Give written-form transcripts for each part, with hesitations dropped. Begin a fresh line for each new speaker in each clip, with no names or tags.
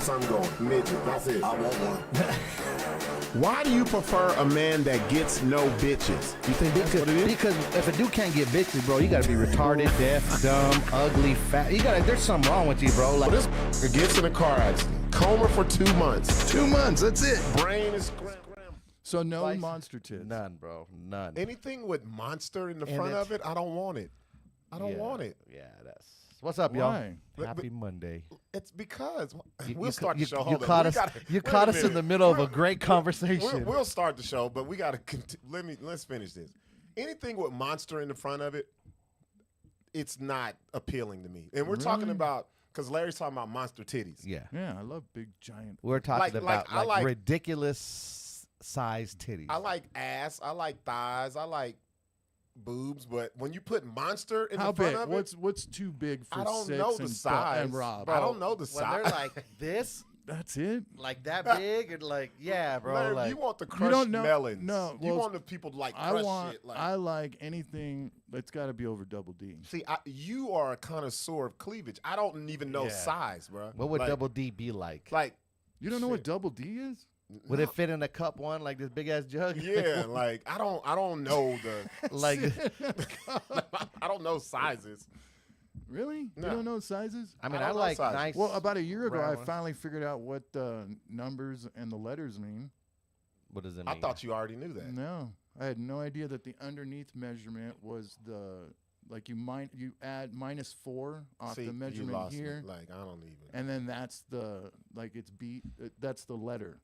Yes, I'm going. Midget, that's it. I want one.
Why do you prefer a man that gets no bitches? You think that's what it is?
Because if a dude can't get bitches, bro, you gotta be retarded, deaf, dumb, ugly, fat. There's something wrong with you, bro. Like
This gets in a car accident. Coma for 2 months.
2 months, that's it.
Brain is scrambled.
So no
Spicy.
monster tits.
None, bro. None.
Anything with monster in the
And
front
it-
of it, I don't want it. I don't
Yeah,
want it.
Yeah, that's what's up,
Why?
y'all. Happy Monday.
It's because
You-
we'll
you-
start the
you-
show.
You
Hold on.
caught
We
us.
gotta-
You
wait
caught
a
us in
minute.
the middle of a
We're-
great conversation.
We'll start the show, but we got to let's finish this. Anything with monster in the front of it, it's not appealing to me. And we're talking
Really?
about because Larry's talking about monster titties.
Yeah,
Yeah, I love big giant.
we're talking
Like,
about
I like-
ridiculous size titties.
I like ass, I like thighs, I like boobs, but when you put monster in
How
the front
big?
of it,
What's too big for
I don't
Sixx
know the
and
size.
and Rob?
I don't know the
when
size.
they're like this,
That's it.
like that big, and like yeah, bro.
Larry,
like
you want the
You
crushed
don't know-
melons.
no,
you
well,
want the people to like
I
crush
want.
shit. Like,
I like anything that's got to be over double D.
see, you are a connoisseur of cleavage. I don't even know
Yeah.
size, bro.
what would
like,
Double D be like?
Like,
You don't know what
shit.
double D is?
Would it fit in a cup one like this big ass jug?
Yeah, like I don't know the
like
I don't know sizes.
Really?
No.
You don't know sizes?
I mean,
I
I,
don't know
like
sizes.
nice.
Well, about a year ago, I
round ones.
finally figured out what the numbers and the letters mean.
What does it mean?
I thought you already knew that.
No, I had no idea that the underneath measurement was the like you add -4 off
See,
the
you
measurement
lost me.
here,
Like I don't even.
and then that's the like it's beat. That's the letter,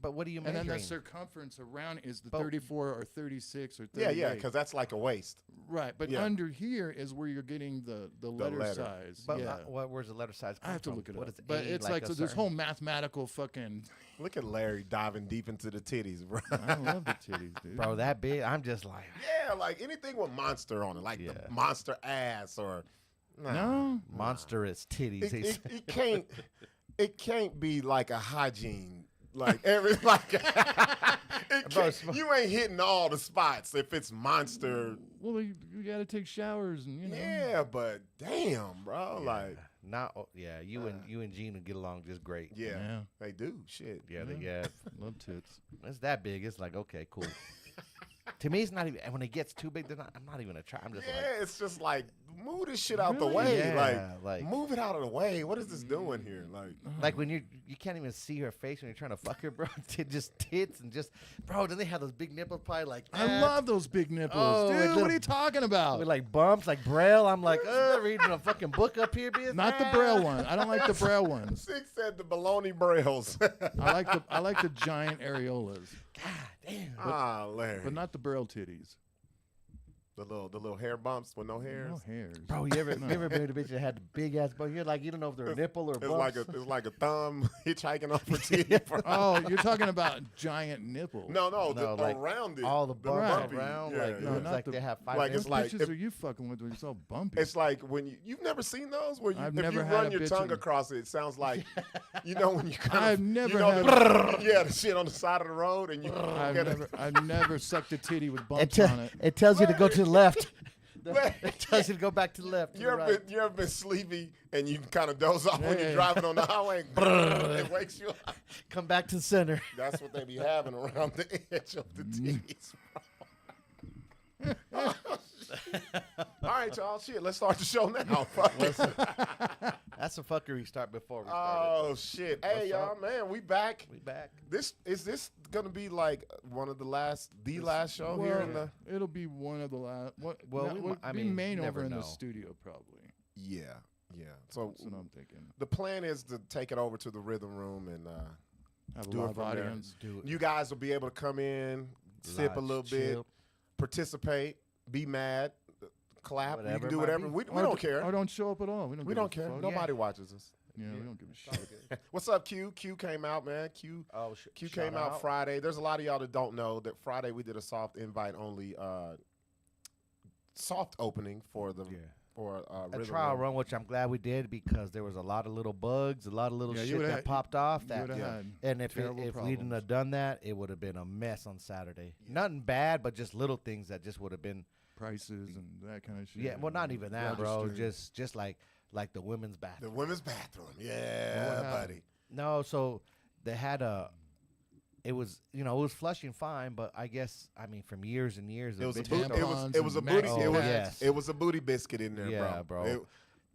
But what do you
and
measuring?
then the circumference around is the
But-
34 or 36 or 38.
Yeah, yeah, because that's like a waist.
right. But
yeah.
under here is where you're getting the letter,
letter.
size.
but
yeah.
where's the letter size?
I
come
have to
from?
look it
What
up.
is
But
A,
it's
like
like
a
so this
certain-
whole mathematical fucking.
Look at Larry diving deep into the titties, bro.
I love the titties, dude.
bro that big. I'm just like
Yeah, like anything with monster on it, like
Yeah.
the monster ass or
No.
monstrous titties.
It can't. It can't be like a hygiene. Like every like. You ain't hitting all the spots if it's monster.
Well, you got to take showers and you know.
Yeah, but damn, bro. Like
Not yeah. You and Gene would get along just great.
yeah,
Yeah.
they do. Shit.
Yeah, yeah.
Love tits.
It's that big. It's like okay, cool. To me, it's not even. When it gets too big, I'm not even gonna try. I'm just
Yeah,
like,
it's just like move this shit out the
Really?
way.
Yeah, like-
move it out of the way. What is this doing here? Like
when you can't even see her face when you're trying to fuck her, bro. Just tits and just, bro. Then they have those big nipples, probably like.
I
that.
love those big nipples,
Oh, with
dude. What
little-
are you talking about?
with like bumps, like braille. I'm like, reading a fucking book up here, bitch.
Not the braille one. I don't like the braille ones.
Six said the baloney brails.
I like the giant areolas,
Ah, Larry.
but not the braille titties.
the little hair bumps with no hairs.
No hairs.
Bro, you ever been with a bitch that had the big ass bump? You're like, you don't know if they're a nipple or
It's
bumps.
like a thumb hitchhiking off her teeth.
Oh, you're talking about giant nipples.
No,
like
around it.
all the bumps
bumpy.
around,
Yeah,
like
yeah.
No,
it's
not
like
the-
they have five.
like
nipples.
it's
What
like
bitches
if-
are you fucking with when it's all bumpy?
It's like when you've never seen those where
I've
if
never
you
had
run
a
your
bitch
tongue
in-
across it, it sounds like you know when you kind
I've
of
never
you know
had
yeah the shit on the side of the road and you get
I've never sucked a titty with
It,
bumps
te-
on it.
it tells you to go to the left.
Larry,
It tells you to go back to the left. To
you
the
ever
right.
been sleepy and you kind of doze off when
Yeah.
you're driving on the highway? It wakes you up.
Come back to the center.
That's what they be having around the edge of the titties. Bro. All right, y'all. Shit, let's start the show now. Fuck it.
That's a fuckery start before we started.
Oh shit! Hey, y'all, man, we back.
We back.
This gonna be like one of the last show here in the.
It'll be one of the last.
Well,
We'll
I
be
mean,
main
never
over in
know.
the studio probably.
Yeah, yeah. So
That's what I'm thinking.
the plan is to take it over to the rhythm room and
Have a
do it
live
from there.
audience.
Do it.
you guys will be able to come in, sip a
Live,
little bit,
chill.
participate, be mad, clap. You
Whatever
can
it
do
might
whatever.
be.
We don't care.
Or don't show up at all. We don't.
We
give a
don't care.
fuck.
Nobody watches us.
Yeah, we don't give a shit.
What's up, Q? Q came out, man. Q
Shout
came out Friday. There's a lot of y'all that don't know that Friday we did a soft invite only soft opening for the for
A
Rhythm
trial
Room.
run, which I'm glad we did because there was a lot of little bugs, a lot of little
Yeah, you
shit
would've
that
had-
popped off.
you
That
would've had
and if
terrible
we didn't
problems.
have done that, it would have been a mess on Saturday. Nothing bad, but just little things that just would have been.
Prices and that kind of shit.
Yeah, well, not even that, bro.
Registered.
Just like the women's bathroom.
The women's bathroom.
What
Yeah,
happened?
buddy.
No, so they had a. It was, it was Flushing fine, but I guess, from years and years,
It was a
bitch
booty.
store-
It was a booty.
Oh,
It was
yes.
it was a booty biscuit in there,
Yeah, bro.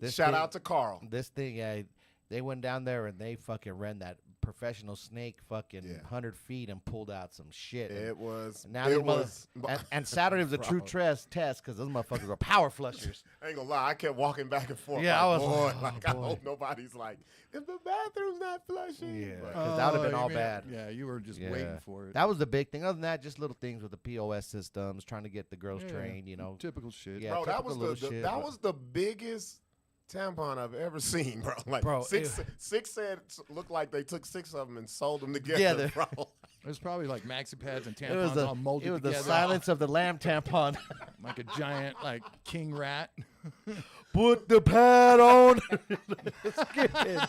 Shout out to Carl.
This thing, they went down there and they fucking ran that professional snake fucking 100 feet and pulled out some shit.
It was.
Now
It was.
and Saturday was a true test because those motherfuckers were power flushers.
I ain't gonna lie, I kept walking back and forth.
Yeah,
like,
I was
boy,
like,
I
boy.
hope nobody's like, if the bathroom's not flushing.
Yeah,
But-
because that would have been
you
all
mean-
bad.
Yeah, you were just
Yeah.
waiting for it.
That was the big thing. Other than that, just little things with the POS systems, trying to get the girls
Yeah,
trained.
typical shit.
Yeah.
bro, that
typical
was
little
the
shit,
that
but-
was the biggest tampon I've ever seen, bro. Like,
Bro,
six said looked like they took 6 of them and sold them together,
Yeah,
bro.
It was probably like maxi pads and
It was
tampons
the
all molded
it was the
together.
silence of the lamb tampon.
like a giant like king rat.
Put the pad on the skin.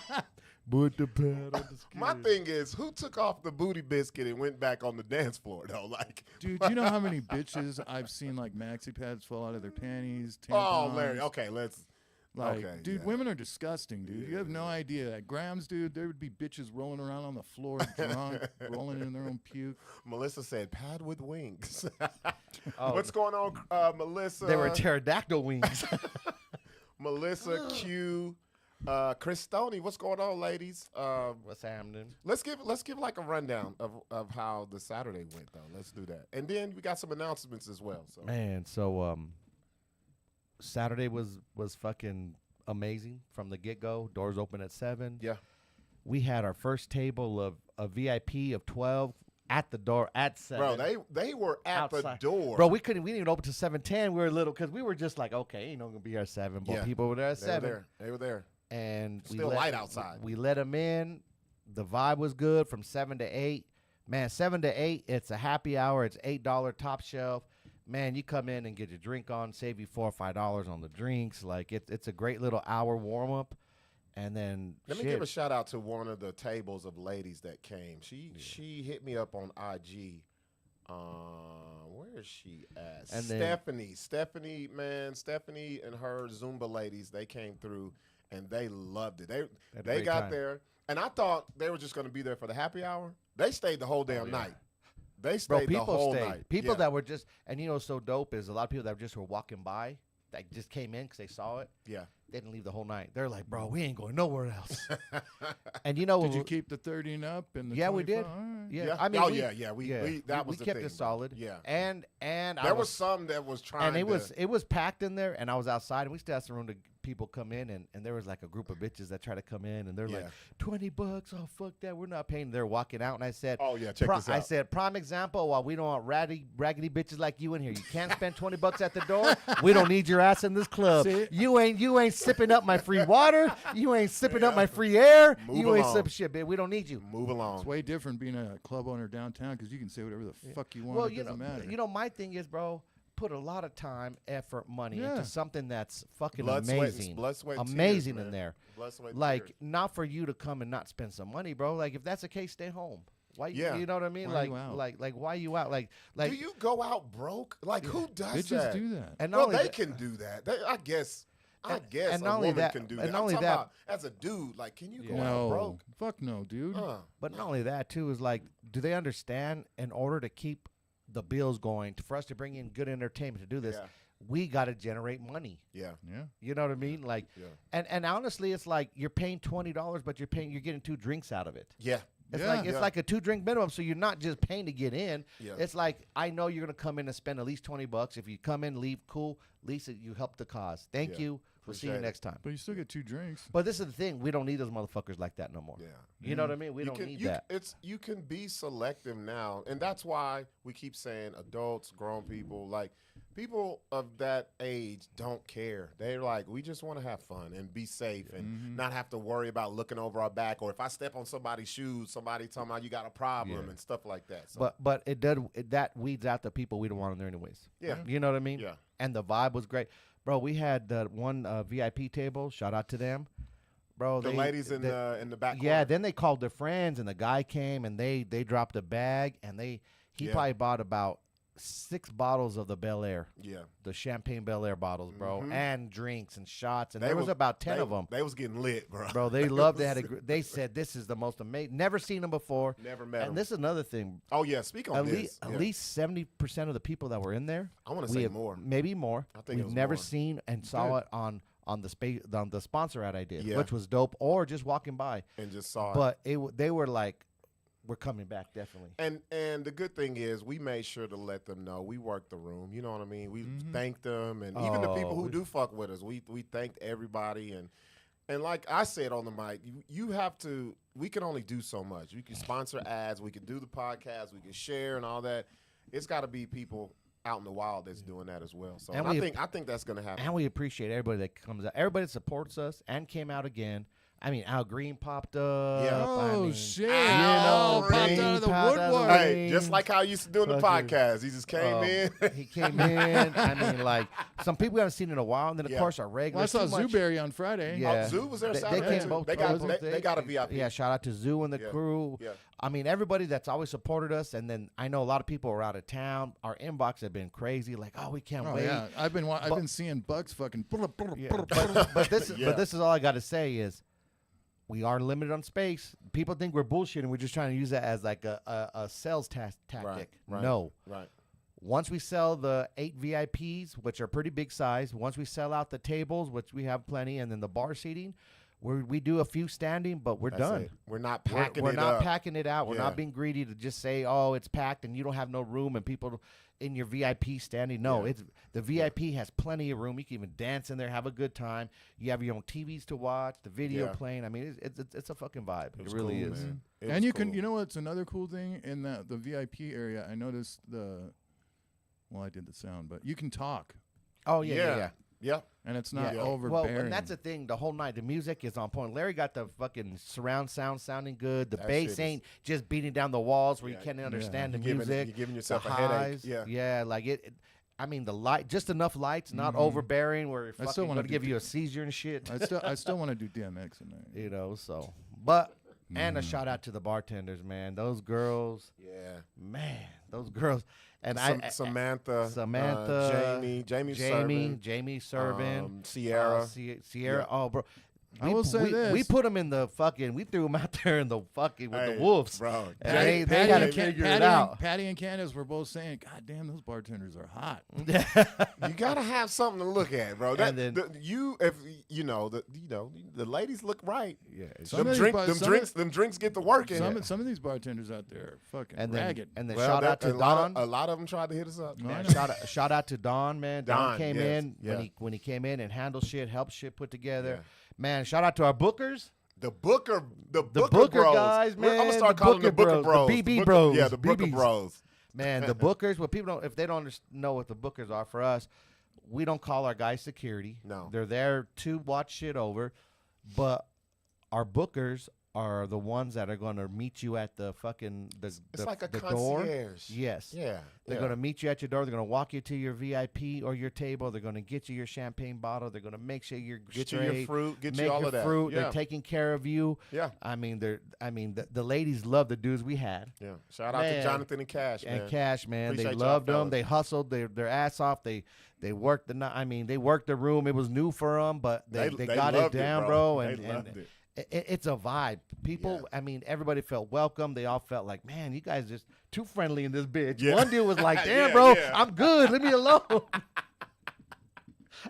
Put the pad on the skin.
My thing is, who took off the booty biscuit and went back on the dance floor though? Like,
Dude, you know how many bitches I've seen like maxi pads fall out of their panties?
oh,
Tampons?
Larry, okay, let's.
Like,
Okay,
dude,
yeah.
women are disgusting, dude. You have no idea. At Grams, dude, there would be bitches rolling around on the floor drunk, rolling in their own puke.
Melissa said, "Pad with wings."
Oh.
What's going on, Melissa?
They were pterodactyl wings.
Melissa, Q, Chris Stoney. What's going on, ladies?
What's happening?
Let's give like a rundown of how the Saturday went, though. Let's do that, and then we got some announcements as well. So
Man, so Saturday was fucking amazing from the get go. Doors open at 7.
yeah,
We had our first table of a VIP of 12 at the door at 7.
bro, they were at
Outside.
the door,
Bro, we didn't even open to 7:10. We were little because we were just like, okay, ain't no gonna be here at 7. But
Yeah.
people were there at
They were
7.
there. They were there.
And
Still light outside.
We let them in. The vibe was good from 7 to 8. Man, 7 to 8, it's a happy hour. It's $8 top shelf. Man, you come in and get your drink on, save you $4 or $5 on the drinks. Like it's a great little hour warm up. And then
Let me give a shout out to one of the tables of ladies that came. She hit me up on IG. Where is she at?
And then-
Stephanie, man, Stephanie and her Zumba ladies, they came through and they loved it.
Had a
They
great
got
time.
there, and I thought they were just going to be there for the happy hour. They stayed the whole damn night. They
Bro,
stayed the
people
whole
stayed.
night.
People
Yeah.
that were just, and so dope is a lot of people that just were walking by, that just came in because they saw it.
Yeah.
They didn't leave the whole night. They're like, bro, we ain't going nowhere else. And
Did you keep the 30 and up and the
Yeah, we
25?
did.
All right.
Yeah,
Yeah?
I mean,
Oh,
we,
yeah. We that was
we
the
kept
thing,
it
bro.
solid.
Yeah.
and
There was some that was trying.
and
to,
it was packed in there, and I was outside, and we still had some room to people come in, and there was like a group of bitches that try to come in, and they're like,
Yeah.
$20. Oh fuck that, we're not paying. They're walking out, and I said,
Oh, yeah, check this
I
out.
said, prime example. While we don't want raggedy bitches like you in here, you can't spend $20 at the door. We don't need your ass in this club.
See?
You ain't sipping up my free water. You ain't sipping up my free air.
Move
you ain't
along.
sipping shit, bitch. We don't need you.
Move along.
It's way different being a club owner downtown because you can say whatever the fuck you want.
Well,
It doesn't matter.
my thing is, bro, put a lot of time, effort, money
Yeah.
into something that's fucking
Blood, sweat,
amazing,
blood, sweat, and
amazing
tears,
in
man.
there.
Blood, sweat, and
Like,
tears.
not for you to come and not spend some money, bro. Like, if that's the case, stay home. Why?
Yeah.
You know what I mean?
Why are you out?
like, why you out? Like,
Do you go out broke? Like, who does
Bitches
that?
do that.
and not
Well,
only
they
that-
can do that. I guess
and
a
not only
woman
that-
can do
and
that.
not
I'm
only
talking
that-
about as a dude. Like, can you go out
No.
broke?
Fuck no, dude.
But not only that, too, is like, do they understand in order to keep the bills going, for us to bring in good entertainment to do this,
Yeah.
we got to generate money.
Yeah.
Yeah.
You know what I mean? Like,
Yeah.
and honestly, it's like you're paying $20, but you're getting 2 drinks out of it.
Yeah.
It's
Yeah.
like it's
Yeah.
like a 2-drink minimum, so you're not just paying to get in.
Yeah.
It's like I know you're gonna come in and spend at least $20. If you come in, leave, cool. At least you help the cause. Thank
Yeah.
you. We'll see you
Appreciate it.
next time.
But you still get 2 drinks.
But this is the thing: we don't need those motherfuckers like that no more.
Yeah.
You know what I mean? We don't need that.
You can be selective now, and that's why we keep saying adults, grown people, like people of that age don't care. They're like, we just want to have fun and be safe and not have to worry about looking over our back, or if I step on somebody's shoes, somebody talking about you got a problem and stuff like that. So,
But that weeds out the people we don't want in there anyways.
Yeah.
You know what I mean?
Yeah.
And the vibe was great, bro. We had the one VIP table. Shout out to them, bro.
the ladies in the back.
Yeah,
corner.
then they called their friends, and the guy came, and they dropped a bag, and he
Yeah.
probably bought about 6 bottles of the Bel Air,
Yeah.
the champagne Bel Air bottles, bro, and drinks and shots, and
They
there was about 10
they-
of them.
They was getting lit, bro.
Bro, they loved it. They said this is the most amazing. Never seen them before.
Never met
And
them.
this is another thing.
Oh yeah, speak on
At
this.
least
Yeah.
at least 70% of the people that were in there.
I want to
we
say
have-
more.
maybe more.
I think it
We've
was
never
more.
seen and saw it on the sponsor ad I did,
Yeah.
which was dope, or just walking by.
And just saw it.
But they were like, we're coming back definitely.
And the good thing is we made sure to let them know we worked the room. You know what I mean? We thanked them, and even the people who do fuck with us, we thanked everybody. And like I said on the mic, you have to. We can only do so much. We can sponsor ads, we can do the podcast, we can share and all that. It's got to be people out in the wild that's doing that as well. So
And
I think that's going to happen.
And we appreciate everybody that comes out, everybody that supports us and came out again. I mean, Al Green popped up.
Yeah.
I
Oh
mean,
shit!
Al
Popped
Green
out of the
popped out of the
woodwork.
Hey, just like how I used to do in the
Fucking-
podcast, he just came in.
He came in. I mean, like some people we haven't seen in a while, and then of
Yeah.
course our
Well,
regular.
I saw Zooberry on Friday.
Yeah.
Zoo was there
They
Saturday
came
too.
both.
They got a VIP.
Yeah, shout out to Zoo and the
Yeah.
crew.
Yeah.
I mean, everybody that's always supported us, and then I know a lot of people are out of town. Our inbox have been crazy. Like, oh, we can't
Oh
wait.
yeah, I've been seeing bugs fucking.
Yeah, but this
Yeah.
but this is all I got to say is we are limited on space. People think we're bullshitting. We're just trying to use that as like a sales tactic.
right.
No.
Right.
Once we sell the 8 VIPs, which are pretty big size, once we sell out the tables, which we have plenty, and then the bar seating, we do a few standing, but we're
That's
done.
it. We're not packing
We're
it
not
up.
packing it out. We're
Yeah.
not being greedy to just say, oh, it's packed and you don't have no room and people in your VIP standing. No,
Yeah.
it's the VIP has plenty of room. You can even dance in there, have a good time. You have your own TVs to watch, the video
Yeah.
playing. I mean, it's a fucking vibe. It
was
really
cool,
is.
man. It
And
was
you can,
cool.
you know what's another cool thing in the VIP area? I noticed well, I did the sound, but you can talk,
Oh yeah.
Yeah.
and it's not
Yeah.
overbearing.
Well, and that's the thing. The whole night, the music is on point. Larry got the fucking surround sound sounding good. The
That
bass
shit is-
ain't just beating down the walls where
Yeah.
you can't understand the
You're giving-
music.
you're giving yourself
the
a headache.
highs.
Yeah.
Yeah, like I mean, the light, just enough lights, not overbearing where it's
I still
fucking
wanna
going to
do
give
the-
you a seizure and shit.
I still want to do DMX in there.
You know, so. But, and a shout out to the bartenders, man. Those girls,
Yeah.
man, those girls. And
Samantha,
Samantha,
Jamie
Servin,
Sierra.
Sierra.
Yeah.
Oh, bro.
I will say
we
this.
put them in the fucking. We threw them out there in the fucking with
Hey,
the wolves,
bro.
And
Patty-
they got to figure it out.
Patty and Candace were both saying, "God damn, those bartenders are hot."
You gotta have something to look at, bro. That,
And then-
the ladies look right.
Yeah,
Some of these
Them drinks get to working.
Some of these bartenders out there are fucking
and then
ragged.
and then
Well,
shout out to Don.
A lot of them tried to hit us up.
No, I
Man,
know.
shout out to Don, man. Don
Don,
came
yes,
in
yeah.
when he came in and handled shit, helped shit put together.
Yeah.
Man, shout out to our bookers.
The Booker
Booker
bros.
guys,
I'm gonna
man,
start
the
calling them the
Booker
Booker
bros,
bros.
the BB
Booker-
bros,
Yeah, the Booker
BBs.
bros.
Man, the bookers. Well, people don't if they don't know what the bookers are for us. We don't call our guys security.
No.
They're there to watch shit over, but our bookers are the ones that are going to meet you at the fucking
It's
the,
like a
the door.
concierge.
Yes.
Yeah.
They're going to meet you at your door. They're going to walk you to your VIP or your table. They're going to get you your champagne bottle. They're going to make sure you're
get you
straight,
your fruit. Get
make
you all
your
of that.
fruit.
Yeah.
They're taking care of you.
Yeah.
I mean, the ladies love the dudes we had.
Yeah. Shout out to
Man.
Jonathan and Cash, man.
And Cash, man,
Appreciate
they
y'all
loved them.
fellas.
They hustled their ass off. They worked they worked the room. It was new for them, but they got it
loved
down, bro.
They
And
loved it.
it's a vibe. People,
Yeah.
I mean, everybody felt welcome. They all felt like, man, you guys just too friendly in this bitch.
Yeah.
One dude was like, damn,
Yeah,
bro,
yeah.
I'm good. Leave me alone.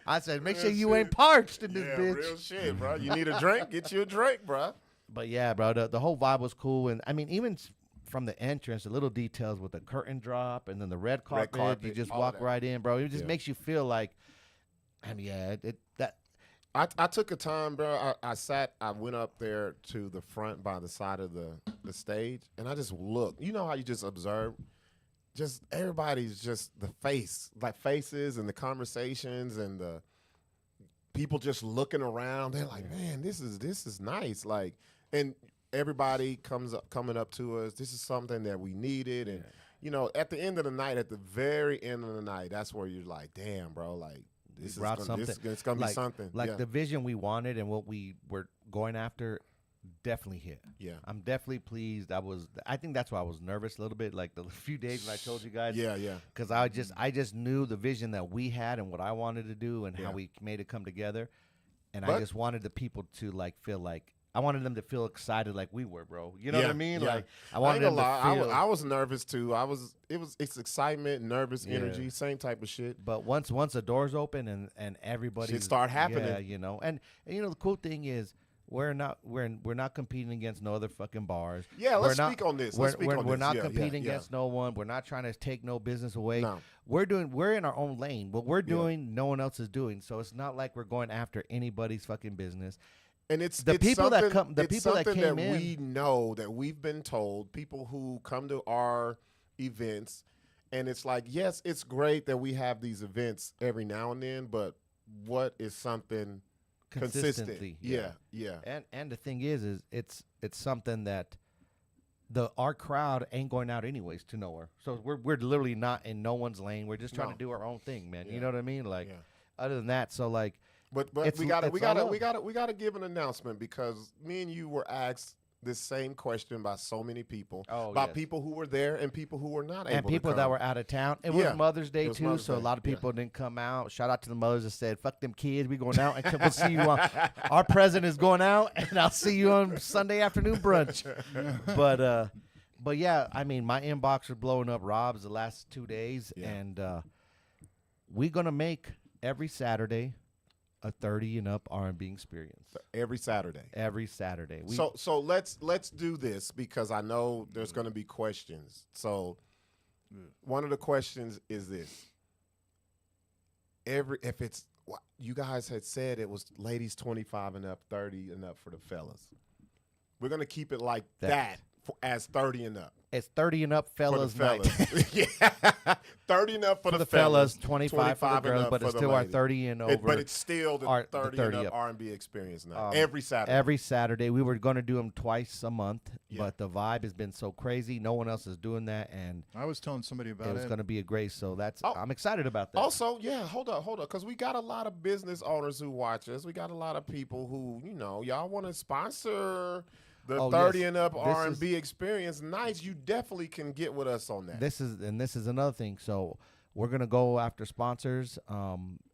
I said, make sure
Real
you ain't
shit.
parched in this
Yeah,
bitch.
real shit, bro. You need a drink? Get you a drink, bro.
But yeah, bro, the whole vibe was cool. And I mean, even from the entrance, the little details with the curtain drop and then the red carpet, you
carpet,
just
all
walk
that.
right in, bro. It just
Yeah.
makes you feel like, I mean, yeah, that.
I took a time, bro. I went up there to the front by the side of the stage, and I just looked. You know how you just observe? Just everybody's just the faces and the conversations and the people just looking around. They're like, man, this is nice. Like, and everybody coming up to us. This is something that we needed. And, you know, at the end of the night, at the very end of the night, that's where you're like, damn, bro, like, it's gonna be something.
Like
Yeah.
the vision we wanted and what we were going after, definitely hit.
Yeah.
I'm definitely pleased. I think that's why I was nervous a little bit, like the few days when I told you guys.
Yeah, yeah.
Because I just knew the vision that we had and what I wanted to do and
Yeah.
how we made it come together. And I
But-
just wanted the people to like feel like I wanted them to feel excited like we were, bro. You know what I mean?
Yeah.
Like I
I
wanted
ain't
them
gonna
to
lie.
feel.
I was nervous too. It's excitement, nervous
Yeah.
energy, same type of shit.
But once the doors open and everybody
Shit start happening.
yeah, you know. And you know the cool thing is we're not competing against no other fucking bars.
Yeah, let's
We're not-
speak on this.
We're,
Let's speak
we're,
on
we're
this.
not
Yeah,
competing
yeah,
against no one. We're not trying to take no business away.
No.
We're in our own lane. What we're doing, no one else is doing. So it's not like we're going after anybody's fucking business.
And it's
The
it's
people that
something-
come- the
it's
people that
something
came in-
we know that we've been told, people who come to our events, and it's like, yes, it's great that we have these events every now and then, but what is something consistent?
Consistently,
Yeah, yeah.
And the thing is it's something that our crowd ain't going out anyways to nowhere. So we're literally not in no one's lane. We're just trying
No.
to do our own thing, man.
Yeah.
You know what I mean? Like
Yeah.
other than that, so like
But
It's-
we gotta
it's all
we gotta give an announcement because me and you were asked this same question by so many people,
Oh,
by
yes.
people who were there and people who were not able
and people
to
that
come.
were out of town. It
Yeah.
was Mother's Day
It was
too,
Mother's
so a
Day,
lot of
yeah.
people didn't come out. Shout out to the mothers that said, "Fuck them kids, we going out and we'll see you on." Our president is going out, and I'll see you on Sunday afternoon brunch. But yeah, I mean, my inbox was blowing up. Rob's the last 2 days,
Yeah.
and we're gonna make every Saturday a 30 and up R&B experience.
every Saturday.
Every Saturday.
So let's do this because I know there's going to be questions. So one of the questions is this: if it's you guys had said it was ladies 25 and up, 30 and up for the fellas, we're going to keep it like that as 30 and up.
It's 30 and up
For the
fellas night.
fellas. Yeah. 30 and up for,
For
the
the fellas, 25 for the
and
girls,
up
but
for
it's
the
still our
ladies.
30 and over.
But it's still the 30,
30
and up
up.
R&B experience night. Every Saturday.
Every Saturday. We were going to do them twice a month,
Yeah.
but the vibe has been so crazy. No one else is doing that, and
I was telling somebody about
it was
it.
going to be a great. So that's
Oh.
I'm excited about that.
Also, yeah, hold up, because we got a lot of business owners who watch us. We got a lot of people who, y'all want to sponsor the
Oh,
30
yes.
and up
This
R&B experience nights. You definitely can get with us on that.
This is another thing. So we're gonna go after sponsors,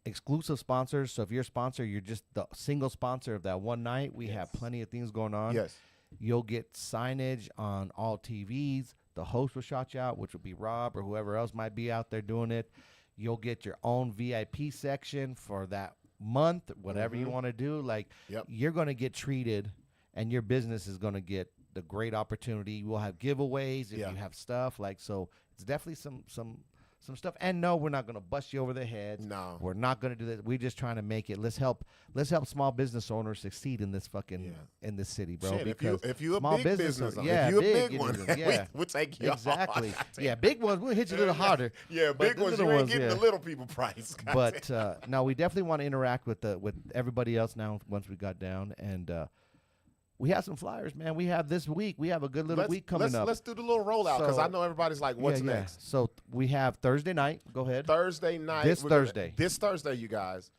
exclusive sponsors. So if you're a sponsor, you're just the single sponsor of that one night. We have plenty of things going on.
Yes.
You'll get signage on all TVs. The host will shout you out, which will be Rob or whoever else might be out there doing it. You'll get your own VIP section for that month, whatever you want to do. Like,
Yep.
you're going to get treated, and your business is going to get the great opportunity. We'll have giveaways if
Yeah.
you have stuff. Like, so it's definitely some stuff. And no, we're not going to bust you over the head.
No.
We're not going to do that. We're just trying to make it. Let's help small business owners succeed in this fucking in this city, bro.
Shit,
because
if you a
small
big
business
owner,
yeah,
if you a
big,
big one,
yeah.
we'll take you
Exactly.
hard.
Yeah, big ones, we'll hit you a little harder.
Yeah,
But
big
the
ones,
little
you ain't
ones,
getting
yeah.
the little people price.
But no, we definitely want to interact with everybody else now once we got down. And we have some flyers, man. We have this week. We have a good little week coming up.
Let's do the little rollout because
So-
I know everybody's like, what's
Yeah, yeah.
next?
So we have Thursday night. Go ahead.
Thursday night.
This
we're gonna-
Thursday.
This Thursday, you guys.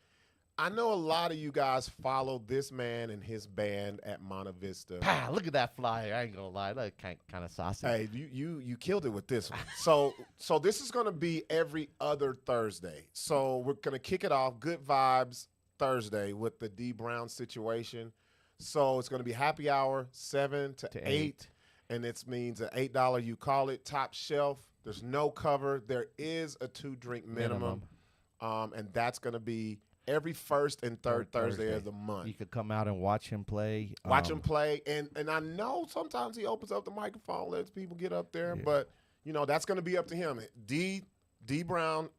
I know a lot of you guys follow this man and his band at Monta Vista.
Ah, look at that flyer. I ain't gonna lie, that kind of saucy.
Hey, you killed it with this one. So this is gonna be every other Thursday. So we're gonna kick it off Good Vibes Thursday with the D Brown situation. So it's gonna be happy hour 7 to 8. And it means an $8 you call it top shelf. There's no cover. There is a 2-drink minimum. And that's gonna be every first and third Thursday of the month.
You could come out and watch him play.
Watch him play, and I know sometimes he opens up the microphone, lets people get up there, but that's going to be up to him. D Brown,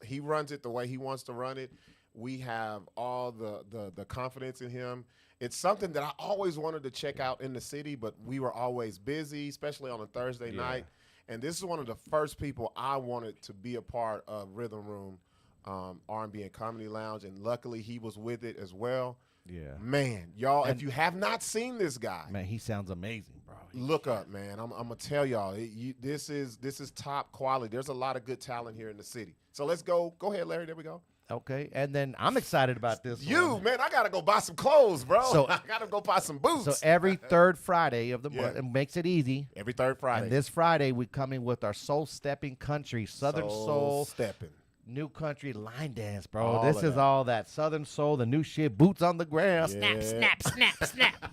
he runs it the way he wants to run it. We have all the confidence in him. It's something that I always wanted to check out in the city, but we were always busy, especially on a Thursday night. And this is one of the first people I wanted to be a part of Rhythm Room. R&B and Comedy Lounge, and luckily he was with it as well.
Yeah.
Man, y'all, if you have not seen this guy,
Man, he sounds amazing, bro.
look up, man. I'm gonna tell y'all, this is top quality. There's a lot of good talent here in the city. So let's go. Go ahead, Larry. There we go.
Okay, and then I'm excited about this. one.
Man, I gotta go buy some clothes, bro.
So-
I gotta go buy some boots.
So every third Friday of the
Yeah.
month, it makes it easy.
every third Friday.
And this Friday, we coming with our soul stepping country, Southern soul,
stepping.
new country line dance, bro.
All
This
of
is
that.
all that Southern soul, the new shit, boots on the ground.
Yeah.
Snap, snap, snap, snap.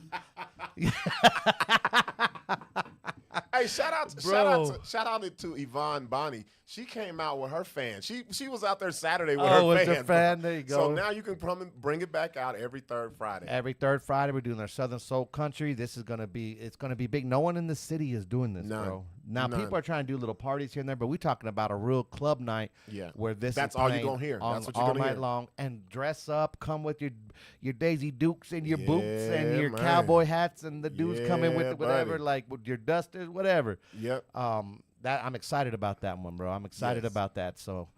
Hey, shout out to Yvonne Bonnie. She came out with her fans. She was out there Saturday with her
with
fans.
the fan. There you go.
So now you can bring it back out every third Friday.
Every third Friday, we're doing our Southern Soul Country. It's gonna be big. No one in the city is doing this,
None.
bro. Now
None.
people are trying to do little parties here and there, but we're talking about a real club night.
Yeah.
Where this
That's
is
all you're
playing
gonna hear.
on-
That's what you're
all
gonna
night
hear.
long, and dress up. Come with your Daisy Dukes and your boots and
Yeah,
your
man.
cowboy hats, and the dudes come in with
Yeah,
whatever,
buddy.
like with your dusters, whatever.
Yep.
That I'm excited about that one, bro. I'm excited
Yes.
about that. So,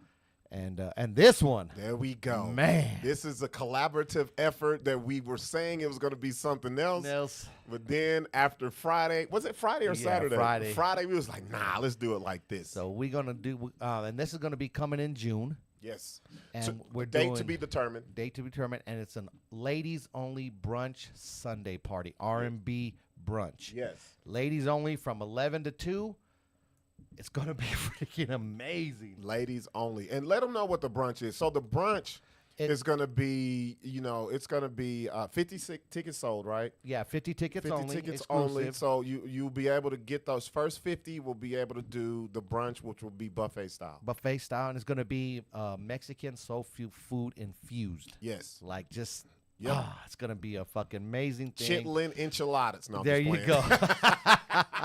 and this one,
There we go.
man.
This is a collaborative effort that we were saying it was going to be something else.
Nels.
But then after Friday, was it Friday or
Yeah,
Saturday?
Friday.
Friday, we was like, nah, let's do it like this.
So we're gonna do, and this is gonna be coming in June,
yes.
and
So,
we're
date
doing
to be determined.
date to be determined, and it's an ladies only brunch Sunday party, R&B brunch.
Yes.
Ladies only from 11 to 2. It's gonna be freaking amazing.
Ladies only. And let them know what the brunch is. So the brunch is going to be, it's going to be 50 tickets sold, right?
Yeah, 50 tickets
50
only.
tickets
exclusive.
only. So you'll be able to get those first 50. Will be able to do the brunch, which will be buffet style.
Buffet style, and it's gonna be Mexican soul food infused.
Yes.
Like just,
Yep.
it's gonna be a fucking amazing thing.
Chitlin enchiladas. No, I'm
There
just
you
playing.
go.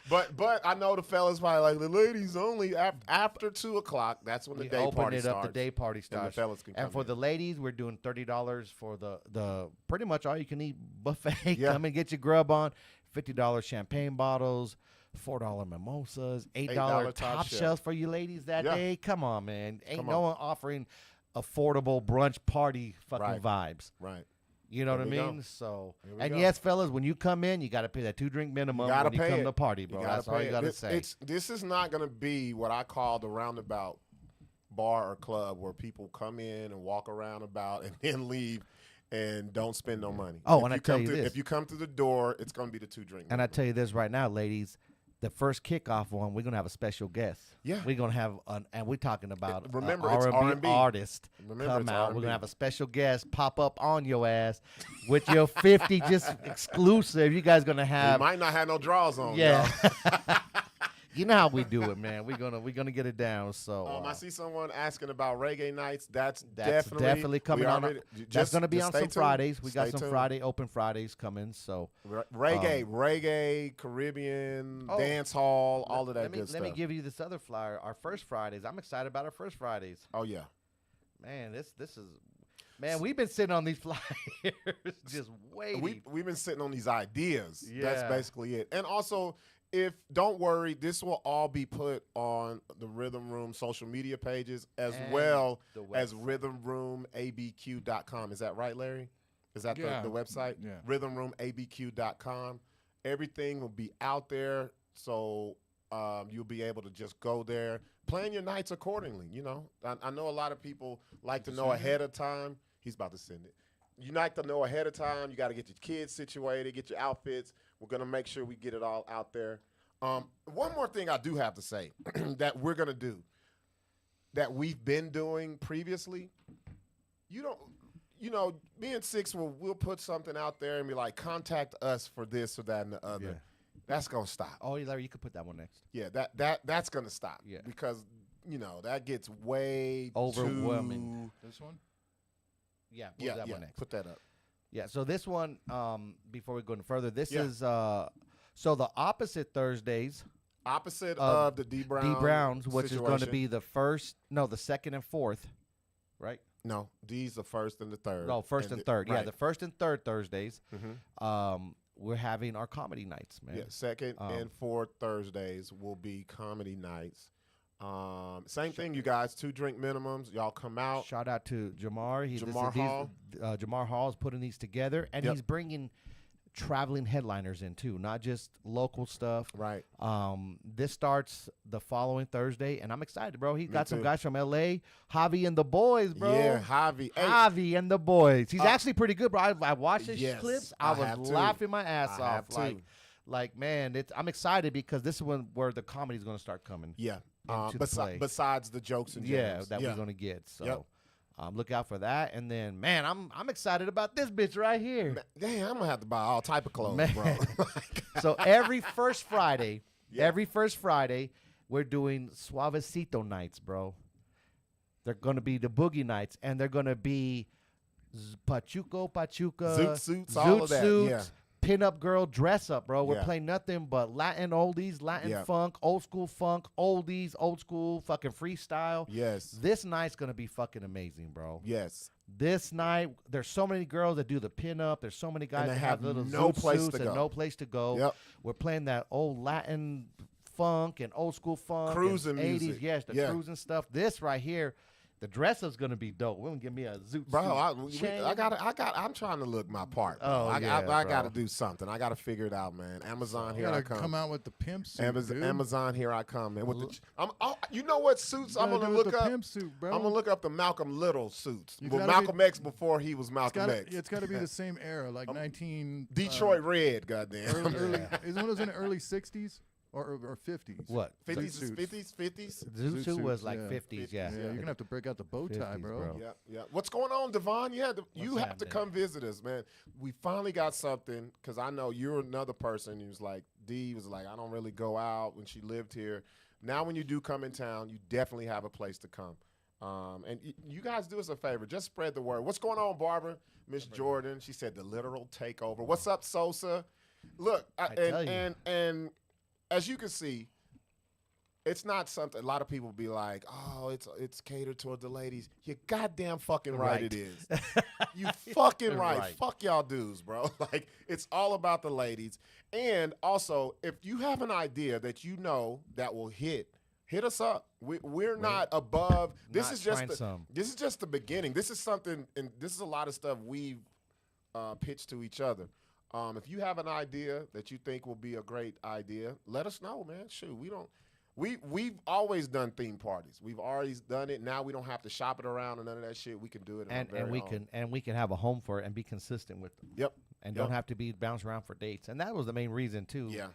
But I know the fellas probably like the ladies only after 2 o'clock. That's when the
We
day
open
party
it
starts.
up. The day party
And
starts.
the fellas can come
And for
in.
the ladies, we're doing $30 for the pretty much all you can eat buffet.
Yeah.
Come and get your grub on. $50 champagne bottles, $4 mimosas, $8 top
shelf.
shelves for you ladies that
Yeah.
day. Come on, man. Ain't
Come
no
on.
one offering affordable brunch party fucking
Right.
vibes.
Right.
You know
There
what I
we go.
mean? So,
There we
and
go.
yes, fellas, when you come in, you got to pay that 2-drink minimum
You gotta
when you
pay
come
it.
to party, bro. That's all
pay
you
it.
got to say.
This is not going to be what I call the roundabout bar or club where people come in and walk around about and then leave and don't spend no money.
Oh,
If
and I
you
tell
come
you
through-
this.
if you come through the door, it's going to be the 2-drink.
And I tell you this right now, ladies, the first kickoff one, we're gonna have a special guest.
Yeah.
We're gonna have and we're talking about
remember,
an
it's
R&B
R&B.
artist
Remember,
come
it's
out. We're
R&B.
gonna have a special guest pop up on your ass with your 50 just exclusive. You guys gonna
We
have
might not have no draws on.
yeah.
y'all.
You know how we do it, man. We're gonna get it down. So
I see someone asking about reggae nights. That's
that's definitely coming
we
on.
already-
That's
just-
gonna be
just
on
stay
some
tuned.
Fridays. We got
Stay
some
tuned.
open Fridays coming. So
Reggae, Caribbean,
Oh,
dance hall, all of that
let me
good stuff.
let me give you this other flyer. Our first Fridays. I'm excited about our first Fridays.
Oh yeah.
Man, this is man. We've been sitting on these flyers, just waiting.
We've been sitting on these ideas. That's
Yeah.
basically it. And also, don't worry, this will all be put on the Rhythm Room social media pages as
And
well
the
as
website.
rhythmroomabq.com. Is that right, Larry? Is that
Yeah.
the website?
Yeah.
Rhythmroomabq.com. Everything will be out there, so you'll be able to just go there, plan your nights accordingly. I know a lot of people like to know ahead of time. He's about to send it. You like to know ahead of time. You got to get your kids situated, get your outfits. We're going to make sure we get it all out there. One more thing I do have to say that we're going to do that we've been doing previously. Me and Sixx we'll put something out there and be like, contact us for this or that and the other.
Yeah.
That's going to stop.
Oh, Larry, you could put that one next.
Yeah, that's going to stop.
Yeah.
Because, that gets way
Overwhelming.
This one?
Yeah,
Yeah,
that one next.
put that up.
Yeah, so this one, before we go any further, this
Yeah.
is so the opposite Thursdays,
Opposite
Of
of the D Brown
D Browns, which is going to
situation.
be the second and fourth, right?
No, D's the first and the third.
No, first and
the-
third. Yeah,
right.
the first and third Thursdays.
Mhm.
We're having our comedy nights, man.
Yeah, second
Um,
and fourth Thursdays will be comedy nights. Same thing, you guys. 2-drink minimums. Y'all come out.
Shout out to Jamar.
Jamar Hall.
Jamar Hall is putting these together, and
Yep.
he's bringing traveling headliners in too, not just local stuff.
Right.
This starts the following Thursday, and I'm excited, bro. He got some
too.
guys from LA, Javi and the boys, bro.
Yeah, Javi. Hey,
Javi and the boys. He's actually pretty good, bro. I watched his
yes,
clips.
I
I
have
was
too.
laughing my ass
I have
off. Like, man, I'm excited because this is where the comedy's going to start coming.
yeah.
into the play.
Besides the jokes and
Yeah,
jams.
that we're going to get. So.
Yep.
Look out for that, and then man, I'm excited about this bitch right here.
Damn, I'm gonna have to buy all type of clothes,
Man.
bro.
So every first Friday,
Yeah.
we're doing Suavecito nights, bro. They're gonna be the boogie nights, and they're gonna be Pachuca,
Zoot suits, all of that, yeah.
Pin-up girl dress up, bro. We're
Yeah.
playing nothing but Latin oldies, Latin
Yeah.
funk, old school funk, oldies, old school fucking freestyle.
Yes.
This night's gonna be fucking amazing, bro.
Yes.
This night, there's so many girls that do the pin-up. There's so many guys
they
that
have
have little
no
zoot
place
suits
to
and
go.
no place to go.
Yep.
We're playing that old Latin funk and old school funk,
Cruising
and 80s.
music.
Yes, the
Yeah.
cruising stuff. This right here, the dress up's gonna be dope. We're gonna give me a zoot
Bro,
suit. chain.
I'm trying to look my part. Bro.
Oh,
I
yeah,
got to
bro.
do something. I got to figure it out, man. Amazon,
You
here I
gotta
come.
out with the pimp suit, dude.
Amazon, here I come, man. With you know what suits
You
I'm
gotta
gonna
do with
look
the
up?
pimp suit, bro.
I'm gonna look up the Malcolm Little suits.
You
Well,
gotta
Malcolm X before he was
It's
Malcolm
gotta,
X.
it's got to be the same era, like 19
Detroit Red, goddamn.
early, is one of those in the early 60s or 50s?
What?
50s,
suits.
50s.
Zoot suit was
suits,
like
yeah.
50s, yeah.
Yeah, you're gonna have to break out the bow tie,
50s,
bro.
bro.
Yeah, yeah. What's going on, Devon? You have to
happening?
come visit us, man. We finally got something because I know you're another person who's like D was like I don't really go out when she lived here. Now when you do come in town, you definitely have a place to come. And you guys do us a favor, just spread the word. What's going on, Barbara? Miss Jordan, she said the literal takeover. What's up, Sosa? Look,
tell you.
and as you can see. It's not something. A lot of people be like, "Oh, it's catered toward the ladies." You're goddamn fucking right. It is. You fucking right.
Right.
Fuck y'all dudes, bro. Like it's all about the ladies. And also, if you have an idea that you know that will hit us up. We're not above. This
Not
is just
trying some.
this is just the beginning. This is something, and this is a lot of stuff we've pitched to each other. If you have an idea that you think will be a great idea, let us know, man. Shoot, We've always done theme parties. We've always done it. Now we don't have to shop it around and none of that shit. We can do it.
And we can have a home for it and be consistent with them.
Yep.
And don't have to be bounced around for dates. And that was the main reason too.
Yeah.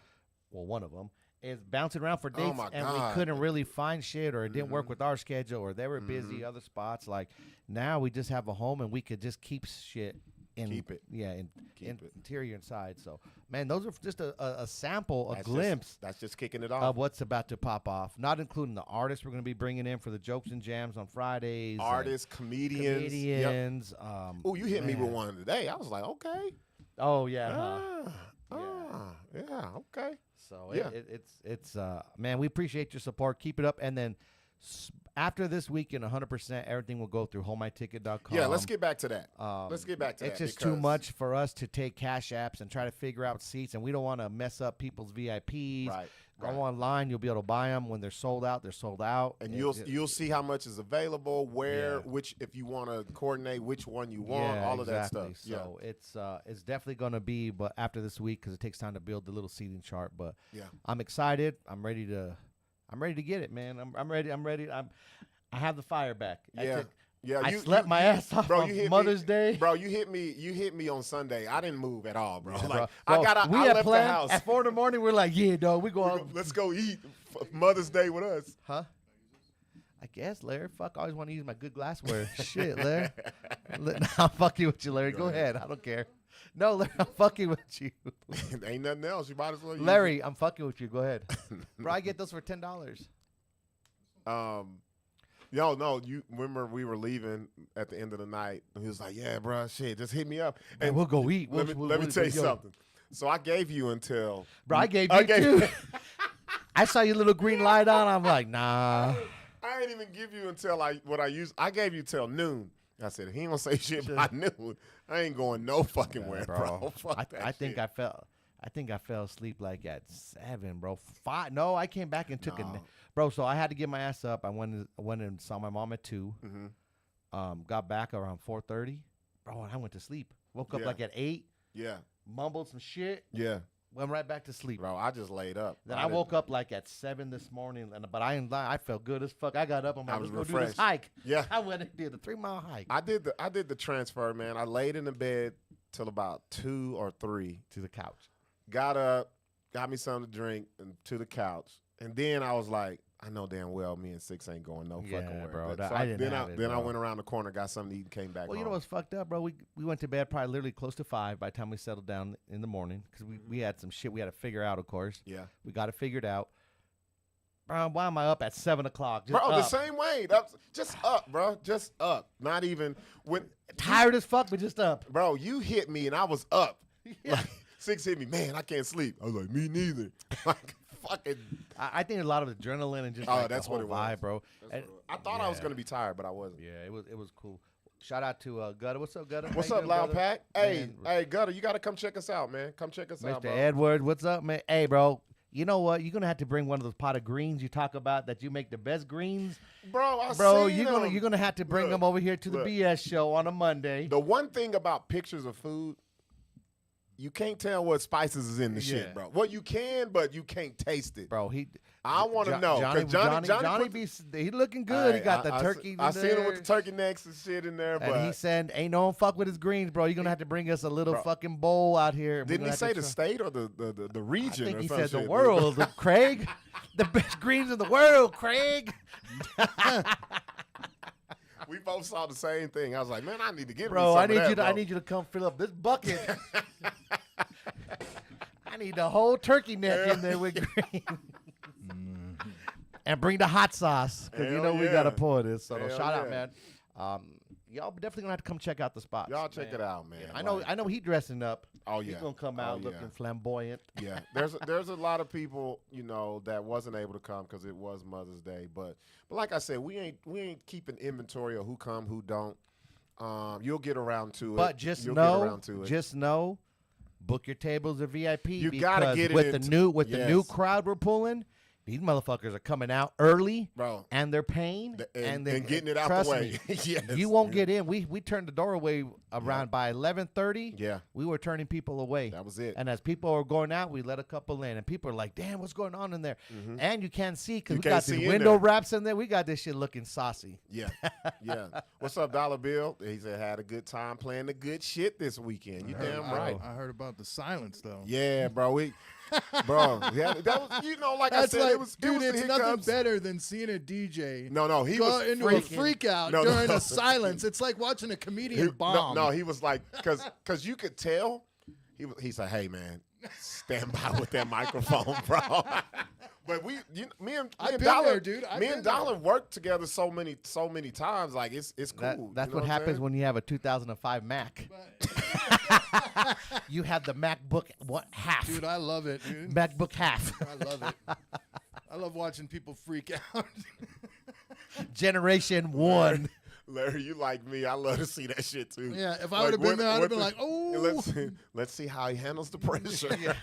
Well, one of them is bouncing around for dates,
my
and
God.
we couldn't really find shit, or it didn't work with our schedule, or they were busy other spots. Like now we just have a home and we could just keep shit.
Keep it.
Yeah,
Keep it.
interior inside. So, man, those are just a sample, glimpse
That's just kicking it off.
of what's about to pop off. Not including the artists we're going to be bringing in for the jokes and jams on Fridays.
Artists, comedians.
comedians.
Oh, you hit me with
man.
one today. I was like, okay.
Oh yeah. huh?
Yeah. Okay.
So
Yeah.
it's man, we appreciate your support. Keep it up, and then after this weekend, 100%, everything will go through homemyticket.com.
Yeah, let's get back to that. Let's get back to that.
It's just too much for us to take cash apps and try to figure out seats, and we don't want to mess up people's VIPs.
Right.
Go online, you'll be able to buy them when they're sold out. They're sold out,
And you'll see how much is available, where, which, if you want to coordinate which one you want, all of that stuff.
So it's definitely going to be, but after this week, because it takes time to build the little seating chart. But
Yeah.
I'm excited. I'm ready to get it, man. I'm ready. I have the fire back. I slept my ass off
bro,
on
you hit
Mother's Day.
Bro, you hit me on Sunday. I didn't move at all, bro.
Yeah,
like
bro.
I
we
left
had planned
the house.
at 4 in the morning. We're like, yeah, dog, we go.
Let's go eat Mother's Day with us.
Huh? I guess, Larry. Fuck, I always want to use my good glassware. Shit, Larry. I'm fucking with you, Larry. Go ahead. I don't care. No, Larry, I'm fucking with you.
Ain't nothing else. You might as well use
Larry, I'm fucking with you. Go ahead. Bro, I get those for $10.
No, you remember we were leaving at the end of the night. And he was like, "Yeah, bro, shit, just hit me up
And we'll go eat.
Let me tell you something. So I gave you until
Bro, I gave you too. I saw your little green light on. I'm like, nah.
I didn't even give you until I gave you till noon. I said, if he don't say shit by noon, I ain't going no fucking where, bro. Fuck that
I think
shit.
I think I fell asleep like at 7, bro. 5. No, I came back and took a
No.
nap. Bro, so I had to get my ass up. I went and saw my mom at 2.
Mm-hmm.
Got back around 4:30. Bro, and I went to sleep. Woke up
Yeah.
like at 8.
Yeah.
mumbled some shit,
Yeah,
went right back to sleep.
bro. I just laid up.
Then I woke up like at 7 this morning, but I ain't lying. I felt good as fuck. I got up. I'm like,
I was
let's go do this
refreshed.
hike.
Yeah.
I went and did a 3-mile hike
I did the transfer, man. I laid in the bed till about 2 or 3.
to the couch.
Got up, got me something to drink, and to the couch. And then I was like, I know damn well me and Sixx ain't going no
Yeah,
fucking where.
bro,
But
that-
so
I didn't have it,
then I
bro.
went around the corner, got something to eat, and came back
Well, you
home.
know what's fucked up, bro? We went to bed probably literally close to 5 by the time we settled down in the morning because we had some shit we had to figure out, of course.
Yeah.
We got it figured out. Bro, why am I up at 7 o'clock? Just
Bro, the
up.
same way. That's just up, bro. Just up. Not even when
Tired as fuck, but just up.
bro, you hit me and I was up. Like Sixx hit me, man, I can't sleep. I was like, me neither. Like fucking
I think a lot of adrenaline and just
Oh,
like
that's
the
what
whole
it was.
vibe, bro. And-
I thought I was
yeah.
gonna be tired, but I wasn't.
Yeah, it was cool. Shout out to Gutter. What's up, Gutter?
What's
How you
up,
doing,
Loud
brother?
Pack? Hey,
Man,
hey, Gutter, you gotta come check us out, man. Come check us out,
Mr.
bro.
Edward, what's up, man? Hey, bro. You know what? You're gonna have to bring one of those pot of greens you talk about that you make the best greens,
Bro,
bro.
seen
You're gonna have to bring
Look,
them over here to the
look.
BS show on a Monday.
The one thing about pictures of food, you can't tell what spices is in the
Yeah.
shit, bro. Well, you can, but you can't taste it.
Bro,
I want to know
Johnny,
because Johnny put-
he looking good. He got the
I
turkey.
I
in
seen him
there.
with the turkey necks and shit in there,
And
but
he said, "Ain't no one fuck with his greens, bro. You're gonna have to bring us a little
Bro.
fucking bowl out here." and we're
didn't
gonna
he
have
say
to
the
try-
state or the
I
region?
think
or
he
some
said
shit,
the
dude?
world, Craig. The best greens in the world, Craig.
We both saw the same thing. I was like, man, I need to get
Bro,
me some
I
of
need
that,
you to
bro.
I need you to come fill up this bucket. I need the whole turkey neck in there with greens. And bring the hot sauce because you
Hell
know we gotta
yeah.
pour this. So
Hell
shout out,
yeah.
man. Y'all definitely gonna have to come check out the spots.
Y'all check
man.
it out, man.
I know he dressing up.
Oh
He's
yeah,
gonna come
Oh,
out
yeah.
looking flamboyant.
Yeah, there's a lot of people, you know, that wasn't able to come because it was Mother's Day. But like I said, we ain't keeping inventory of who come, who don't. You'll get around to it.
But just
You'll
know,
get around to it.
book your tables or VIP.
You
because
gotta get it
with the
into-
new
yes.
crowd we're pulling. These motherfuckers are coming out early,
Bro.
and they're paying
And
they,
getting it out
trust
the way.
me,
Yes.
you won't get in. We turned the door away around by 11:30.
Yeah,
We were turning people away.
that was it.
And as people are going out, we let a couple in, and people are like, "Damn, what's going on in there?" And you can't see because
You
we
can't
got
see
these
in
window
there.
wraps in there. We got this shit looking saucy.
Yeah, yeah. What's up, Dollar Bill? He said had a good time playing the good shit this weekend. You damn right.
I heard about the silence though.
Yeah, bro. Bro, yeah, that was, you know, like
That's
I said,
like,
it was
dude,
the
it's nothing
hiccups.
better than seeing a DJ
No, he
go
was
into a freak out
No,
during
no.
a silence. It's like watching a comedian bomb.
No, he was like, cause you could tell. He said, "Hey man, stand by with that microphone, bro." But me and
I've been
Dollar,
there, dude. I've
me
been
and Dollar worked together so many times. Like it's cool.
That's
you know
what
I'm
happens
saying?
when you have a 2005 Mac. You have the MacBook half.
Dude, I love it, dude.
MacBook half.
I love it. I love watching people freak out.
Generation 1.
Larry, you like me. I love to see that shit too.
Yeah, if I would've been there, I'd have been
the-
like, "Oh."
Let's see how he handles the pressure.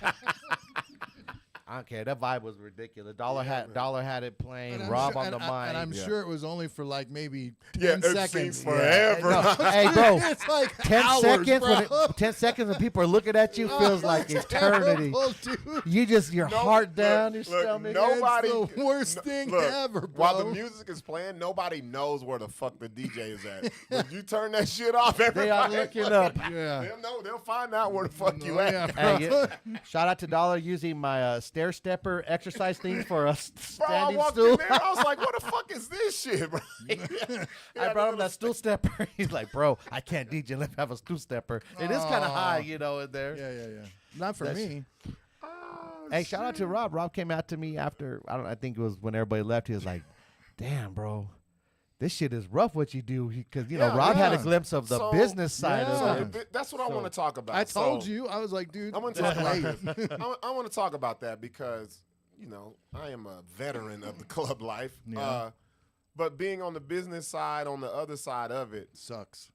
I don't care. That vibe was ridiculous. Dollar had it playing.
And I'm
Rob
sure-
on the
and
mic.
And I'm
Yeah.
sure it was only for like maybe
Yeah,
10
it
seconds.
seems forever.
No, hey, bro.
It's like
10
hours,
seconds
bro.
when 10 seconds when people are looking at you feels like
It's
eternity.
terrible, dude.
You just your
No,
heart down,
look,
your stomach.
nobody.
It's the worst thing ever, bro.
While the music is playing, nobody knows where the fuck the DJ is at. When you turn that shit off, everybody
They are looking up.
Yeah.
They'll know. They'll find out where the fuck you
Oh,
at.
yeah,
Hey, shout out to Dollar using my stair stepper exercise thing for a
Bro, I
standing
walked
stool.
in there. I was like, "What the fuck is this shit, bro?"
I brought him that stool stepper. He's like, "Bro, I can't DJ. Let me have a stool stepper." It is kind of high, you know, in there.
Yeah. Not for
That's-
me.
Hey, shout out to Rob. Rob came out to me after I think it was when everybody left. He was like, "Damn, bro, this shit is rough what you do." Because you know,
Yeah,
Rob had a
yeah.
glimpse of the
So-
business side
yeah.
of
So
it.
that's what I want to talk about.
I told
So,
you. I was like, dude.
I want to talk about
wait.
this. I want to talk about that because you know I am a veteran of the club life.
Yeah.
But being on the business side, on the other side of it,
Sucks.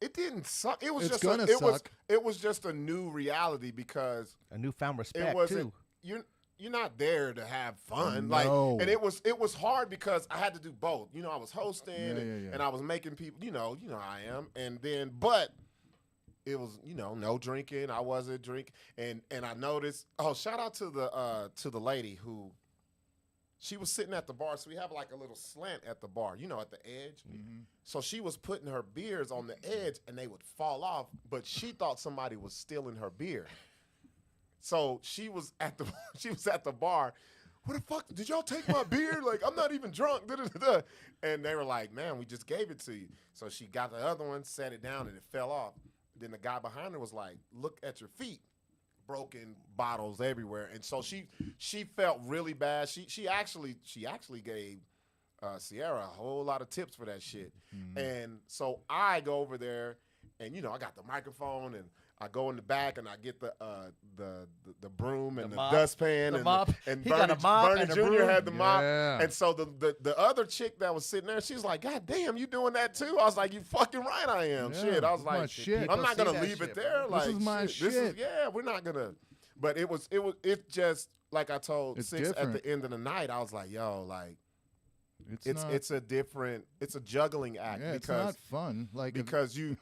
it didn't suck. It was
It's
just
gonna
it was
suck.
it was just a new reality because
A newfound
it
respect
wasn't
too.
you're not there to have fun.
No.
Like and it was hard because I had to do both. You know, I was hosting
Yeah.
and I was making people, you know how I am. And then but it was, no drinking. I wasn't drinking, and I noticed. Oh, shout out to the lady who. She was sitting at the bar, so we have like a little slant at the bar, at the edge.
Mm-hmm.
So she was putting her beers on the edge, and they would fall off. But she thought somebody was stealing her beer. So she was at the bar. What the fuck? Did y'all take my beer? Like, I'm not even drunk. Da-da-da-da. And they were like, man, we just gave it to you. So she got the other one, set it down, and it fell off. Then the guy behind her was like, look at your feet. Broken bottles everywhere, and so she felt really bad. She actually gave Sierra a whole lot of tips for that shit. Mm-hmm. And so I go over there, and I got the microphone, and I go in the back, and I get the broom and the dustpan and
mop.
And
he
Bernie,
got a mop
Bernie
and a
Jr.
broom.
had the mop,
Yeah.
and so the other chick that was sitting there, she's like, God damn, you doing that too? I was like, you fucking right, I am.
Yeah,
Shit, I was
that's my
like,
shit.
I'm not gonna
People see
leave
that
it
shit,
there.
bro.
Like,
This is my
shit. We're not gonna. But it just like I told
It's
Sixx at
different.
the end of the night, I was like, yo, like
It's
it's a juggling act
yeah, it's
because
not fun. Like
because you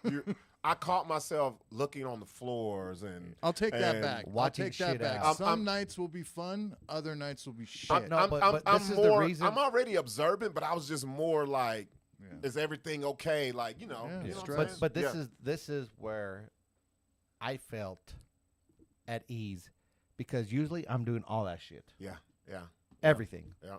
I caught myself looking on the floors and
I'll take that
and
back. I'll
watching
take that
shit
back.
out.
Some nights will be fun. Other nights will be shit.
but this is the reason-
I'm already observant, but I was just more like,
Yeah.
is everything okay? Like,
Yeah,
you know what I'm
stress.
saying?
But
Yeah.
this is where I felt at ease because usually I'm doing all that shit,
yeah.
everything
Yeah.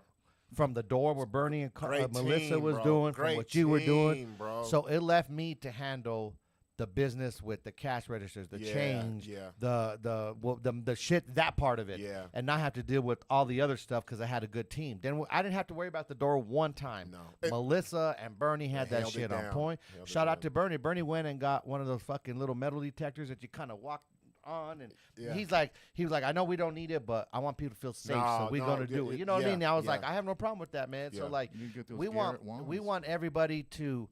from the door where Bernie and
Great
Melissa
team,
was
bro.
doing, from
Great
what you were doing.
team, bro.
So it left me to handle the business with the cash registers, the
Yeah,
change,
yeah.
the shit, that part of it,
Yeah.
and not have to deal with all the other stuff because I had a good team. Then I didn't have to worry about the door one time.
No.
Melissa and Bernie had
They
that
held it
shit on
down.
point.
Held it
Shout out
down.
to Bernie. Bernie went and got one of those fucking little metal detectors that you kind of walk on, and
Yeah.
he was like, I know we don't need it, but I want people to feel safe, so we're
No,
gonna do
yeah,
it. You know what I mean? And I was
yeah.
like, I have no problem with that, man. So
Yeah.
like,
You get those
we
Garrett
want
wands.
everybody to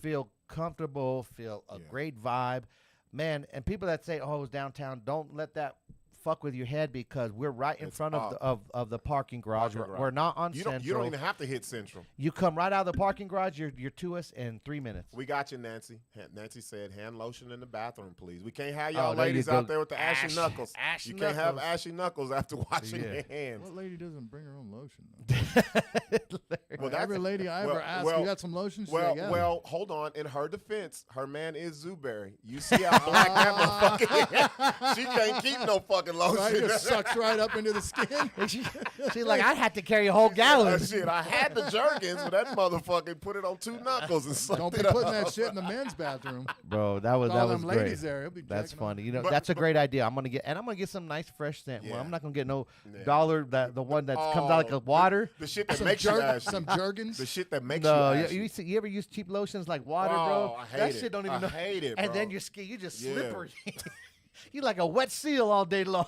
feel comfortable, feel a
Yeah.
great vibe, man. And people that say, "Oh, it's downtown," don't let that fuck with your head because we're right in
It's
front of the parking garage.
Parking garage.
We're not on
You
Central.
don't even have to hit Central.
You come right out of the parking garage. You're to us in 3 minutes.
We got you, Nancy. Nancy said, hand lotion in the bathroom, please. We can't have y'all
there you
ladies
go.
out there with the ashy knuckles.
ashy
You can't have
knuckles.
ashy knuckles after washing
Yeah.
your hands.
What lady doesn't bring her own lotion? Though?
Well, that's-
Every lady I ever
well,
asked,
well,
you got some lotion? She's
Well,
like, yeah.
well, hold on. In her defense, her man is Zooberry. You see how black that motherfucker is? She can't keep no fucking
Right,
lotion.
just sucks right up into the skin.
She's like, I had to carry a whole gallon.
Shit, I had the Jergens, but that motherfucker put it on 2 knuckles and sucked
Don't be
it up.
putting that shit in the men's bathroom.
Bro, that was
All
that was
them
great.
ladies there. He'll be
That's
jacking off.
funny. You know,
But-
that's a great idea. I'm gonna get some nice fresh scent. Well,
Yeah.
I'm not gonna get no
Yeah.
dollar the one that comes out like a water.
The shit that
Some,
makes you ashy.
some Jergens.
The shit that makes
No,
you
you,
ashy.
you ever use cheap lotions like water,
Oh,
bro?
I hate
that
it.
shit don't even
I
know.
hate it,
And
bro.
then your skin, you just
Yeah.
slippery. You like a wet seal all day long.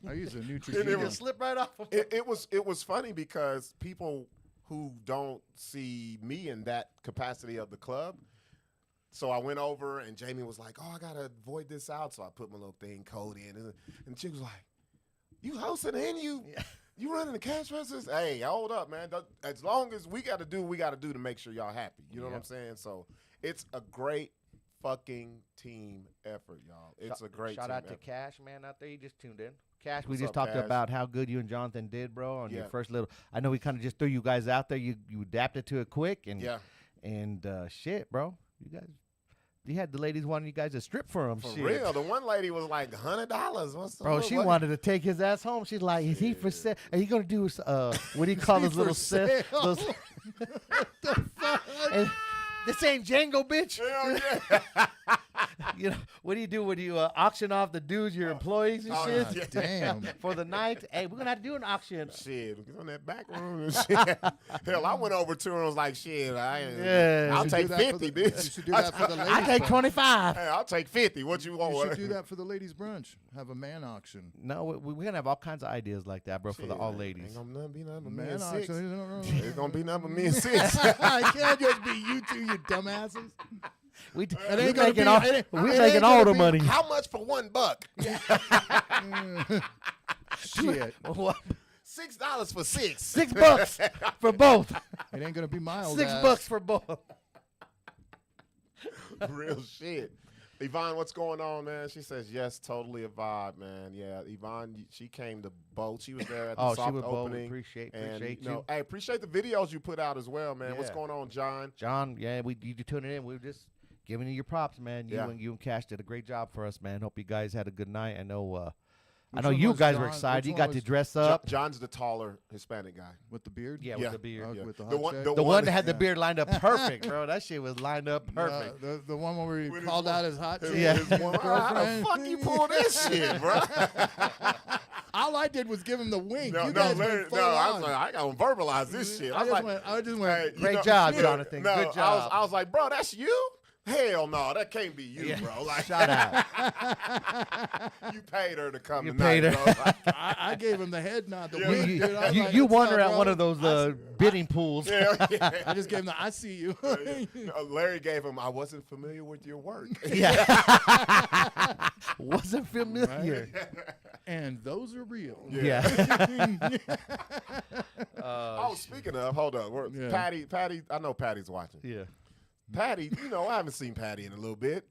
I use a
And
you
it
Neutrogena.
was-
just slip right off. Of
It was funny because people who don't see me in that capacity of the club. So I went over and Jamie was like, "Oh, I gotta void this out." So I put my little thing code in, and she was like, "You hosting and you running the cash registers? Hey, hold up, man. As long as we got to do what we got to do to make sure y'all happy. You know what I'm saying? So it's a great fucking team effort, y'all. It's a great
shout
team
out to
effort.
Cash, man, out there. You just tuned in. Cash, we
What's
just
up,
talked
Cash?
about how good you and Jonathan did, bro, on your
Yeah.
first little. I know we kind of just threw you guys out there. You adapted to it quick, and
Yeah.
and shit, bro. You had the ladies wanting you guys to strip for them.
For
shit.
real, the one lady was like $100. What's the
Bro, she wanted to take his ass home. She's like, "Is he for sale? Are you gonna do what do you call
he
those little
for
sets?
sale?
Those and this ain't Django, bitch.
Hell yeah.
You know what do you do when you auction off the dudes, your employees and
Oh,
shit
God damn.
for the night? Hey, we're gonna have to do an auction.
Shit, get on that back room and shit. Hell, I went over to her and was like, shit,
Yeah.
I'll
You should
take
do that for
50,
the-
bitch.
You should do that for the ladies.
I take
brunch.
25.
Hey, I'll take 50. What you want?
You should do that for the ladies' brunch. Have a man auction.
No, we're gonna have all kinds of ideas like that, bro, for the all
Ain't
ladies.
gonna be nothing but me
Man
and Sixx.
auction.
It's gonna be nothing but me and Sixx.
I can't just be you two, you dumbasses.
We
It
we
ain't gonna
making
be-
all
it ain't-
we
it
making
ain't
all
gonna
the
be-
money.
How much for $1?
Shit.
What?
$6 for 6.
$6 for both.
It ain't gonna be mild.
$6 for both.
Real shit. Yvonne, what's going on, man? She says, yes, totally a vibe, man. Yeah, Yvonne, she came to both. She was there at the soft opening.
Appreciate
and,
you.
Hey, appreciate the videos you put out as well, man. What's
Yeah.
going on, John?
John, yeah, you tuning in. We were just giving you your props, man. You and Cash did a great job for us, man. Hope you guys had a good night. I know you guys were excited. You got to dress up.
John's the taller Hispanic guy.
With the beard?
Yeah, with the beard.
Yeah.
With the,
The
hot
one-
check?
the
The one that had the beard lined up perfect, bro. That shit was lined up perfect.
The one where we
With
called
his
out his hot chick.
Yeah.
His woman, how the fuck you pull this shit, bro?
All I did was give him the wink.
No,
you guys
Larry,
went full
I
on.
was like, I gotta verbalize this shit.
I just went.
hey, you
Great
know-
job,
yeah,
Jonathan.
No,
Good job.
I was like, bro, that's you? Hell no, that can't be you,
Yeah.
bro. Like,
Shout out.
you paid her to come
You
tonight,
paid her.
bro. Like,
I gave him the head nod. The
Yeah.
wink,
You,
dude. I was
you,
like,
you
"What's
won
up,
her at
bro?"
one of those bidding pools.
yeah, yeah.
I just gave him the I see you.
Larry gave him, I wasn't familiar with your work.
Yeah. Wasn't familiar.
And those are real.
Yeah.
Oh, speaking of, hold up.
Yeah.
Patty, I know Patty's watching.
Yeah.
Patty, I haven't seen Patty in a little bit.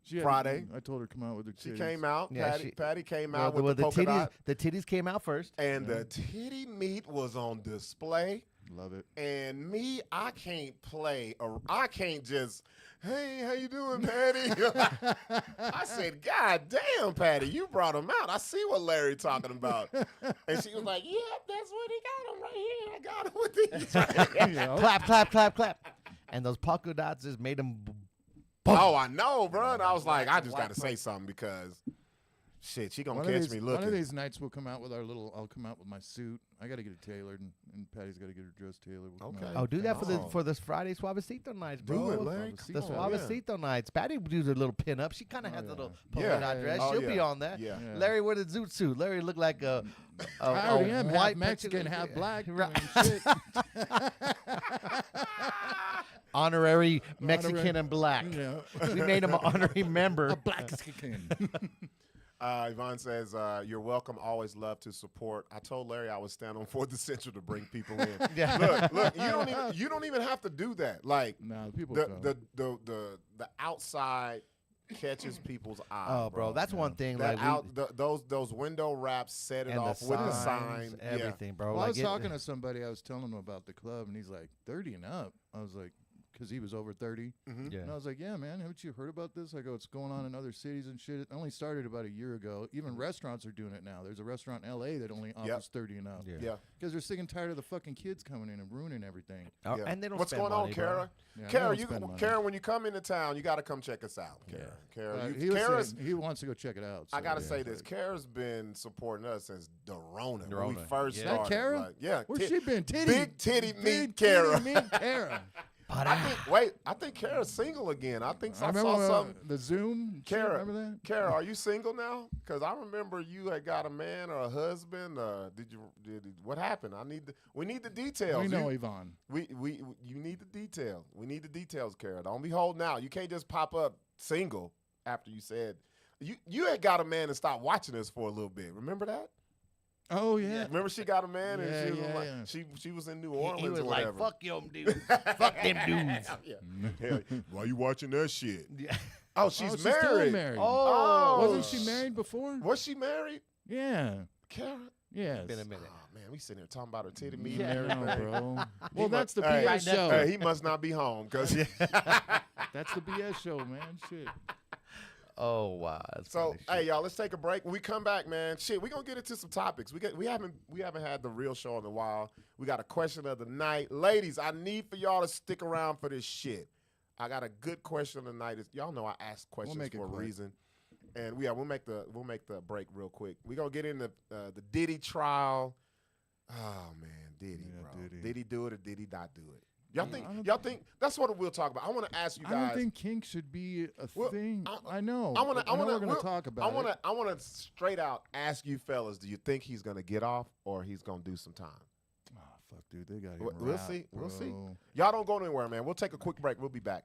She had-
Friday.
I told her to come out with her
She
titties.
came out.
Yeah,
Patty came
Well,
out with the
the
polka
titties,
dot.
the titties came out first.
And the titty meat was on display.
Love it.
And me, I can't play. I can't just, hey, how you doing, Patty? I said, God damn, Patty, you brought him out. I see what Larry talking about. And she was like, yep, that's what he got him right here. I got him with these. Right here.
You know?
Clap, clap, clap, clap. And those polka dots just made them.
Oh, I know, bro. And I was like, I just got to say something because, shit, she going
One
to
of
catch
these-
me
One of
looking.
these nights we'll come out with our little. I'll come out with my suit. I got to get it tailored, and Patty's got to get her dress tailored. We'll come
Okay.
out.
Oh, do that
Oh.
for this Friday Suavecito nights,
Do
bro.
it, Larry.
The
Come on.
Suavecito nights. Patty do a little pin up. She kind of has a little polka
Yeah.
dot dress.
Oh,
She'll be
yeah.
on that.
Yeah.
Yeah.
Larry with a zoot suit. Larry looked like a
I already am half
white
Mexican,
Mexican-
half black. I
Right.
mean, shit.
honorary Mexican
Honorary-
and black.
You know.
We made him an honorary member.
A black skin.
Yvonne says, you're welcome. Always love to support. I told Larry I would stand on 4th and Central to bring people in.
Yeah.
Look, you don't even have to do that. Like
No, people
the
don't.
the outside catches people's eye.
Oh, bro, that's one thing.
That
Like
those window wraps set it
and
off
the
with the
signs,
sign.
everything, bro.
Well, I
Like
was talking to somebody. I was telling him about the club, and he's like, 30 and up. I was like, because he was over 30.
Yeah.
And I was like, yeah, man, haven't you heard about this? I go, it's going on in other cities and shit. It only started about a year ago. Even restaurants are doing it now. There's a restaurant in L.A. that only offers 30 and up.
Yeah.
Because they're sick and tired of the fucking kids coming in and ruining everything.
Oh,
Yeah.
and they don't
What's
spend
going on,
money, bro.
Kara?
Yeah, they
Kara,
don't spend money.
Kara, when you come into town, you got to come check us out. Kara,
He, was
Kara's.
saying he wants to go check it out.
I
so,
gotta
yeah,
say this.
but-
Kara's been supporting us since the Rona. When we
Rona.
first
Yeah.
Is that
started.
Kara?
Like, yeah.
Where's she been?
Big titty meat
Big
Kara.
titty meat Kara.
I think Kara's single again. I think
I
I
remember
saw something.
the Zoom. shit,
Kara,
remember that?
Kara, are you single now? Because I remember you had got a man or a husband. What happened? We need the details.
We know
you,
Yvonne.
you need the detail. We need the details, Kara. Don't be holding out. You can't just pop up single after you said you had got a man and stopped watching us for a little bit. Remember that?
Oh yeah.
Remember she got a man and
Yeah,
she was
yeah,
like
yeah.
she was in New Orleans
He was
or
like,
whatever.
"Fuck them dudes, fuck them dudes."
Yeah. Why you watching that shit?
Yeah.
Oh,
Oh,
she's
still
married.
married.
Oh,
Wasn't she married before?
Was she married?
Yeah.
Kara?
Yes.
Been a minute.
Oh man, we sitting here talking about her titty meat
Yeah.
and
No,
everything.
bro. Well,
mu-
that's the
hey,
BS show.
Hey, he must not be home because
That's the BS show, man. Shit.
Oh wow. That's
So
funny shit.
hey y'all, let's take a break. When we come back, man, shit, we gonna get into some topics. We haven't had the real show in a while. We got a question of the night. Ladies, I need for y'all to stick around for this shit. I got a good question of the night. Y'all know I ask questions
make it
for a
quick.
reason. And we'll make the break real quick. We're gonna get into the Diddy trial. Oh man, Diddy,
Yeah,
bro.
Diddy.
Did he do it or did he not do it? Y'all
I
think
don't
that's what we'll talk about. I want to ask you guys.
I don't think kink should be a
Well,
thing.
I-
I know.
I want to.
we're going to talk about it.
I want to straight out ask you fellas. Do you think he's gonna get off or he's gonna do some time?
Oh, fuck, dude. They got him
We'll
wrapped,
see. We'll see.
bro.
Y'all don't go anywhere, man. We'll take a quick break. We'll be back.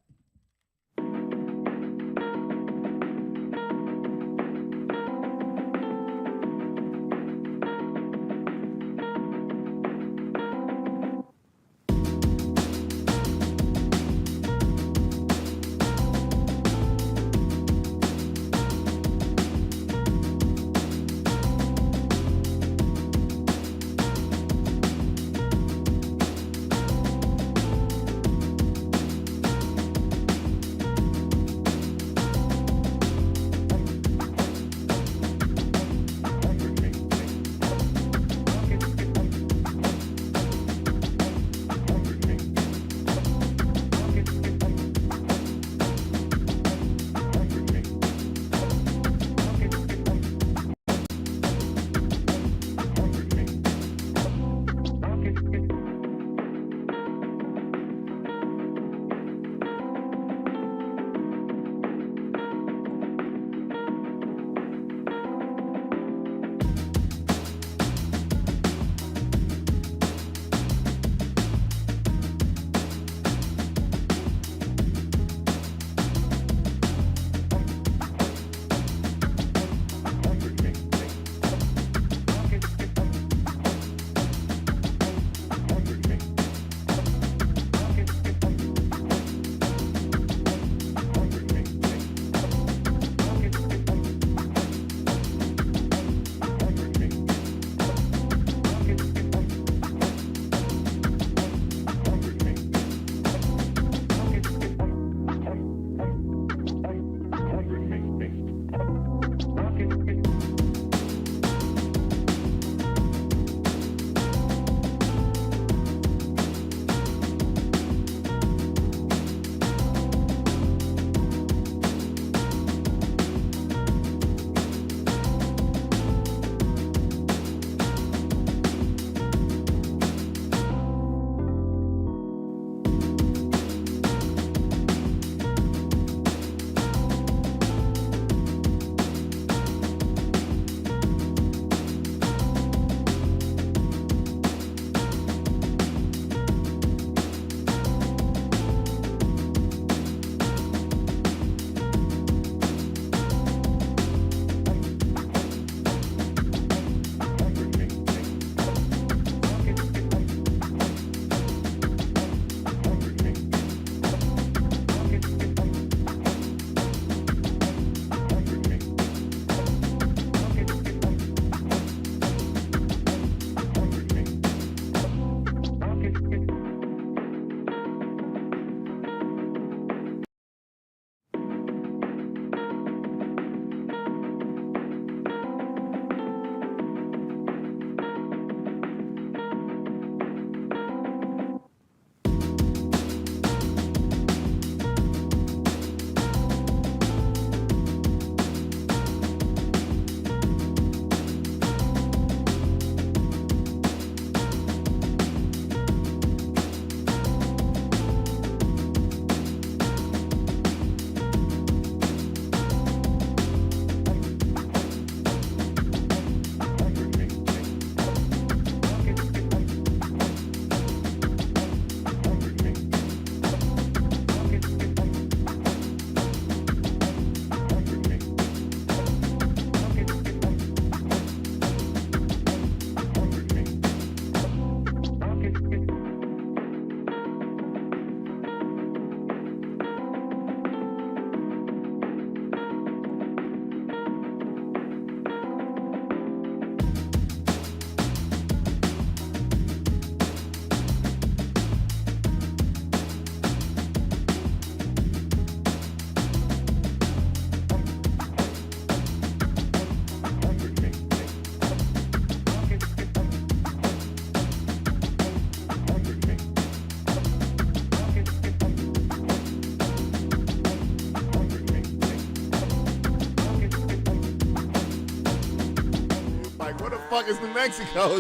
fuck is New Mexico?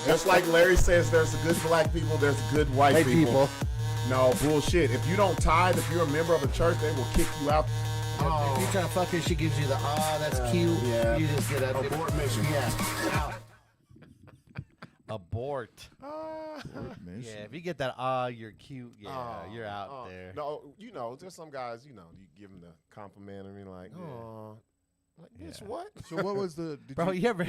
Just like Larry says, there's good black people, there's good white people. No, bullshit. If you don't tithe, if you're a member of a church, they will kick you out.
If you're trying to fuck her, she gives you the that's cute.
Yeah.
You just get a
Abort mission.
Yeah. Abort.
Mission.
Yeah, if you get that you're cute. Yeah, you're out there.
No, there's some guys, you give them the compliment and be like, oh, like, bitch, what?
So what was the?
Bro, you ever,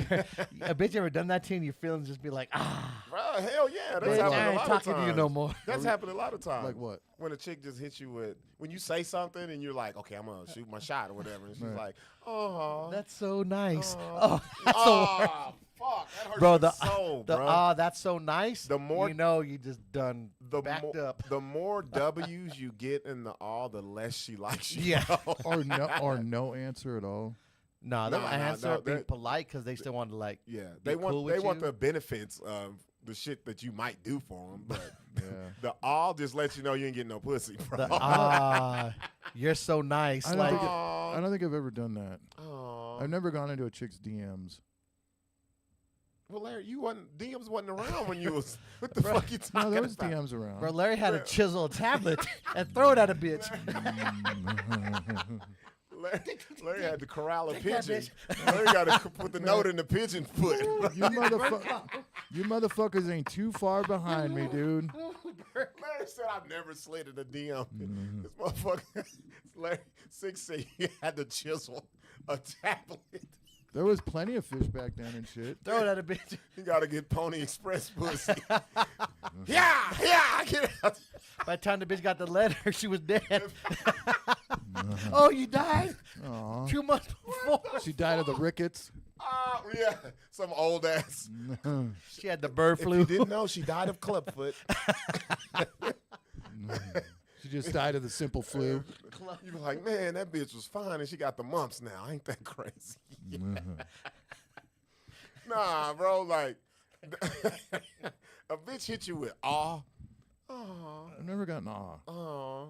a bitch ever done that to you and your feelings just be like,
Bro, hell yeah, that's
bitch,
happened
I
a
ain't
lot of
talking
times.
to you no more.
That's happened a lot of times.
Like what?
When a chick just hits you with, when you say something and you're like, okay, I'm gonna shoot my shot or whatever, and she's like, oh,
That's so nice.
oh,
That's
oh, fuck, that hurts
bro,
your soul, bro.
that's so nice.
The more
you just done backed up.
The more W's you get in the the less she likes you.
Yeah.
or no answer at all.
No,
No,
I answer
no,
being polite because they still want to like.
Yeah,
be
they want
cool with
want
you.
the benefits of the shit that you might do for them, but
Yeah.
the all just lets you know you ain't getting no pussy, bro.
The you're so nice.
I don't,
Like
think I don't think I've ever done that.
Aw.
I've never gone into a chick's DMs.
Well, Larry, DMs wasn't around when you was. What the fuck you
No,
talking
there was
about?
DMs around.
bro, Larry had to chisel a tablet and throw it at a bitch.
Larry had to corral a
Take that,
pigeon. Larry got to put the note in the pigeon foot.
You motherfuckers ain't too far behind me, dude.
Larry said, I've never slid in a DM. This motherfucker, Larry, Sixx said he had to chisel a tablet.
There was plenty of fish back then and shit.
Throw it at a bitch.
You got to get Pony Express pussy. yeah, get out.
By the time the bitch got the letter, she was dead. Oh, you died?
Aw.
2 months before.
She died of the rickets.
Yeah, some old ass.
She had the bird
If
flu.
you didn't know, she died of clubfoot.
She just died of the simple flu.
You were like, man, that bitch was fine and she got the mumps now. Ain't that crazy? Nah, bro, like, a bitch hit you with aw.
I've never gotten aw.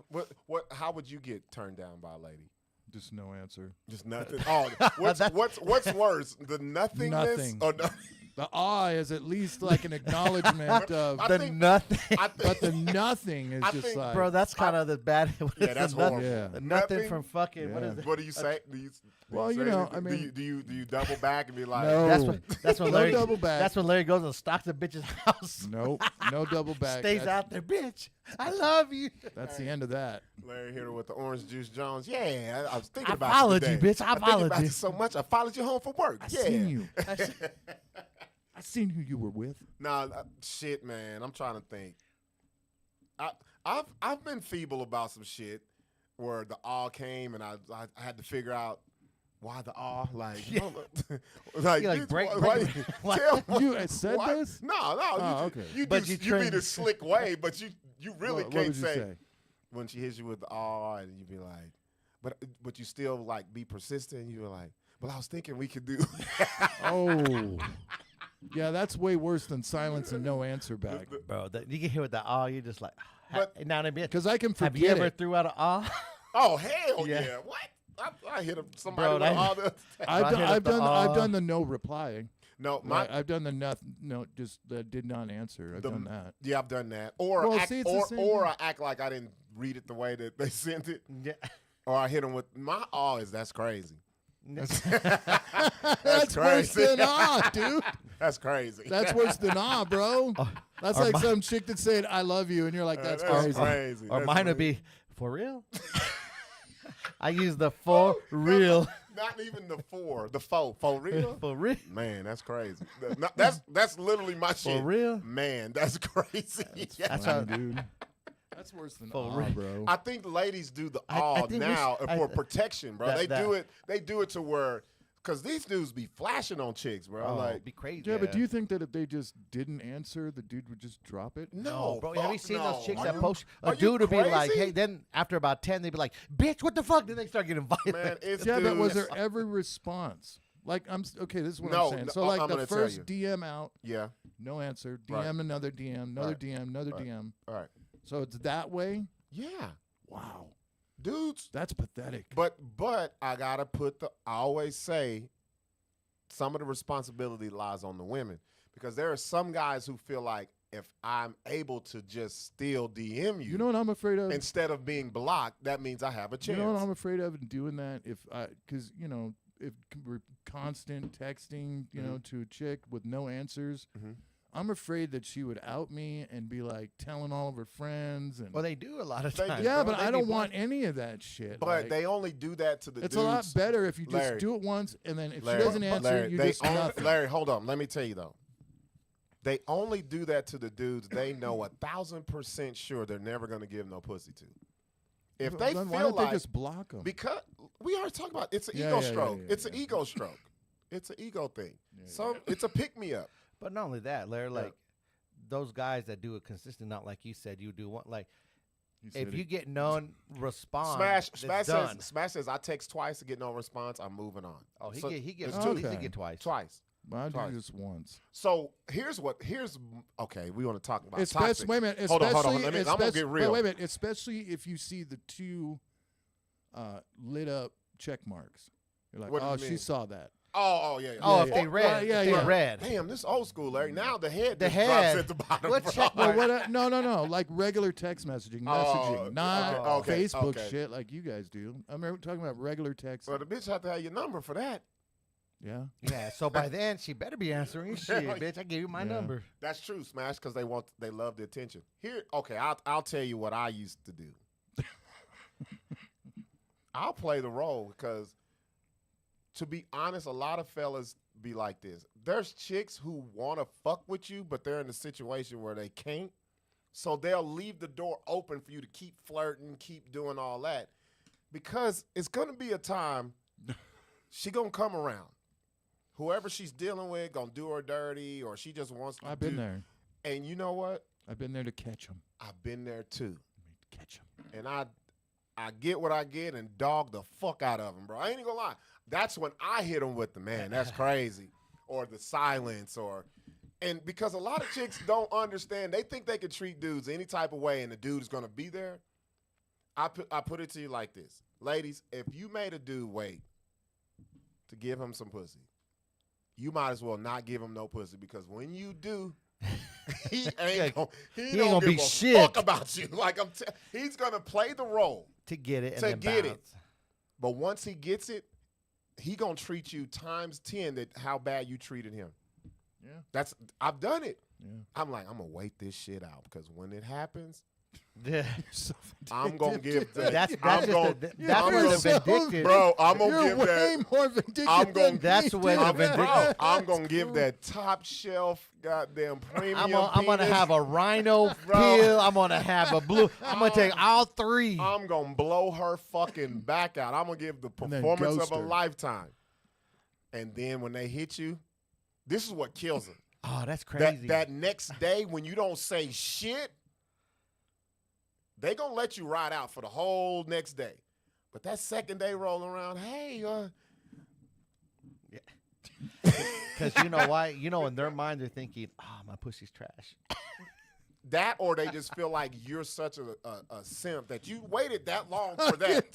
How would you get turned down by a lady?
Just no answer.
Just nothing. Oh, what's worse, the nothingness
Nothing.
or no?
The aw is at least like an acknowledgement of,
I think-
nothing.
but the nothing is
I
just
think,
like,
Bro, that's kind of the bad.
Yeah, that's
nothing,
horrible.
Yeah.
Nothing
Nothing?
from fucking. What
Yeah.
is it?
What do you say? Do you
Well,
say
you know,
anything?
I mean-
do you double back and be like,
No.
That's when
No
Larry.
double back.
That's when Larry goes and stalks the bitch's house.
nope, no double back.
Stays
that's,
out there, bitch. I love you.
That's the end of that.
Larry hit her with the orange juice Jones. Yeah, I was thinking
I
about
followed
you
you,
today.
bitch. I
think
followed
about
you.
so much. I followed you home from work.
I
Yeah.
seen you. I seen who you were with.
Nah, shit, man. I'm trying to think. I've been feeble about some shit where the awe came and I had to figure out why the awe, like, like,
You, like,
bitch,
break-
why- tell
You said
why-
this?
No,
Oh, okay.
You
But
do,
you
you be
trained-
the slick way, but you really
What
can't
would you say?
when she hits you with the awe and you be like, but you still like be persistent. You were like, well, I was thinking we could do.
Oh. Yeah, that's way worse than silence and no answer back.
Bro, you get hit with the aw, you're just like,
But-
now and bitch.
Because I can
Have
forget
you ever
it.
threw out an aw?
Oh hell
Yeah.
yeah! What? I hit somebody
Bro,
with
that-
all the.
I've
hit up the
I've
aw.
done the no reply.
No,
I've done the no, just did not answer. I've done that.
Yeah, I've done that. Or
Well,
act,
see, it's the same
or
thing.
I act like I didn't read it the way that they sent it.
Yeah.
Or I hit them with my awe is that's crazy.
That's
That's
worse
crazy.
than dude.
That's crazy.
That's worse than bro. That's
or
like
my-
some chick that said "I love you" and you're like, "That's
That's
crazy."
crazy.
Or
That's
mine would
crazy.
be, for real? I use the for real.
Not even the for real.
For real?
Man, that's crazy. That's literally my shit.
real?
Man, that's crazy.
That's
Fine,
how,
dude. That's worse than
For
aw,
real.
bro.
I think ladies do the
I
awe
think
now for protection, bro.
that-
They do it to where, because these dudes be flashing on chicks, bro.
oh,
like,
be crazy.
Yeah, but do you think that if they just didn't answer, the dude would just drop it?
no,
bro, have you
fuck
seen
no.
those chicks
Are
that
you-
post?
are
A
you
dude would be like,
crazy?
hey, then after about 10, they'd be like, bitch, what the fuck? Then they start getting violent.
Man, it's
Yeah, but was
dudes-
there ever response? Like okay, this is what
No,
I'm saying.
no,
So like
I'm
the
gonna tell
first
you.
DM out,
Yeah.
no answer. DM
Right.
another DM, another
Right.
DM, another
Right.
DM.
All right.
So it's that way.
Yeah.
Wow,
Dudes.
that's pathetic.
But I gotta I always say, some of the responsibility lies on the women because there are some guys who feel like if I'm able to just still DM you,
You know what I'm afraid of?
instead of being blocked, that means I have a chance.
You know what I'm afraid of in doing that? Because if we're constant texting, to a chick with no answers, I'm afraid that she would out me and be like telling all of her friends. And
Well, they do a lot of
They
times.
do.
yeah,
bro.
but
They
I
be
don't
blunt.
want any of that shit.
But
Like,
they only do that to the
it's
dudes.
a lot better if you just
Larry.
do it once and then if
Larry,
she doesn't answer,
Larry,
you
they
just
only,
nothing.
Larry, hold on. Let me tell you though. They only do that to the dudes they know 1,000% sure they're never going to give no pussy to. If they
Then
feel
why don't
like
they just block them?
because we already talked about it's an
Yeah,
ego
yeah,
stroke.
yeah,
It's
yeah.
an ego stroke. It's an ego thing.
Yeah,
So it's a pick me up.
But not only that, Larry,
Yeah.
like those guys that do it consistent, not like you said, you do one. Like
said
if
it.
you get no response,
Smash
done.
says I text twice to get no response. I'm moving on.
Oh, he
So
gets
it's
two.
two.
He
Okay.
get twice.
Twice.
Well, I do
Twice.
this once.
So here's okay. We want to talk about
Especially,
toxic.
wait a minute.
Hold on.
especially-
I'm gonna
especially-
get real.
Wait a minute. Especially if you see the two lit up check marks. You're like,
What do you
oh,
mean?
she saw that.
Oh yeah.
Oh,
Yeah,
if
yeah.
they read,
Yeah,
if they
yeah.
read.
Damn, this old school, Larry. Now the head
The
just
head.
drops at the bottom.
What
bro.
check
Well,
mark?
no. Like regular text messaging, not
okay,
Facebook
okay.
shit like you guys do. I'm talking about regular text.
Well, the bitch have to have your number for that.
Yeah.
Yeah. So by then she better be answering. Shit, bitch, I gave you my
Yeah.
number.
That's true, Smash, because they love the attention. Here, okay, I'll tell you what I used to do. I'll play the role because, to be honest, a lot of fellas be like this. There's chicks who want to fuck with you, but they're in a situation where they can't. So they'll leave the door open for you to keep flirting, keep doing all that, because it's gonna be a time she gonna come around. Whoever she's dealing with gonna do her dirty, or she just wants to.
I've been there.
And you know what?
I've been there to catch them.
I've been there too.
Catch them.
And I get what I get and dog the fuck out of them, bro. I ain't even gonna lie. That's when I hit them with the man. That's crazy, or the silence, and because a lot of chicks don't understand, they think they can treat dudes any type of way, and the dude is gonna be there. I put it to you like this, ladies: if you made a dude wait to give him some pussy, you might as well not give him no pussy, because when you do, he ain't gonna
gonna be
give a
shit.
fuck about you. Like he's gonna play the role
To get it and
to
then
get
bounce.
it. But once he gets it, he gonna treat you times 10 that how bad you treated him.
Yeah.
I've done it.
Yeah.
I'm like, I'm gonna wait this shit out, because when it happens,
Yeah.
I'm gonna give that.
That's
I'm
just
gonna,
that's
I'm
where
gonna-
the vindictive.
bro. I'm gonna
You're
give
way
that.
more vindictive
I'm gonna-
than
That's
me,
when
dude.
the vindictive-
Bro, I'm gonna give that top shelf goddamn premium.
I'm gonna
penis.
have a rhino
Bro.
pill. I'm gonna have a blue. I'm gonna take all three.
I'm gonna blow her fucking back out. I'm gonna give the
And then
performance of
ghost
a
her.
lifetime. And then when they hit you, this is what kills them.
Oh, that's crazy.
That next day when you don't say shit, they gonna let you ride out for the whole next day. But that second day rolling around, hey,
Because you know why? You know, in their mind, they're thinking, "Oh, my pussy's trash."
that, or they just feel like you're such a simp that you waited that long for that.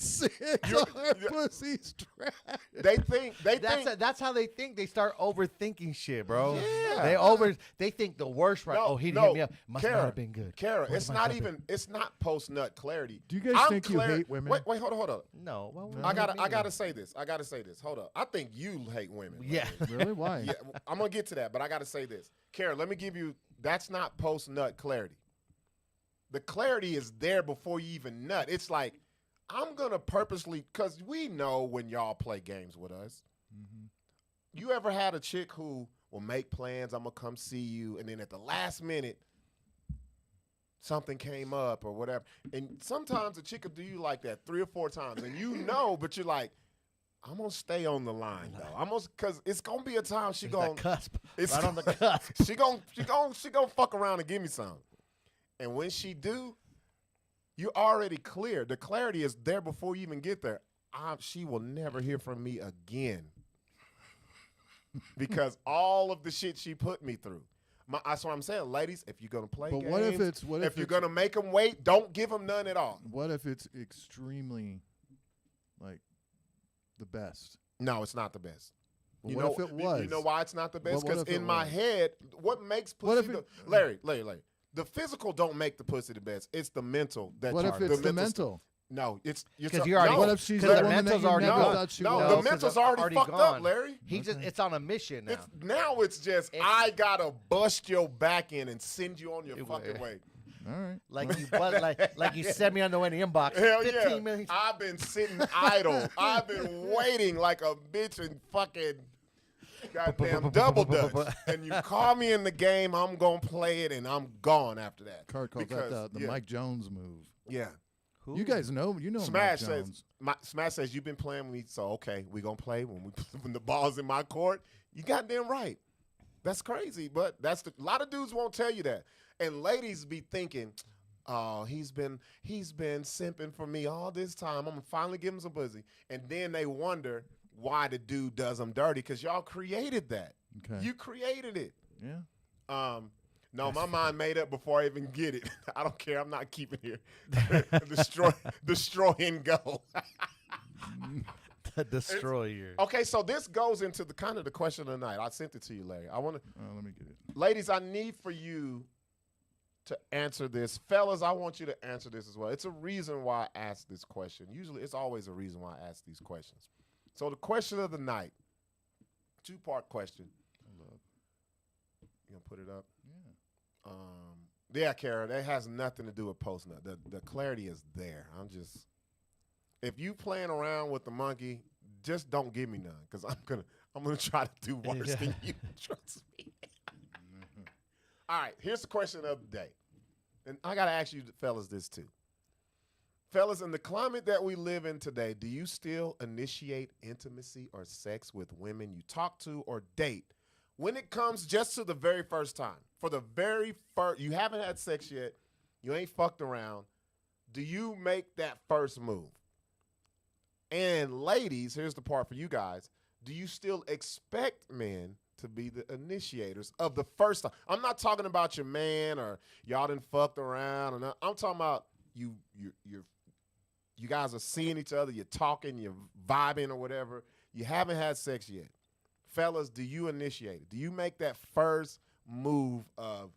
You're-
Pussy's trash.
They think
That's how they think. They start overthinking shit, bro.
Yeah.
They think the worst. Right?
No,
Oh, he didn't
no,
hit me up. Must
Kara,
not have been good.
Kara,
What
it's
am I
not
fucking-
even. It's not post nut clarity.
Do you guys
I'm
think you hate women?
Wait, hold on.
No. Well, what
I
do you
gotta
mean?
say this. Hold up. I think you hate women.
Yeah.
Really? Why?
Yeah, I'm gonna get to that, but I gotta say this. Kara, let me give you. That's not post nut clarity. The clarity is there before you even nut. It's like, I'm gonna purposely, because we know when y'all play games with us.
Mm-hmm.
You ever had a chick who will make plans? I'm gonna come see you, and then at the last minute, something came up or whatever. And sometimes a chick will do you like that 3 or 4 times, and you know, but you're like, I'm gonna stay on the line though. Because it's gonna be a time she
It's
gonna
that cusp.
it's
Right on the cusp.
she gonna fuck around and give me some. And when she do, you already clear. The clarity is there before you even get there. She will never hear from me again. Because all of the shit she put me through. That's what I'm saying, ladies. If you're gonna play
But
games,
what if it's
you're gonna make them wait, don't give them none at all.
What if it's extremely, like, the best?
No, it's not the best. You
what
know,
if it was?
You know why it's not the best?
What
Because
if it
in my
was?
head, what makes
What
pussy
if it-
Larry, the physical don't make the pussy the best. It's the mental that
What
you
if it's the mental?
No, it's
Because you already.
no,
What if she's
because
a
the
woman that
mental's
you
already
never
gone.
thought she
no,
was?
the
'cause
mental's
it's
already fucked
gone.
up, Larry.
He just it's on a mission now.
Now it's just I gotta bust your back in and send you on your fucking way.
All right.
Like you, like you sent me on the way in the inbox.
Hell
15
yeah!
million.
I've been sitting idle. I've been waiting like a bitch and fucking goddamn double dutch. And you call me in the game, I'm gonna play it, and I'm gone after that.
Card calls that the Mike Jones move.
Yeah.
You guys know,
Smash
Mike Jones.
Smash says you've been playing with me, so okay, we gonna play when the ball's in my court. You goddamn right. That's crazy, but a lot of dudes won't tell you that. And ladies be thinking, oh, he's been simping for me all this time. I'm gonna finally give him some pussy, and then they wonder why the dude does them dirty because y'all created that.
Okay.
You created it.
Yeah.
No, my mind made up before I even get it. I don't care. I'm not keeping here. Destroy and go.
The destroyer.
Okay, so this goes into the kind of the question of the night. I sent it to you, Larry.
Let me get it.
Ladies, I need for you to answer this. Fellas, I want you to answer this as well. It's a reason why I ask this question. Usually, it's always a reason why I ask these questions. So the question of the night, 2-part question. You gonna put it up? Yeah, Kara, that has nothing to do with posting up. The clarity is there. If you playing around with the monkey, just don't give me none, because I'm gonna try to do worse than you. Trust me. All right, here's the question of the day, and I gotta ask you, fellas, this too. Fellas, in the climate that we live in today, do you still initiate intimacy or sex with women you talk to or date when it comes just to the very first time? For the very first, you haven't had sex yet, you ain't fucked around. Do you make that first move? And ladies, here's the part for you guys. Do you still expect men to be the initiators of the first time? I'm not talking about your man or y'all done fucked around. I'm talking about you guys are seeing each other, you're talking, you're vibing or whatever. You haven't had sex yet. Fellas, do you initiate it? Do you make that first move of,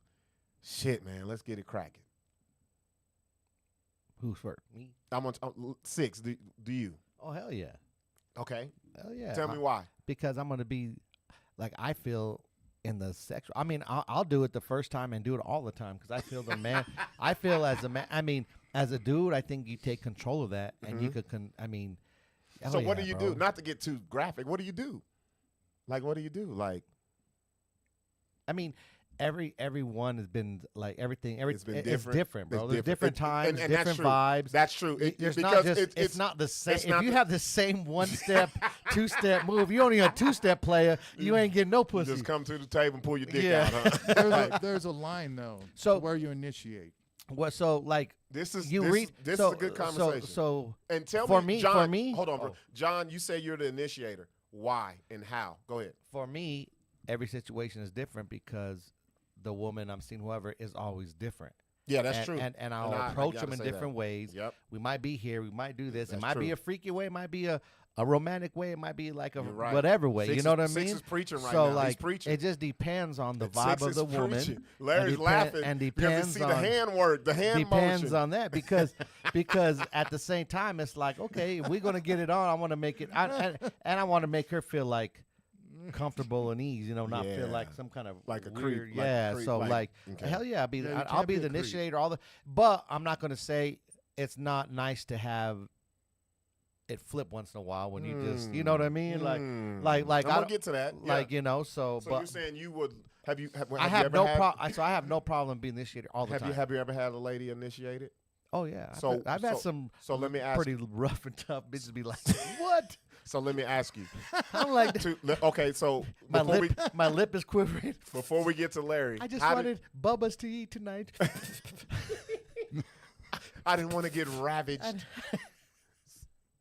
shit, man, let's get it cracking?
Who's first? Me?
I'm on Sixx. Do you?
Oh, hell yeah.
Okay.
Hell yeah.
Tell me why.
Because I'm going to be, like, I feel in the sexual. I mean, I'll do it the first time and do it all the time because I feel the man. I feel as a man. I mean, as a dude, I think you take control of that and you could,
So what do you do? Not to get too graphic. What do you do? Like, what do you do? Like,
I mean, everyone has been like everything.
It's been
it's different, bro.
It's
There's different times,
and
different vibes.
That's true.
There's
because
not just, it's not the same.
it's
If
not
you
the-
have the same 1-step, 2-step move, you only a 2-step player. You ain't getting no pussy.
Just come to the table and pull your dick
Yeah.
out. Huh?
There's a line though.
So-
where you initiate.
What? So like
This is
you
this,
read.
this
so,
is a good conversation.
So
and tell
for
me,
me,
John,
for me,
hold on, bro.
oh.
John, you say you're the initiator. Why and how? Go ahead.
for me, every situation is different because the woman I'm seeing, whoever, is always different.
Yeah, that's
and,
true.
And I'll
I
approach
gotta
them in
say that.
different ways.
Yep.
We might be here. We might do this.
That's
it might be
true.
a freaky way. It might be a romantic way. It might be like a
You're right.
whatever way.
Sixx
You know what I
is-
mean?
Sixx is preaching right
so
now. He's
like,
preaching.
it just depends on the
And
vibe
Sixx
of
is
the woman.
preaching. Larry's
and
laughing
and
because
depends
he see
on
the hand work, the hand
depends
motion.
on that because at the same time it's like, okay, if we're gonna get it on, I want to make it, and I want to make her feel like comfortable and ease, not feel
Yeah.
like some kind of
Like a
weird,
creep, like a
yeah.
creep,
So
like-
like,
okay.
hell yeah,
Yeah, you
I'll
can't
be
be
the
a creep.
initiator. But I'm not gonna say it's not nice to have it flip once in a while when you just, you know what I mean? Like
I'm
I
gonna
don't-
get to that.
like
yeah.
So
So
but
you're saying you would have you? Have
I
you
have
ever
no
had-
problem. So I have no problem being initiated all the
Have
time.
you ever had a lady initiated?
Oh yeah.
So-
I've had some
So let me ask.
pretty rough and tough bitches be like, what?
So let me ask you.
I'm like,
Okay, so
my
before
my lip is quivering.
before we get to Larry,
I just
how
wanted Bubba's to eat tonight.
I didn't want to get ravaged.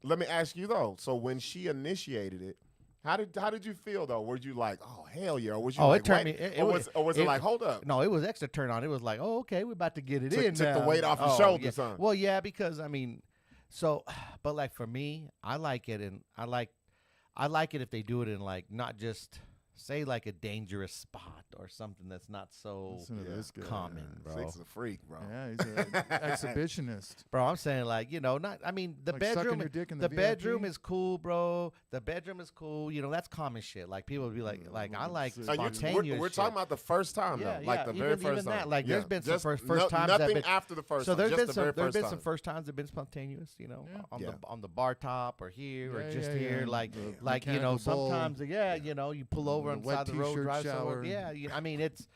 Let me ask you though. So when she initiated it, how did you feel though? Were you like, oh hell yeah? Or was you
Oh,
like,
it turned
wait?
me.
Or was it like, hold up?
No, it was extra turn on. It was like, oh, okay, we're about to get it in.
Took the
now.
weight off your
Oh,
shoulders,
yeah.
huh?
Well, yeah, because I mean, so, but like for me, I like it, and I I like it if they do it in like not just say like a dangerous spot or something that's not so
Listen to this guy.
common, bro.
Sixx is a freak, bro.
Yeah, he's an exhibitionist.
Bro, I'm saying like, not I mean the
Like sucking
bedroom
your dick in
the
the
bedroom
VIP?
is cool, bro. The bedroom is cool. That's common shit. Like people would be like I like
So
spontaneous
we're
shit.
talking about the first time,
Yeah,
though. Like the
yeah,
very
even
first time.
that, like, there's been some
Just
first times that
nothing
been-
after the first
So
time.
there's
Just
been
the
some
very
there's
first
been
time.
some first times that have been spontaneous,
Yeah.
on the bar top or here or
Yeah,
just
yeah,
here,
yeah.
like
The
like
mechanical bull.
sometimes you pull over
The
on the
wet
side of the road,
t-shirt
drive
shower.
somewhere. Yeah, I mean it's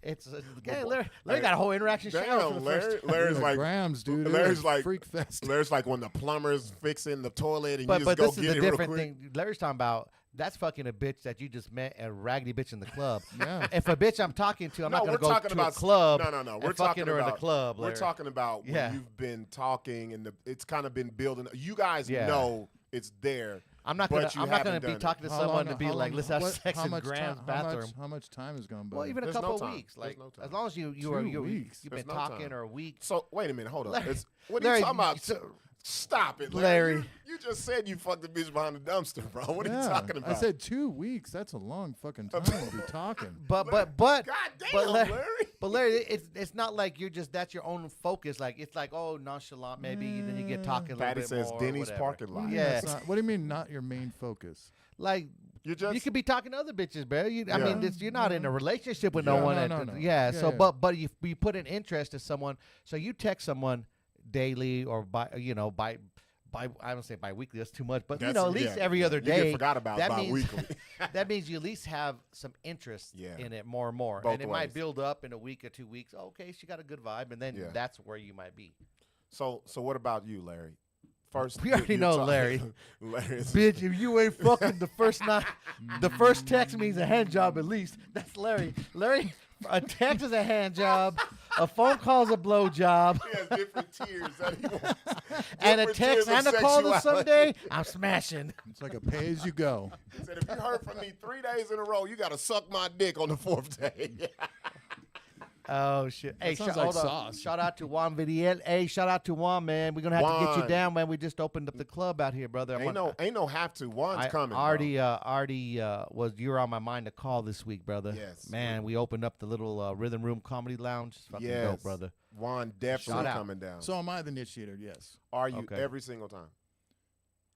Larry got a whole interaction shower for
Damn,
the first
Larry,
time.
Larry's
Yeah,
like
Grams, dude. It
Larry's
was
like
freak fest.
Larry's like when the plumber's fixing the toilet and
But
you
but
just
this
go
is
get
the
it real
different
quick.
thing. Larry's talking about that's fucking a bitch that you just met a raggedy bitch in the club.
Yeah.
If a bitch I'm talking to, I'm
No,
not
we're
gonna go
talking
to
about
a club.
No.
and
We're
fucking
talking
her
about
in the club.
We're
Larry.
talking about
Yeah.
when you've been talking and it's kind of been building. You guys
Yeah.
know it's there.
I'm not
but
gonna
you
be
haven't done it.
talking to
How
someone
long-
to be
how
like,
long-
let's have
what-
sex
how
in
much
Graham's
time-
bathroom.
How much time has gone by?
Well, even a
There's
couple
no time.
weeks,
There's
like
no time.
as long as you
2 weeks.
you've
There's
been
no
talking
time.
or a week.
So wait a minute, hold up.
Larry-
What are
Larry,
you talking about?
so-
Stop it,
Larry.
Larry. You just said you fucked the bitch behind the dumpster, bro. What are
Yeah,
you talking about?
I said 2 weeks. That's a long fucking time to be talking.
But
God damn,
but Larry,
Larry.
but Larry, it's not like you're just that's your own focus. Like it's like nonchalant maybe. Then you get talking a little
Patty
bit
says
more.
Denny's
whatever.
parking lot.
Yeah.
What do you mean not your main focus?
Like
You're just
you could be talking to other bitches, bro. I
Yeah.
mean, you're not in a relationship with
Yeah.
no one.
No.
Yeah.
Yeah,
So,
yeah.
but you put an interest to someone. So you text someone daily or by I don't say bi-weekly. That's too much. But
That's-
at least
yeah,
every other
You
day.
get forgot about
that means
weekly.
that means you at least have some interest
Yeah.
in it more and more,
Both
and it
ways.
might build up in a week or 2 weeks. Okay, she got a good vibe, and then
Yeah.
that's where you might be.
So what about you, Larry? First,
We already know Larry.
Larry's
Bitch, if you ain't fucking the first night, the first text means a hand job at least. That's Larry. Larry, a text is a hand job. A phone call is a blow job.
He has different tiers that he wants.
And a
Different
text
tiers of
and a call to
sexuality.
someday, I'm smashing.
It's like a pay as you go.
He said, if you heard from me 3 days in a row, you got to suck my dick on the 4th day.
Oh shit! Hey,
sounds like
hold on.
sauce.
Shout out to Juan Vidiel. Hey, shout out to Juan, man. We're gonna have to get you
Juan.
down, man. We just opened up the club out here, brother.
ain't no have to. One's
I
coming.
already you were on my mind to call this week, brother.
Yes.
man. We opened up the little Rhythm Room Comedy Lounge. It's fucking
Yes.
dope, brother.
Juan
Shout
definitely
out.
coming down.
So am I the initiator? Yes.
Are you
Okay.
every single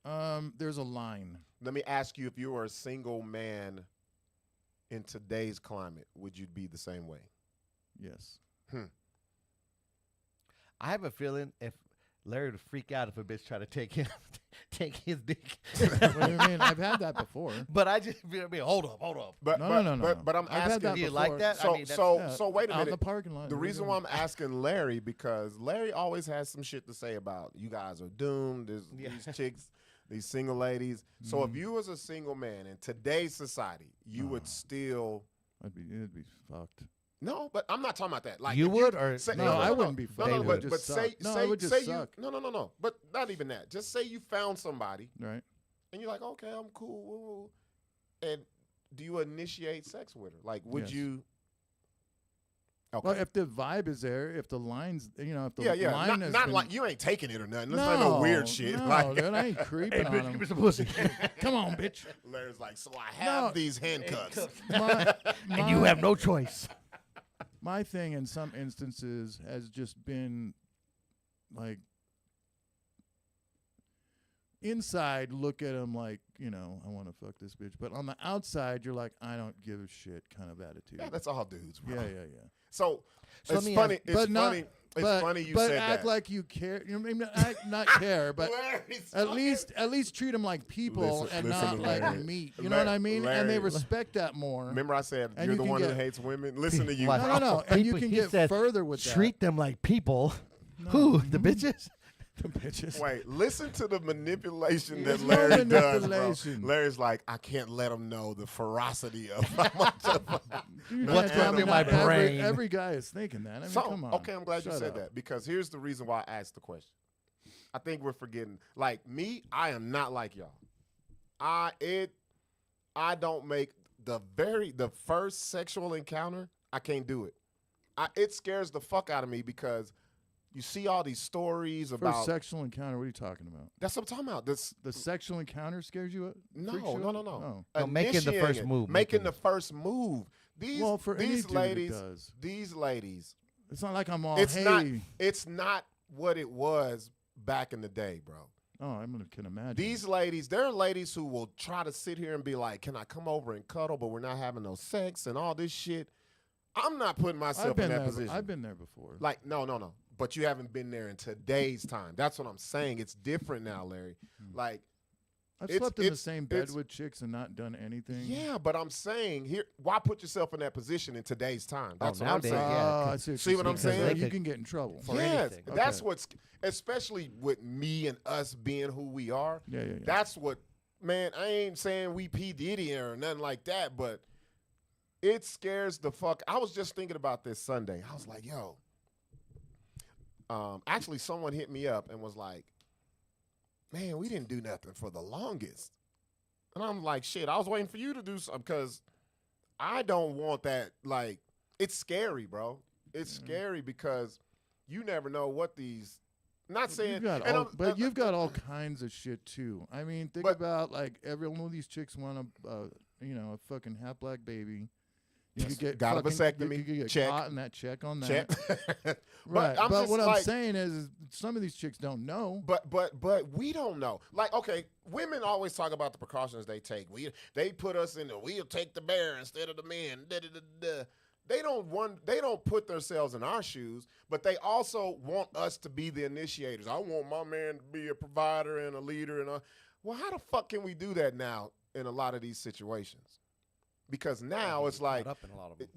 time?
There's a line.
Let me ask you, if you were a single man in today's climate, would you be the same way?
Yes.
I have a feeling if Larry would freak out if a bitch tried to take his dick.
What do you mean? I've had that before.
But I just hold up.
But
No.
But I'm
I've had
asking.
that
Do you
before.
like that?
So
that's-
so wait a
Out in the
minute.
parking lot.
The
What are you
reason
doing?
why I'm asking Larry, because Larry always has some shit to say about you guys are doomed. There's
Yeah.
these chicks, these single ladies. So
Mm-hmm.
if you was a single man in today's society, you would still
it'd be fucked.
no. But I'm not talking about that. Like
You
if
would, or
say,
No, I wouldn't be
No,
fucked.
no,
It
but
would
but
just
say
suck. No,
say
it would just
say
suck.
you no. But not even that. Just say you found somebody
Right.
and you're like, okay, I'm cool. Woo, woo. And do you initiate sex with her? Like, would
Yes.
you? Okay.
Well, if the vibe is there, if the lines, if the
yeah.
line
Not,
has
not
been,
like you ain't taking it or nothing. This ain't no weird shit.
No,
like,
dude, I ain't creeping on him.
some pussy.
Come on, bitch.
Larry's like, so I have
No.
these handcuffs.
And you have no choice.
My thing in some instances has just been like inside look at him like, I want to fuck this bitch. But on the outside, you're like, I don't give a shit kind of attitude.
Yeah, that's all dudes, bro.
yeah.
So
So let
it's
me
funny.
ask-
It's
But not-
funny. It's
but,
funny you
but
said
act
that.
like you care. Not care, but
Larry's
at
fucking-
least treat them like people
Listen-
and
listen
not
to
like
Larry.
meat. You know what I mean? And they
Larry.
respect that more.
Remember, I said
And
you're
you
the
can
one who
get-
hates women. Listen to you,
What?
bro.
No. And you
People-
can
he
get
said,
further with that.
Treat them like people. Who? The bitches?
the bitches.
Wait, listen to the manipulation that
There's no
Larry does, bro.
manipulation.
Larry's like, I can't let him know the ferocity of how much of
Dude,
What's
that's
up in
not
my brain?
Every guy is thinking that. I mean,
So,
come on.
okay, I'm glad you
Shut
said
up.
that, because here's the reason why I asked the question. I think we're forgetting. Like me, I am not like y'all. I don't make the first sexual encounter. I can't do it. It scares the fuck out of me because You see all these stories
First
about.
sexual encounter. What are you talking about?
That's what I'm talking about. This.
The sexual encounter scares you?
No,
freaks you
no,
out?
no, no.
Oh.
No, making the first
Initiating it,
move,
Making
making
the first move. These,
Well, for any
these
dude, it
ladies.
does.
These ladies.
It's not like I'm all.
It's
hey.
not. It's not what it was back in the day, bro.
Oh, can imagine.
These ladies, there are ladies who will try to sit here and be like, "Can I come over and cuddle?" But we're not having no sex and all this shit. I'm not putting myself in that position.
I've been there before.
Like, no. But you haven't been there in today's time. That's what I'm saying. It's different now, Larry. Like,
I've
it's-
slept in the
it's-
same bed
it's-
with chicks and not done anything.
yeah, but I'm saying here, why put yourself in that position in today's time? That's what I'm
nowadays,
saying.
yeah.
I see,
See what I'm saying?
Like,
They
you
could-
can get in trouble.
For
Yes,
anything.
that's
Okay.
what's, especially with me and us being who we are.
Yeah.
That's what, man, I ain't saying we P. Diddy or nothing like that, but it scares the fuck. I was just thinking about this Sunday. I was like, yo. Actually, someone hit me up and was like, man, we didn't do nothing for the longest. And I'm like, shit, I was waiting for you to do something because I don't want that. Like, it's scary, bro. It's scary because you never know what these. Not saying,
You've got
and
all,
I'm-
but you've got all kinds of shit too. I mean, think
But-
about like every one of these chicks want a fucking half black baby. You
Yes,
could get
got a
fucking-
vasectomy,
You could get
check.
caught in that check on that.
check.
Right.
I'm
But
just
what I'm
like-
saying is some of these chicks don't know.
But we don't know. Like, okay, women always talk about the precautions they take. They put us in the we'll take the bear instead of the man. Da, da, da, da. They don't put themselves in our shoes, but they also want us to be the initiators. I want my man to be a provider and a leader well, how the fuck can we do that now in a lot of these situations? Because now it's like
Caught up in a lot of them.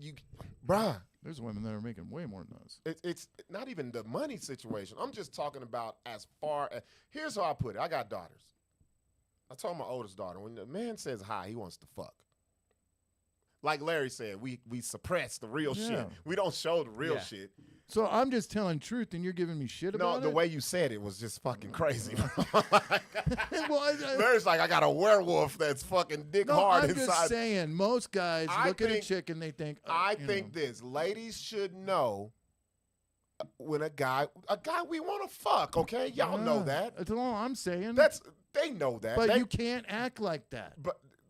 bruh.
There's women that are making way more than us.
It's not even the money situation. I'm just talking about as far as, here's how I put it. I got daughters. I told my oldest daughter, when the man says hi, he wants to fuck. Like Larry said, we suppress the real
Yeah.
shit. We don't show the real
Yeah.
shit.
So I'm just telling truth, and you're giving me shit
No,
about
the
it.
way you said it was just fucking crazy.
Well,
Larry's like, I got a werewolf that's fucking dick
no,
hard
I'm
inside.
just saying. Most guys
I
look at a
think-
chick and they think.
I
you
think
know.
this. Ladies should know when a guy we want to fuck, okay? Y'all know that.
That's all I'm saying.
They know that.
But
They-
you can't act like that.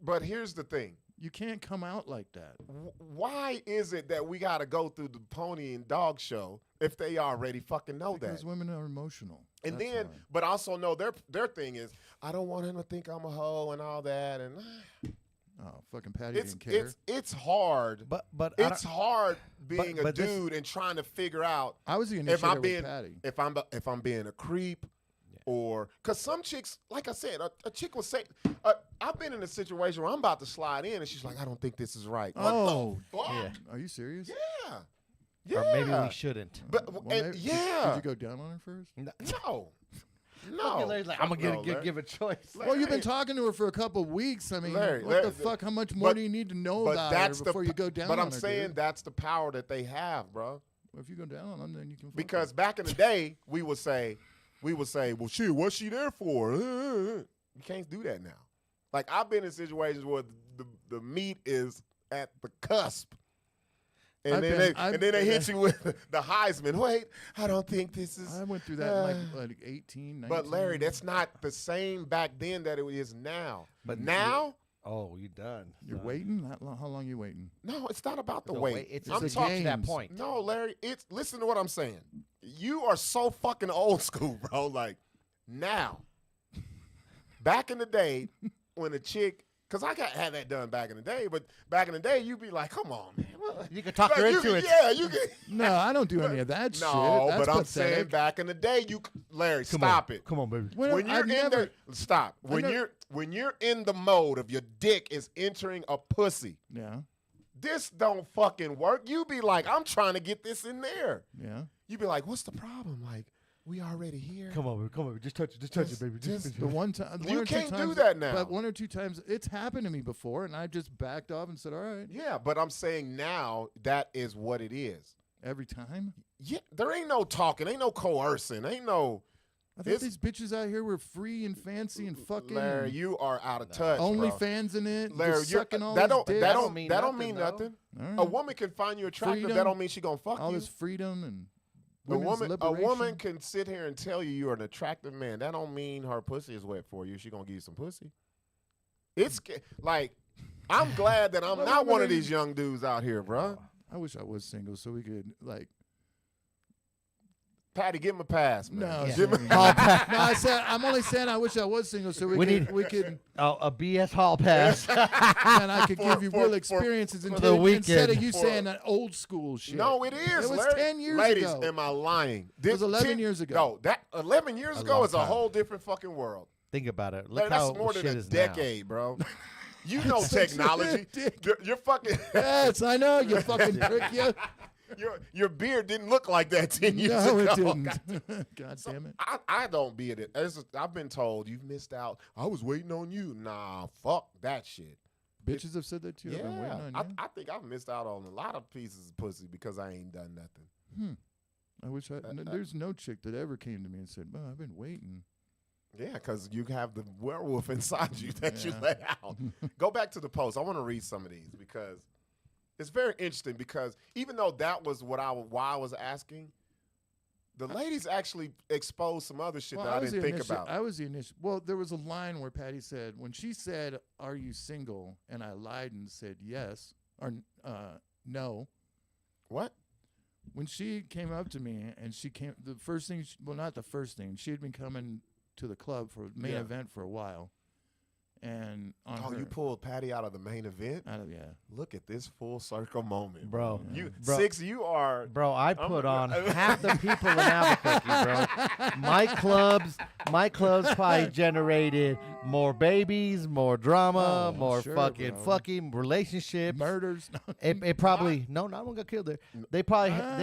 but here's the thing.
You can't come out like that.
Why is it that we got to go through the pony and dog show if they already fucking know
Because
that?
women are emotional.
And
That's
then,
why.
but also know their thing is, I don't want him to think I'm a hoe and all that. And
Oh, fucking Patty didn't care.
it's hard.
But
It's hard being
but
a
this-
dude and trying to figure out
I was the
if
initiator
I'm
with
being
Patty.
if I'm being a creep. Or, because some chicks, like I said, a chick will say, I've been in a situation where I'm about to slide in and she's like, I don't think this is right.
Oh,
What the fuck?
yeah.
Are you serious?
Yeah. Yeah.
Or maybe we shouldn't.
But,
Well,
and,
maybe-
yeah.
Did you go down on her first?
No.
Okay, Larry's like, I'm
Fuck
gonna
no, Larry.
give a choice.
Larry,
Well, you've been talking to her for a couple of weeks. I mean,
Larry,
what the
Larry,
fuck? How much more
but-
do you need to know
but
about
that's
her before you go down
But
on
I'm
her,
saying
dude?
that's the power that they have, bro.
Well, if you go down on them, then you can. Fuck
Because
her.
back in the day, we would say, well, shit, what's she there for? You can't do that now. Like, I've been in situations where the meat is at the cusp. And then they hit you with the Heisman. Wait, I don't think this is.
I went through that in like 18, 19.
But Larry, that's not the same back then that it is now.
But
now,
Oh, you done?
You're
son.
waiting? How long you waiting?
no, it's not about the
The
weight.
way- It's
I'm
a
talking.
to that
games.
point.
No, Larry, it's listen to what I'm saying. You are so fucking old school, bro. Like now, back in the day, when a chick, because had that done back in the day, but back in the day, you'd be like, come on, man. What?
You can talk her
Like, you
into
can-
it.
Yeah, you can.
No, I don't do any of that shit.
No,
That's
but I'm
pathetic.
saying back in the day, Larry,
Come
stop
on.
it.
Come on, baby.
When you're
I've
in
never,
the stop. When
never-
you're in the mode of your dick is entering a pussy,
yeah,
this don't fucking work. You be like, I'm trying to get this in there.
yeah.
You be like, what's the problem? Like, we already here.
Come on, baby. Come on, baby. Just touch it. Just touch
Just-
it, baby.
just
The one time
You can't do that now.
But one or two times it's happened to me before, and I just backed off and said, "All right."
Yeah, but I'm saying now that is what it is.
Every time.
Yeah, there ain't no talking, ain't no coercing, ain't no.
I thought
It's-
these bitches out here were free and fancy and fucking.
Larry, you are out of touch.
only
bro.
fans in it.
Larry,
just
you're,
sucking all
that
this
don't
dick.
that
don't
don't
mean
that don't
nothing,
mean
though.
nothing.
All right.
A woman can find you attractive. That
Freedom.
don't mean she gonna fuck
all
you.
this freedom and women's
A
liberation.
woman can sit here and tell you're an attractive man. That don't mean her pussy is wet for you. She gonna give you some pussy. It's like, I'm glad that I'm not one of these young dudes out here, bro.
I wish I was single so we could like.
Patty, give him a pass, man.
No,
Give him
no, I said I'm only saying I wish I was single so we could
a BS hall pass.
and I could give you real
for
experiences
the weekend.
instead of you saying that old school shit.
No, it is.
It was
Larry.
10 years
Ladies,
ago.
am I lying?
It was 11 years ago.
No, that 11 years ago
long
is a
time.
whole different fucking world.
Think about it.
Larry,
Look how
that's more
shit
than a
is
decade, bro. You know technology. You're fucking.
Yes, I know you fucking prick. You.
Your beard didn't look like that 10 years
No,
ago.
it didn't. God damn it.
I don't be it. I've been told you've missed out. I was waiting on you. Nah, fuck that shit.
Bitches have said that too. I've been waiting
Yeah,
on you.
I think I've missed out on a lot of pieces of pussy because I ain't done nothing.
I wish there's no chick that ever came to me and said, "Well, I've been waiting."
Yeah, because you have the werewolf inside you that you
Yeah.
let out. Go back to the post. I want to read some of these because it's very interesting. Because even though that was why I was asking, the ladies actually exposed some other shit that I didn't think about.
I was the initial. Well, there was a line where Patty said, when she said, "Are you single?" and I lied and said yes or no.
What?
When she came up to me and the first thing, well, not the first thing, she had been coming to the club for main
Yeah.
event for a while, and on her,
You pulled Patty out of the main event?
yeah.
Look at this full circle moment,
Bro. Bro.
Sixx, you are.
Bro, I put on half the people in Albuquerque, bro. My clubs probably generated more babies, more drama,
Oh,
more
sure,
fucking
bro.
fucking relationships.
Murders.
It probably no one got killed there. They probably had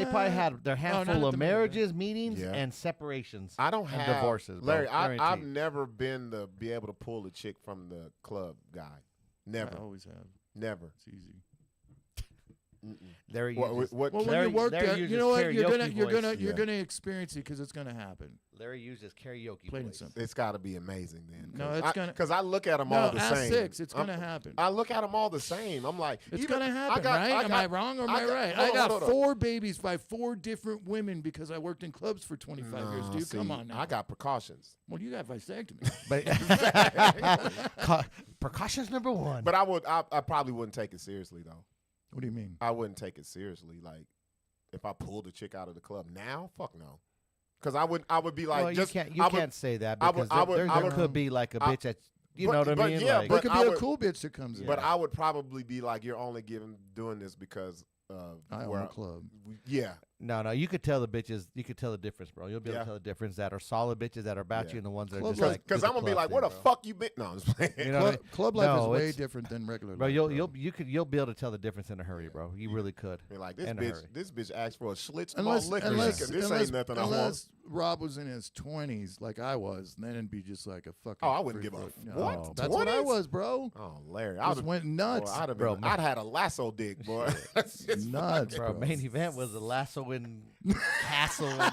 their
not
handful
at
of
the
marriages, meetings,
Yeah.
and separations.
I don't
and
have
divorces, bro.
Larry, I've
Guaranteed.
never been to be able to pull a chick from the club guy. Never,
I always have.
never.
It's easy.
Larry
What?
uses,
What?
Well, when
Larry-
you work
Larry
there, you
uses
know what? You're
karaoke
gonna
voice.
you're gonna experience it because it's gonna happen.
Larry uses karaoke.
Plain and
voice.
simple.
It's got to be amazing then.
No, it's gonna-
because I look at them
No,
all the
ask
same.
Sixx. It's gonna happen.
I look at them all the same. I'm like,
It's
even-
gonna
I
happen,
got-
right? Am I wrong or am I right?
hold
I
on,
got
hold on.
4 babies by 4 different women because I worked in clubs for 25 years,
Nah,
dude.
see,
Come on now.
I got precautions,
Well, you got vasectomy.
But precautions number 1.
but I probably wouldn't take it seriously though.
What do you mean?
I wouldn't take it seriously. Like if I pulled a chick out of the club now, fuck no. Because I would be like,
well,
just
you
I would-
can't say that
I would-
because
I would-
there,
I
there
would-
could be like a bitch that you
but-
know what I
but
mean.
yeah,
like,
There
but
could
I
be a
would-
cool bitch that comes in.
But I would probably be like, you're only doing this because
I own
where
a club.
yeah.
no, you could tell the bitches. You could tell the difference, bro. You'll be able
Yeah.
to tell the difference that are solid bitches that are about
Yeah.
you and the ones that are
Club
just
life-
like.
Because
do
I'm
the
gonna be
club
like,
thing,
where the
bro.
fuck you been? No, I'm just playing.
You know what I mean?
Club life
No,
is way
it's-
different than regular
Bro,
life.
you'll be able to tell the difference in a hurry, bro. You really could.
Be like
In a hurry.
this bitch asked for a Schlitz
Unless,
malt liquor.
unless,
this
unless,
ain't nothing I want.
unless Rob was in his 20s like I was, then it'd be just like a fucking.
Oh, I wouldn't
free
give a
for it.
what?
No, that's what I
20s?
was, bro.
Oh, Larry,
I just went nuts.
I'd have
Bro,
been, I'd had a lasso dick, boy. That's just
Nuts,
Bro,
bro.
main event was a lassoing, castling,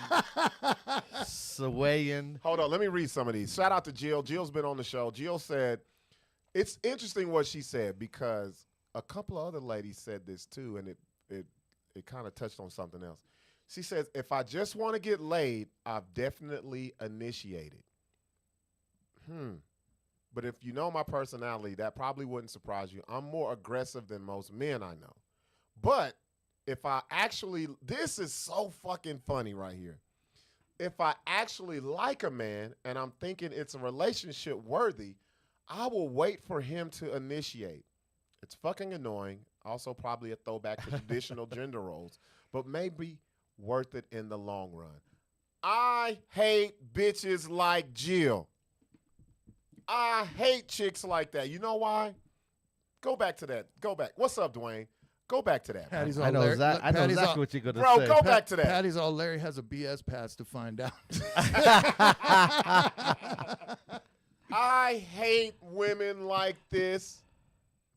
swaying.
Hold on, let me read some of these. Shout out to Jill. Jill's been on the show. Jill said, it's interesting what she said because a couple of other ladies said this too, and it kind of touched on something else. She says, if I just want to get laid, I've definitely initiated. But if you know my personality, that probably wouldn't surprise you. I'm more aggressive than most men I know. But if I actually, this is so fucking funny right here. If I actually like a man and I'm thinking it's a relationship worthy, I will wait for him to initiate. It's fucking annoying. Also probably a throwback to traditional gender roles, but maybe worth it in the long run. I hate bitches like Jill. I hate chicks like that. You know why? Go back to that. Go back. What's up, Dwayne? Go back to that.
Patty's
bro.
all
I know
Larry,
exactly. I know
Patty's
exactly
all,
what you're gonna
Bro,
say.
go back to that.
Patty's all Larry has a BS pass to find out.
I hate women like this,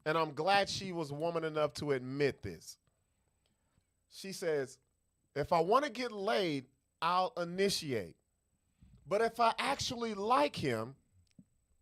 and I'm glad she was woman enough to admit this. She says, if I want to get laid, I'll initiate. But if I actually like him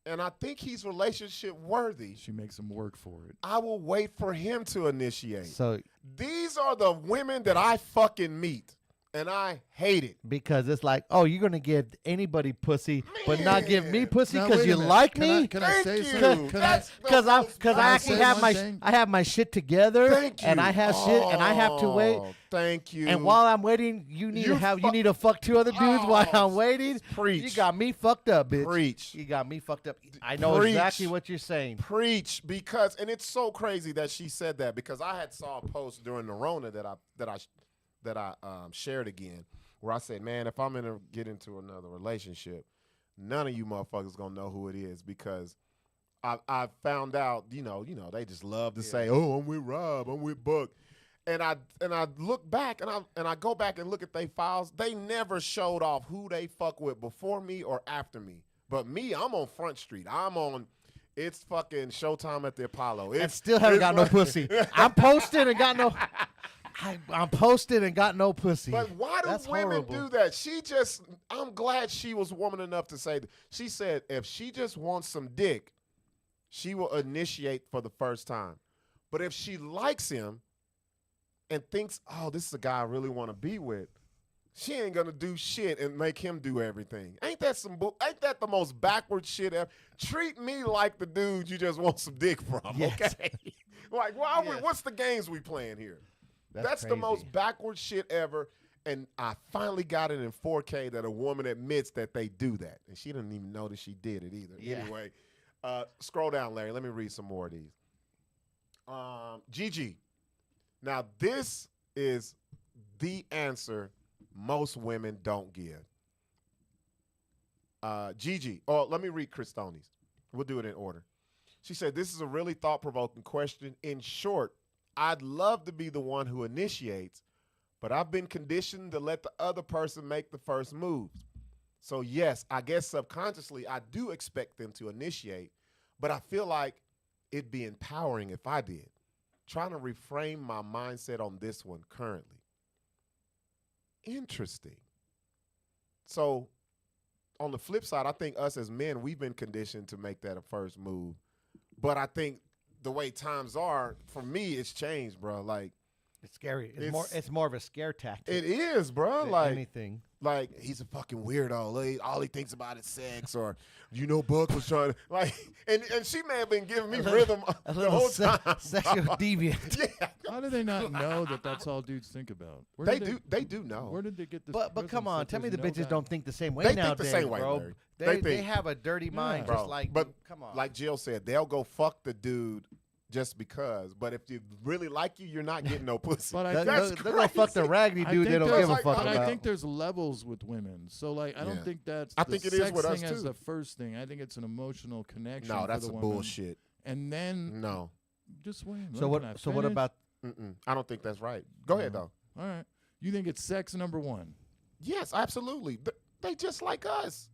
and I think he's relationship worthy,
She makes him work for it.
I will wait for him to initiate.
So
These are the women that I fucking meet. And I hate it.
Because it's like, oh, you're gonna give anybody pussy, but not give me pussy
Now,
because
wait a
you
minute.
like
Can I-
me.
Can I
Thank
say
you.
something? Can I-
That's the
Because I
most
actually
say
have
one thing?
I have my shit together,
Thank you.
and I have shit, and I have to wait.
Oh, thank you.
And while I'm waiting, you need to fuck 2 other dudes while I'm waiting.
Preach.
You got me fucked up, bitch.
Preach.
You got me fucked up. I know
Preach.
exactly what you're saying.
Preach, because, and it's so crazy that she said that, because I had saw a post during the Rona that I shared again, where I said, man, if I'm gonna get into another relationship, none of you motherfuckers gonna know who it is, because I found out, you know, they just love to say, oh, I'm with Rob, I'm with Buck. And I look back and I go back and look at their files. They never showed off who they fuck with before me or after me. But me, I'm on Front Street. It's fucking Showtime at the Apollo.
And still haven't got no pussy. I'm posted and got no. I'm posted and got no pussy.
But why do
That's
women
horrible.
do that? I'm glad she was woman enough to say, she said if she just wants some dick, she will initiate for the first time. But if she likes him and thinks, oh, this is a guy I really want to be with, she ain't gonna do shit and make him do everything. Ain't that the most backward shit ever? Treat me like the dude you just want some dick from,
Yes.
okay? Like, what's the games we playing here? That's the
crazy.
most backward shit ever. And I finally got it in 4K that a woman admits that they do that. And she didn't even notice she did it either.
Yeah.
Anyway, scroll down, Larry. Let me read some more of these. Gigi. Now, this is the answer most women don't give. Gigi. Oh, let me read Christoni's. We'll do it in order. She said, this is a really thought-provoking question. In short, I'd love to be the one who initiates, but I've been conditioned to let the other person make the first moves. So yes, I guess subconsciously I do expect them to initiate, but I feel like it'd be empowering if I did. Trying to reframe my mindset on this one currently. Interesting. So on the flip side, I think us as men, we've been conditioned to make that a first move. But I think the way times are, for me, it's changed, bro. Like,
It's scary. It's more of a scare tactic.
it is, bro.
than
Like
anything.
Like, he's a fucking weirdo. All he thinks about is sex, or Buck was trying to and she may have been giving me rhythm
A
the
little
whole time.
sexual deviant.
Yeah,
How do they not know that that's all dudes think about? Where
they
did
do. They do know.
Where did they get this?
But come
prism
on,
that
tell me the
there's no
bitches
guy?
don't think the same way
They think the
nowadays,
same way,
bro.
Larry.
They
think-
have a dirty mind,
Bro,
just like.
but
come on,
like Jill said, they'll go fuck the dude just because. But if you really like you, you're not getting no pussy.
But I
they're
think-
gonna fuck the raggedy
I
dude. They
think
don't
there's
give a
like-
fuck
But
about.
I think there's levels with women. So like I don't
Yeah.
think that's
I
the
think it is
sex
with us,
thing as
too.
the first thing. I think it's an emotional connection.
No,
for
that's
the
a
woman.
bullshit.
And then
No.
just wait.
so what?
Can I
So what
finish?
about?
I don't think that's right. Go ahead, though.
All right. You think it's sex number one?
Yes, absolutely. They just like us.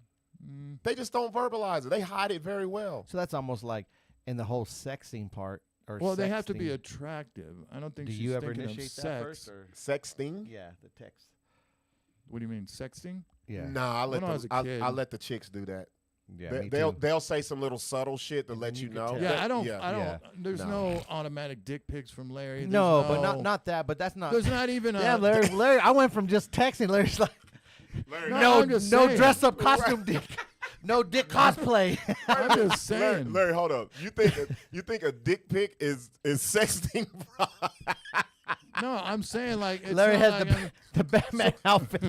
Mm.
They just don't verbalize it. They hide it very well.
So that's almost like in the whole sexing part. Or
Well, they have to be
sexting.
attractive. I don't think
Do
she's
you ever
thinking
initiate
of sex.
that first? Or?
Sexting?
Yeah, the text.
What do you mean, sexting?
Yeah.
Nah,
When I was a kid-
I let the chicks do that.
Yeah.
They,
me
they'll
too.
they'll say some little subtle shit to
And
let
then
you
you
know.
can tell.
Yeah,
That-
I don't.
yeah.
I don't.
Yeah.
There's
No.
no automatic dick pics from Larry. There's
No, but
no-
not that. But that's not.
There's not even a.
Yeah, Larry. I went from just texting. Larry's like,
Larry,
No, I'm just saying.
dress up costume dick, no dick cosplay.
I'm just
Larry,
saying.
Larry, hold up. You think a dick pic is sexting? Bro?
No, I'm saying like. It's
Larry
not
has
like
the
I'm-
the Batman outfit.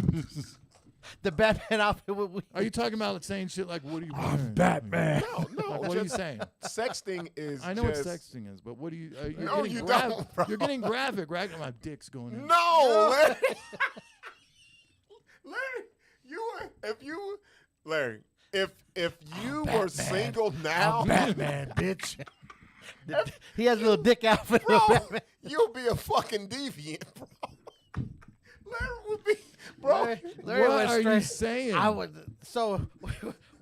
The Batman outfit.
Are you talking about saying shit like, "What are you?" wearing?
Batman.
No, no.
Like, what are you
just-
saying?
Sexting is.
I know what
just,
sexting is, but what do you? You're
No,
getting
you
graphic.
don't, bro.
You're getting graphic, right? My dick's going in.
No, Larry. Larry, if you were single now,
Batman, bitch. He has a little dick outfit.
bro,
Batman.
you'll be a fucking deviant, bro. Larry would be, bro.
Larry
What
went
are you
straight-
saying?
I would. So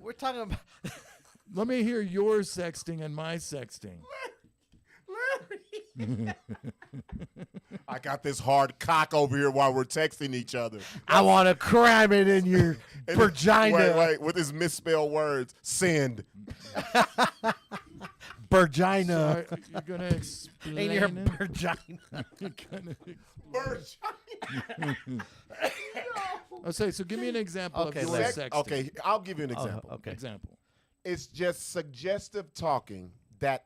we're talking about.
Let me hear your sexting and my sexting.
Larry. I got this hard cock over here while we're texting each other.
I want to cram it in your
And
vagina.
Wait, with his misspelled words. Send.
Vagina.
You're gonna explain
In your
it?
vagina.
You're gonna-
Vagina.
I'll say. So give me an example
Okay,
of your
let's-
sexting.
Okay, I'll give you an example.
Okay.
Example.
It's just suggestive talking that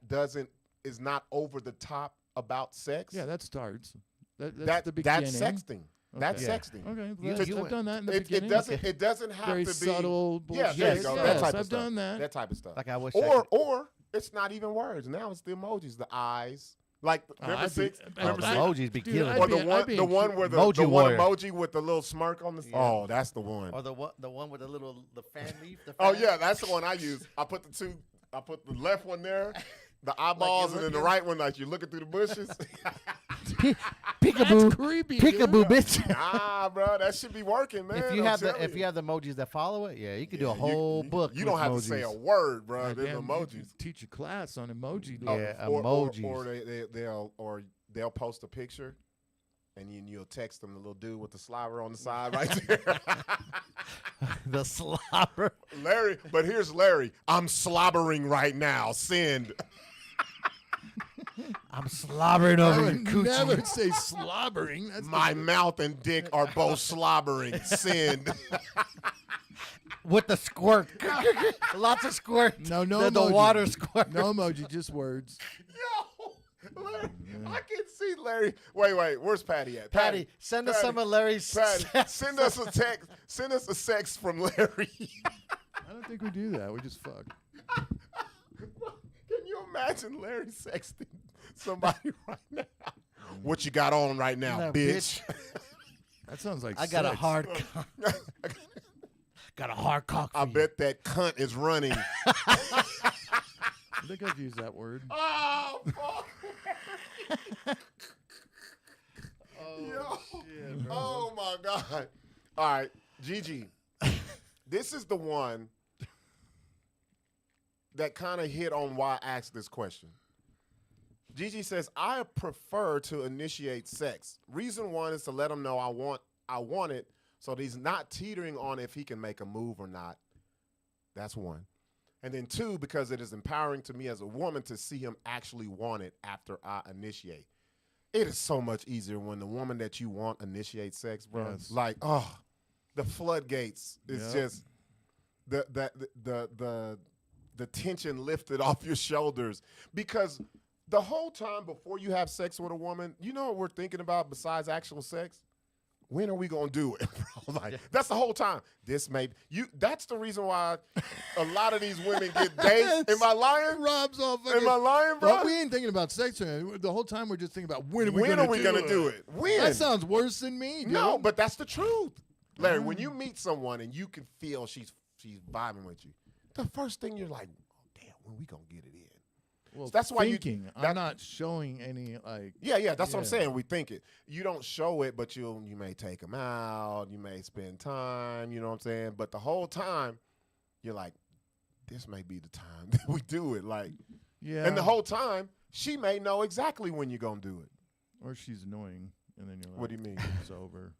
is not over the top about sex.
Yeah, that starts. That's the
that's
beginning.
sexting. That's
Okay.
sexting.
Okay,
You-
well,
you-
I've done that in the
It
beginning.
doesn't have
Very
to be
subtle
Yeah,
bullshit.
there you go.
Yes,
That type of
I've
stuff.
done that.
That type of stuff.
Like I wish. I
Or it's not even words. Now it's the emojis, the eyes. Like remember
I'd be-
Sixx?
could,
Remember Sixx?
emojis be
Dude,
killing.
I'd
me.
Or
be- I'd be
the
in
one where the
Emoji
one
warrior.
emoji with the little smirk on the
Yeah.
Oh, that's the one.
Or the one with the fan leaf. The
Oh
fan?
yeah, that's the one I use. I put the left one there, the eyeballs, and then the
looking-
right one like you're looking through the bushes.
Peekaboo.
That's creepy.
Peekaboo,
dude.
bitch.
Ah, bro, that should be working, man.
If you
I'm
have
telling
if you have the emojis that follow it, yeah, you could do
Yeah,
a whole book.
You
with
don't have to say a
emojis.
word, bro.
God
There's
damn, you
emojis.
could teach a class on emoji. dude.
Yeah.
Or
emojis.
they'll post a picture, and you'll text them the little dude with the slobber on the side right there.
The slobber.
Larry, but here's Larry. I'm slobbering right now. Send.
I'm slobbering
I
over your
would
coochie.
never say slobbering. That's
My mouth and dick are both slobbering. Send.
With the squirt. Lots of squirt.
No
The
emoji.
water squirt.
no emoji, just words.
Yo, Larry, I can see Larry. Wait, where's Patty at?
Patty, send us some of Larry's.
Patty, send us a text. Send us a sex from Larry.
I don't think we do that. We just fuck.
Can you imagine Larry sexting somebody right now? What you got on right now,
No,
bitch?
That sounds like
I got a
sex.
hard. Got a hard cock.
I
for you.
bet that cunt is running.
I think I've used that word.
Oh, fuck. Yo. Oh, my God. All right, Gigi. This is the one that kind of hit on why I asked this question. Gigi says, I prefer to initiate sex. Reason one is to let him know I want it, so that he's not teetering on if he can make a move or not. That's one. And then two, because it is empowering to me as a woman to see him actually want it after I initiate. It is so much easier when the woman that you want initiates sex, bro.
Yes.
Like, the floodgates. It's
Yep.
just the tension lifted off your shoulders. Because the whole time before you have sex with a woman, you know what we're thinking about besides actual sex? When are we gonna do it, bro? Like that's the whole time. That's the reason why a lot of these women get dates. Am I lying?
Rob's all
Am I lying, bro?
Well, we ain't thinking about sex the whole time. We're just thinking about when are we
When
gonna
are we gonna do it? When?
That sounds worse than me, dude.
No, but that's the truth. Larry, when you meet someone and you can feel she's vibing with you, the first thing you're like, oh, damn, when we gonna get it in?
well,
So that's why
thinking. I'm not showing any like.
Yeah, that's what I'm
Yeah.
saying. We think it. You don't show it, but you may take them out. You may spend time. You know what I'm saying? But the whole time, you're like, this may be the time that we do it. Like,
Yeah.
and the whole time, she may know exactly when you're gonna do it.
Or she's annoying, and then you're like,
What do you mean?
It's over.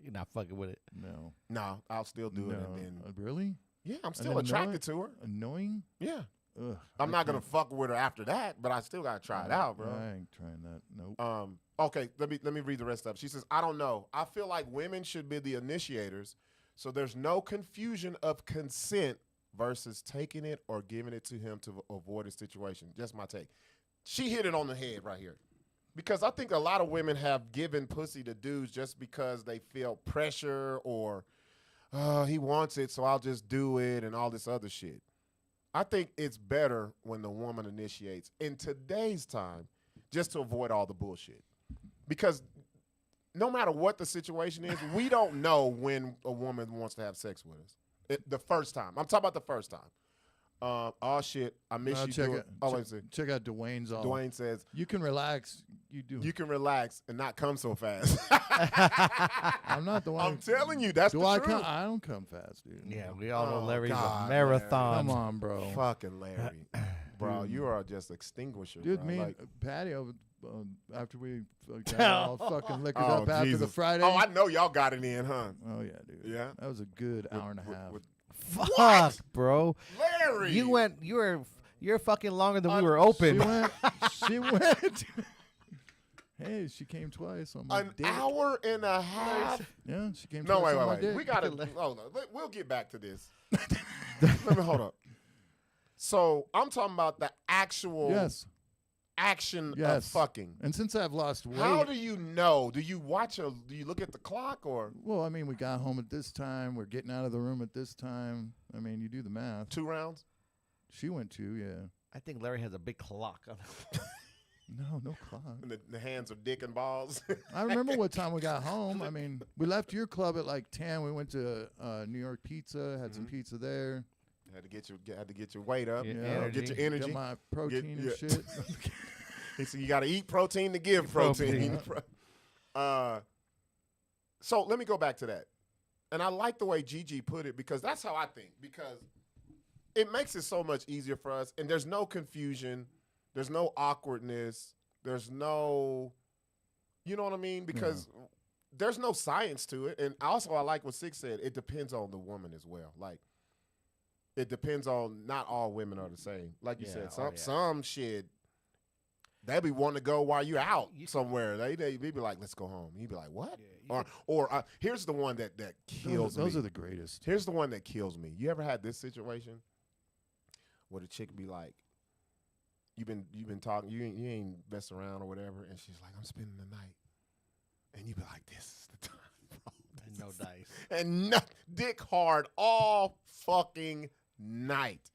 You're not fucking with it.
No.
No, I'll still do it.
No.
And then,
Really?
yeah, I'm
And
still
then
attracted to her.
Annoying?
Yeah,
Ugh.
I'm
I
not gonna
can't-
fuck with her after that, but I still gotta try it out, bro.
I ain't trying that. Nope.
Okay, let me read the rest of it. She says, I don't know. I feel like women should be the initiators, so there's no confusion of consent versus taking it or giving it to him to avoid a situation. Just my take. She hit it on the head right here. Because I think a lot of women have given pussy to dudes just because they feel pressure or he wants it, so I'll just do it and all this other shit. I think it's better when the woman initiates in today's time just to avoid all the bullshit. Because no matter what the situation is, we don't know when a woman wants to have sex with us. The first time. I'm talking about the first time. Oh, shit. I miss
No,
you.
check
doing-
it.
Oh, wait a second.
Check out Dwayne's all.
Dwayne says,
You can relax. You do.
you can relax and not come so fast.
I'm not the one.
I'm telling you, that's
Do
the
I
truth.
come? I don't come fast, dude.
Yeah, we all know
Oh,
Larry's
God,
a marathon.
Come on, bro.
Fucking Larry. Bro, you are just extinguisher.
Dude,
bro.
me
Like,
and Patty, after we got all fucking liquored
oh,
up after the
Jesus.
Friday.
Oh, I know y'all got it in, huh?
Oh, yeah, dude.
Yeah?
That was a good hour and a half.
With
Fuck, bro.
Larry!
You're fucking longer than we were open.
She went. Hey, she came twice on my
An
dick.
hour and a half.
Yeah, she came
No,
twice
wait,
on my
wait.
dick.
We gotta. Hold on. We'll get back to this. Let me hold up. So I'm talking about the actual action of
Yes.
fucking.
And since I've lost weight,
How do you know? Do you do you look at the clock or
well, I mean, we got home at this time. We're getting out of the room at this time. I mean, you do the math.
2 rounds?
She went 2, yeah.
I think Larry has a big clock.
No clock.
And the hands of dick and balls.
I remember what time we got home. I mean, we left your club at like 10. We went to New York Pizza, had some pizza there.
had to get your weight up.
Yeah,
Get your energy.
Get my protein and
yeah.
shit.
He said you got to eat protein to give protein. So let me go back to that. And I like the way Gigi put it because that's how I think. Because it makes it so much easier for us. And there's no confusion. There's no awkwardness. There's no, you know what I mean? Because there's no science to it. And also I like what Sixx said. It depends on the woman as well. Like, it depends on, not all women are the same. Like you said, some shit, they be wanting to go while you out somewhere. They be like, let's go home. You be like, what? Or here's the one that kills me.
Those are the greatest.
Here's the one that kills me. You ever had this situation where the chick be like, you've been talking, you ain't messing around or whatever, and she's like, I'm spending the night. And you be like, this is the time, bro.
And no dice.
And dick hard all fucking night.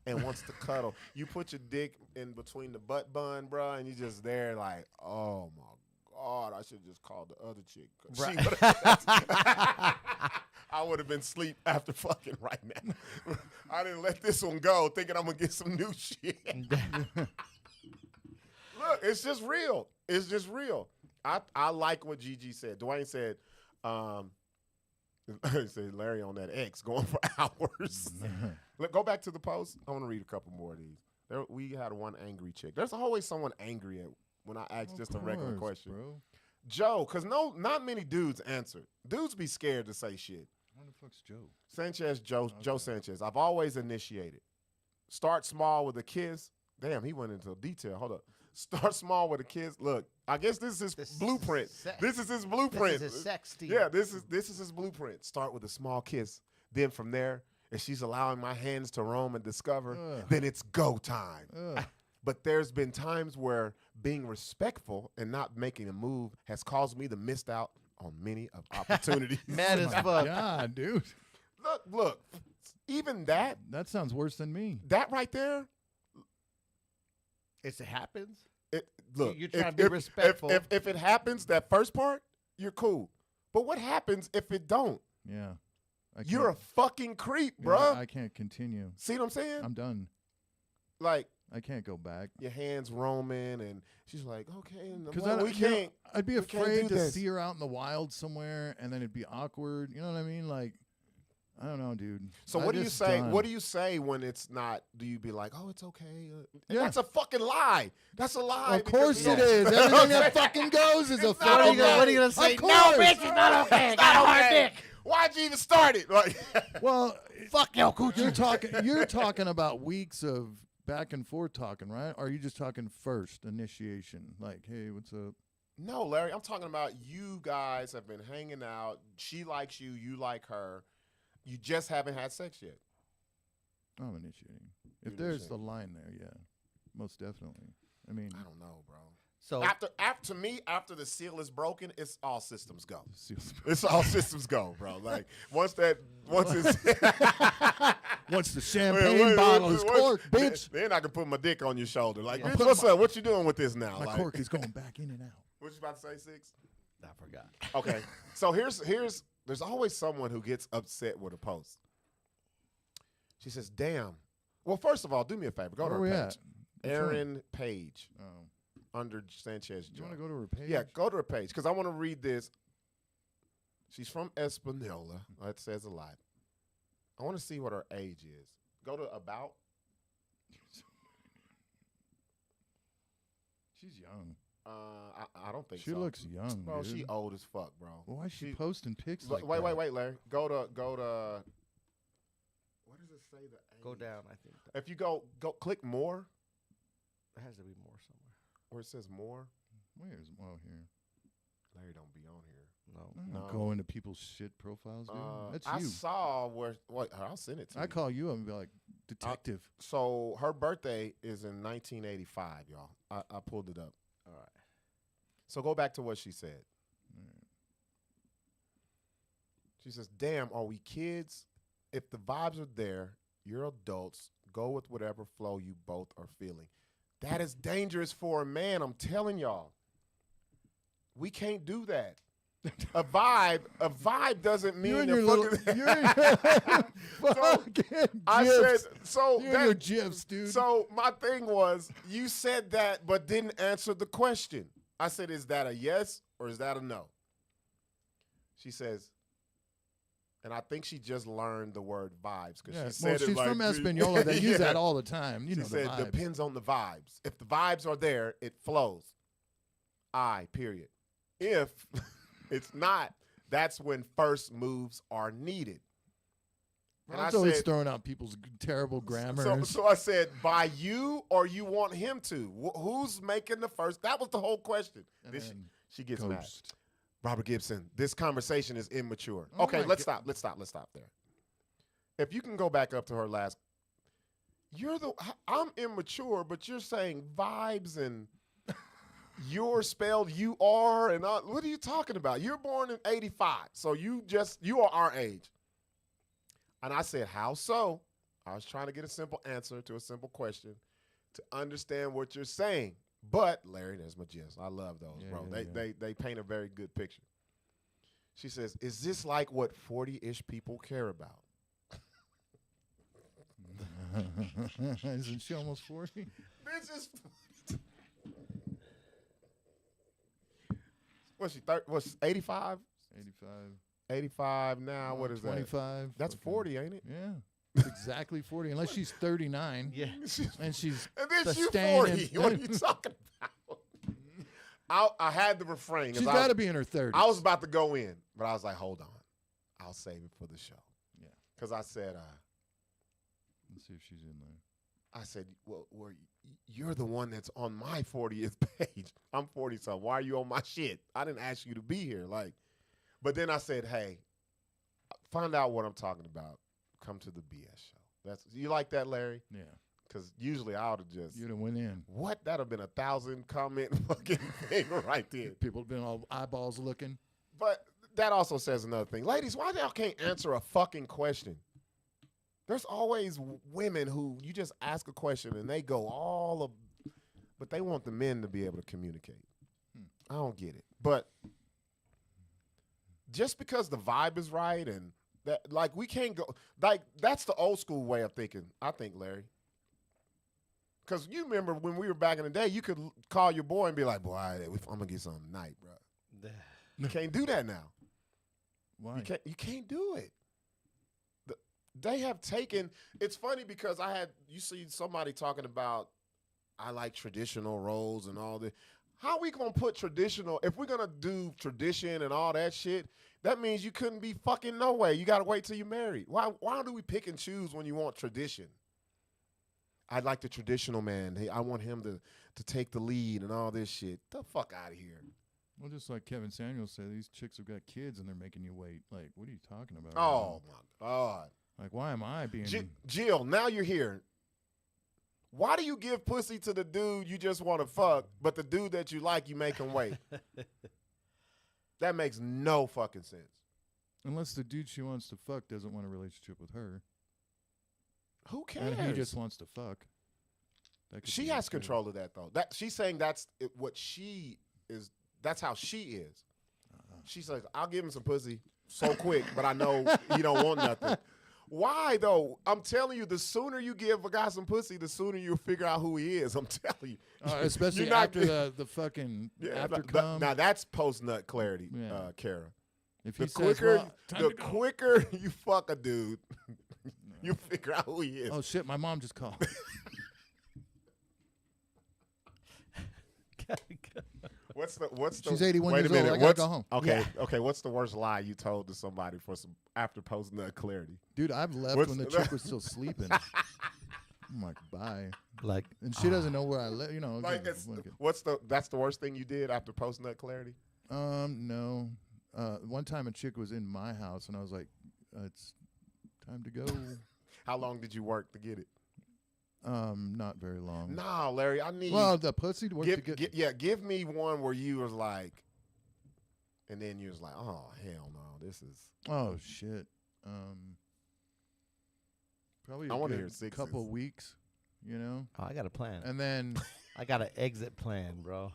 And wants to cuddle. You put your dick in between the butt bun, bro, and you just there like, oh my God, I should just call the other chick.
Right.
I would have been asleep after fucking right now. I didn't let this one go, thinking I'm gonna get some new shit. Look, it's just real. It's just real. I like what Gigi said. Dwayne said, said Larry on that X going for hours. Look, go back to the post. I want to read a couple more of these. We had one angry chick. There's always someone angry when I ask just a regular question.
Bro.
Joe, because not many dudes answered. Dudes be scared to say shit.
Who the fuck's Joe?
Sanchez, Joe Sanchez. I've always initiated. Start small with a kiss. Damn, he went into detail. Hold up. Start small with a kiss. Look, I guess this is his blueprint. This is his blueprint.
This is his sex team.
Yeah, this is his blueprint. Start with a small kiss. Then from there, if she's allowing my hands to roam and discover, then it's go time. But there's been times where being respectful and not making a move has caused me to miss out on many opportunities.
Mad as fuck.
God, dude.
Look, even that
That sounds worse than me.
that right there,
It happens.
look,
You're trying to be respectful.
If it happens, that first part, you're cool. But what happens if it don't?
Yeah.
You're a fucking creep,
yeah,
bruh.
I can't continue.
See what I'm saying?
I'm done.
Like,
I can't go back.
your hands roaming, and she's like, okay,
Because
we can't.
I'd be
we can't
afraid
do
to
this.
see her out in the wild somewhere, and then it'd be awkward. You know what I mean? Like, I don't know, dude.
So
I'm
what do you
just
say?
done.
What do you say when it's not? Do you be like, oh, it's okay?
Yeah.
That's a fucking lie. That's a lie.
Of course
because-
it is. Everything that fucking goes is a
It's not
fucking
okay.
lie.
What are you gonna say?
Of
No,
course.
bitch, it's not okay.
It's
Got a
not
hard
okay.
dick.
Why'd you even start it? Like,
Well,
Fuck your coochie.
you're talking about weeks of back and forth talking, right? Or are you just talking first initiation? Like, hey, what's up?
no, Larry, I'm talking about you guys have been hanging out. She likes you. You like her. You just haven't had sex yet.
I'm initiating. If
You're
there's the
initiating.
line there, yeah, most definitely. I mean,
I don't know, bro.
So
After me, after the seal is broken, it's all systems go. It's all systems go, bro. Like once it's
once the champagne bottle is corked, bitch,
then I can put my dick on your shoulder. Like,
Yeah.
bitch, what's up? What you doing with this now?
my
Like,
cork is going back in and out.
what you about to say, Sixx?
I forgot.
Okay. So there's always someone who gets upset with a post. She says, damn. Well, first of all, do me a favor. Go
Where
to
we
her
at?
page.
Which one?
Erin Page
Oh,
under Sanchez
you
Joe.
want to go to her page?
Yeah, go to her page because I want to read this. She's from Espanola. That says a lot. I want to see what her age is. Go to about.
She's young.
I don't think
She
so.
looks young,
Bro,
dude.
she old as fuck, bro.
Well, why is she
she-
posting pics
Wait,
like
wait,
that?
wait, Larry. Go to. What does it say? The
Go
age?
down. I think
If you go click more,
there has to be more somewhere.
where it says more.
Where's here?
Larry don't be on here.
I
No.
don't go into people's shit profiles, dude. That's
I
you.
saw where. Wait, I'll send it to you.
I call you up and be like, detective.
So her birthday is in 1985, y'all. I pulled it up.
All right.
So go back to what she said. She says, "Damn, are we kids? If the vibes are there, you're adults. Go with whatever flow you both are feeling. That is dangerous for a man. I'm telling y'all. We can't do that. A vibe doesn't mean
You're in
the
your little,
fucking.
you're in your fucking
I
gifs.
said so.
You're in your gifs, dude.
So my thing was, you said that, but didn't answer the question. I said, is that a yes or is that a no? She says, and I think she just learned the word vibes because she said
she's
it like
from Espanola. They use
Yeah.
that all the time. You
She
know,
said,
the vibes.
depends on the vibes. If the vibes are there, it flows. Period. If it's not, that's when first moves are needed. And
Ron's always throwing out people's terrible grammar.
So I said, by you or you want him to? Who's making the first? That was the whole question.
And
Then
then
she gets mad.
Ghost.
Robert Gibson, this conversation is immature.
Oh
Okay,
my
let's stop there. If you can go back up to her last, I'm immature, but you're saying vibes and you're spelled U-R and what are you talking about? You're born in 85, so you are our age. And I said, how so? I was trying to get a simple answer to a simple question to understand what you're saying. But, Larry, there's my gist. I love those, bro. They paint a very good picture. She says, is this like what 40-ish people care about?
Isn't she almost 40?
This is... What's she, 85?
85.
85 now. What is
25.
that? That's 40, ain't it?
Yeah. It's exactly 40. Unless she's 39.
Yeah.
And she's
And then you
sustaining-
40. What are you talking about? I had to refrain.
She's got to be in her 30s.
I was about to go in, but I was like, hold on. I'll save it for the show.
Yeah.
Because I said,
Let's see if she's in there.
I said, well, you're the one that's on my 40th page. I'm 40-something. Why are you on my shit? I didn't ask you to be here. But then I said, hey, find out what I'm talking about. Come to the BS show. You like that, Larry?
Yeah.
Because usually I would have just.
You'd have went in.
What? That would have been 1,000 comment fucking thing right there.
People have been all eyeballs looking.
But that also says another thing. Ladies, why y'all can't answer a fucking question? There's always women who you just ask a question and they go but they want the men to be able to communicate. I don't get it. But just because the vibe is right and that, we can't go, that's the old school way of thinking, I think, Larry. Because you remember when we were back in the day, you could call your boy and be like, boy, I'm going to get something tonight, bro. You can't do that now.
Why?
You can't do it. They have taken. It's funny because you see somebody talking about, I like traditional roles and all this. How are we gonna put traditional? If we're gonna do tradition and all that shit, that means you couldn't be fucking no way. You gotta wait till you're married. Why do we pick and choose when you want tradition? I like the traditional man. Hey, I want him to take the lead and all this shit. The fuck out of here.
Well, just like Kevin Samuels said, these chicks have got kids and they're making you wait. Like, what are you talking about?
Oh my God.
Like, why am I being...
Jill, now you're here. Why do you give pussy to the dude you just want to fuck, but the dude that you like, you make him wait? That makes no fucking sense.
Unless the dude she wants to fuck doesn't want a relationship with her.
Who cares?
And he just wants to fuck.
She has control of that, though. She's saying that's what she is. That's how she is. She says, I'll give him some pussy so quick, but I know he don't want nothing. Why, though? I'm telling you, the sooner you give a guy some pussy, the sooner you'll figure out who he is. I'm telling you.
Especially after the fucking after cum.
Now, that's post-nut clarity, Kara.
If he
the quicker you fuck a dude, you figure out who he is.
Oh, shit, my mom just called.
What's the?
She's 81
wait
years
a minute.
old. I gotta go home.
Okay. What's the worst lie you told to somebody for some after post nut clarity?
Dude, I've left when the chick was still sleeping. I'm like, bye.
Like,
And she doesn't know where I live. You know.
Like, that's the worst thing you did after post nut clarity?
No. One time a chick was in my house, and I was like, it's time to go.
How long did you work to get it?
Not very long.
Nah, Larry, I need.
Well, the pussy worked to get.
Give me one where you was like, and then you was like, oh hell no, this is.
Oh shit. Probably
I
a
wanna
good
hear Sixx's.
couple weeks, you know.
oh, I got a plan.
And then
I got an exit plan, bro.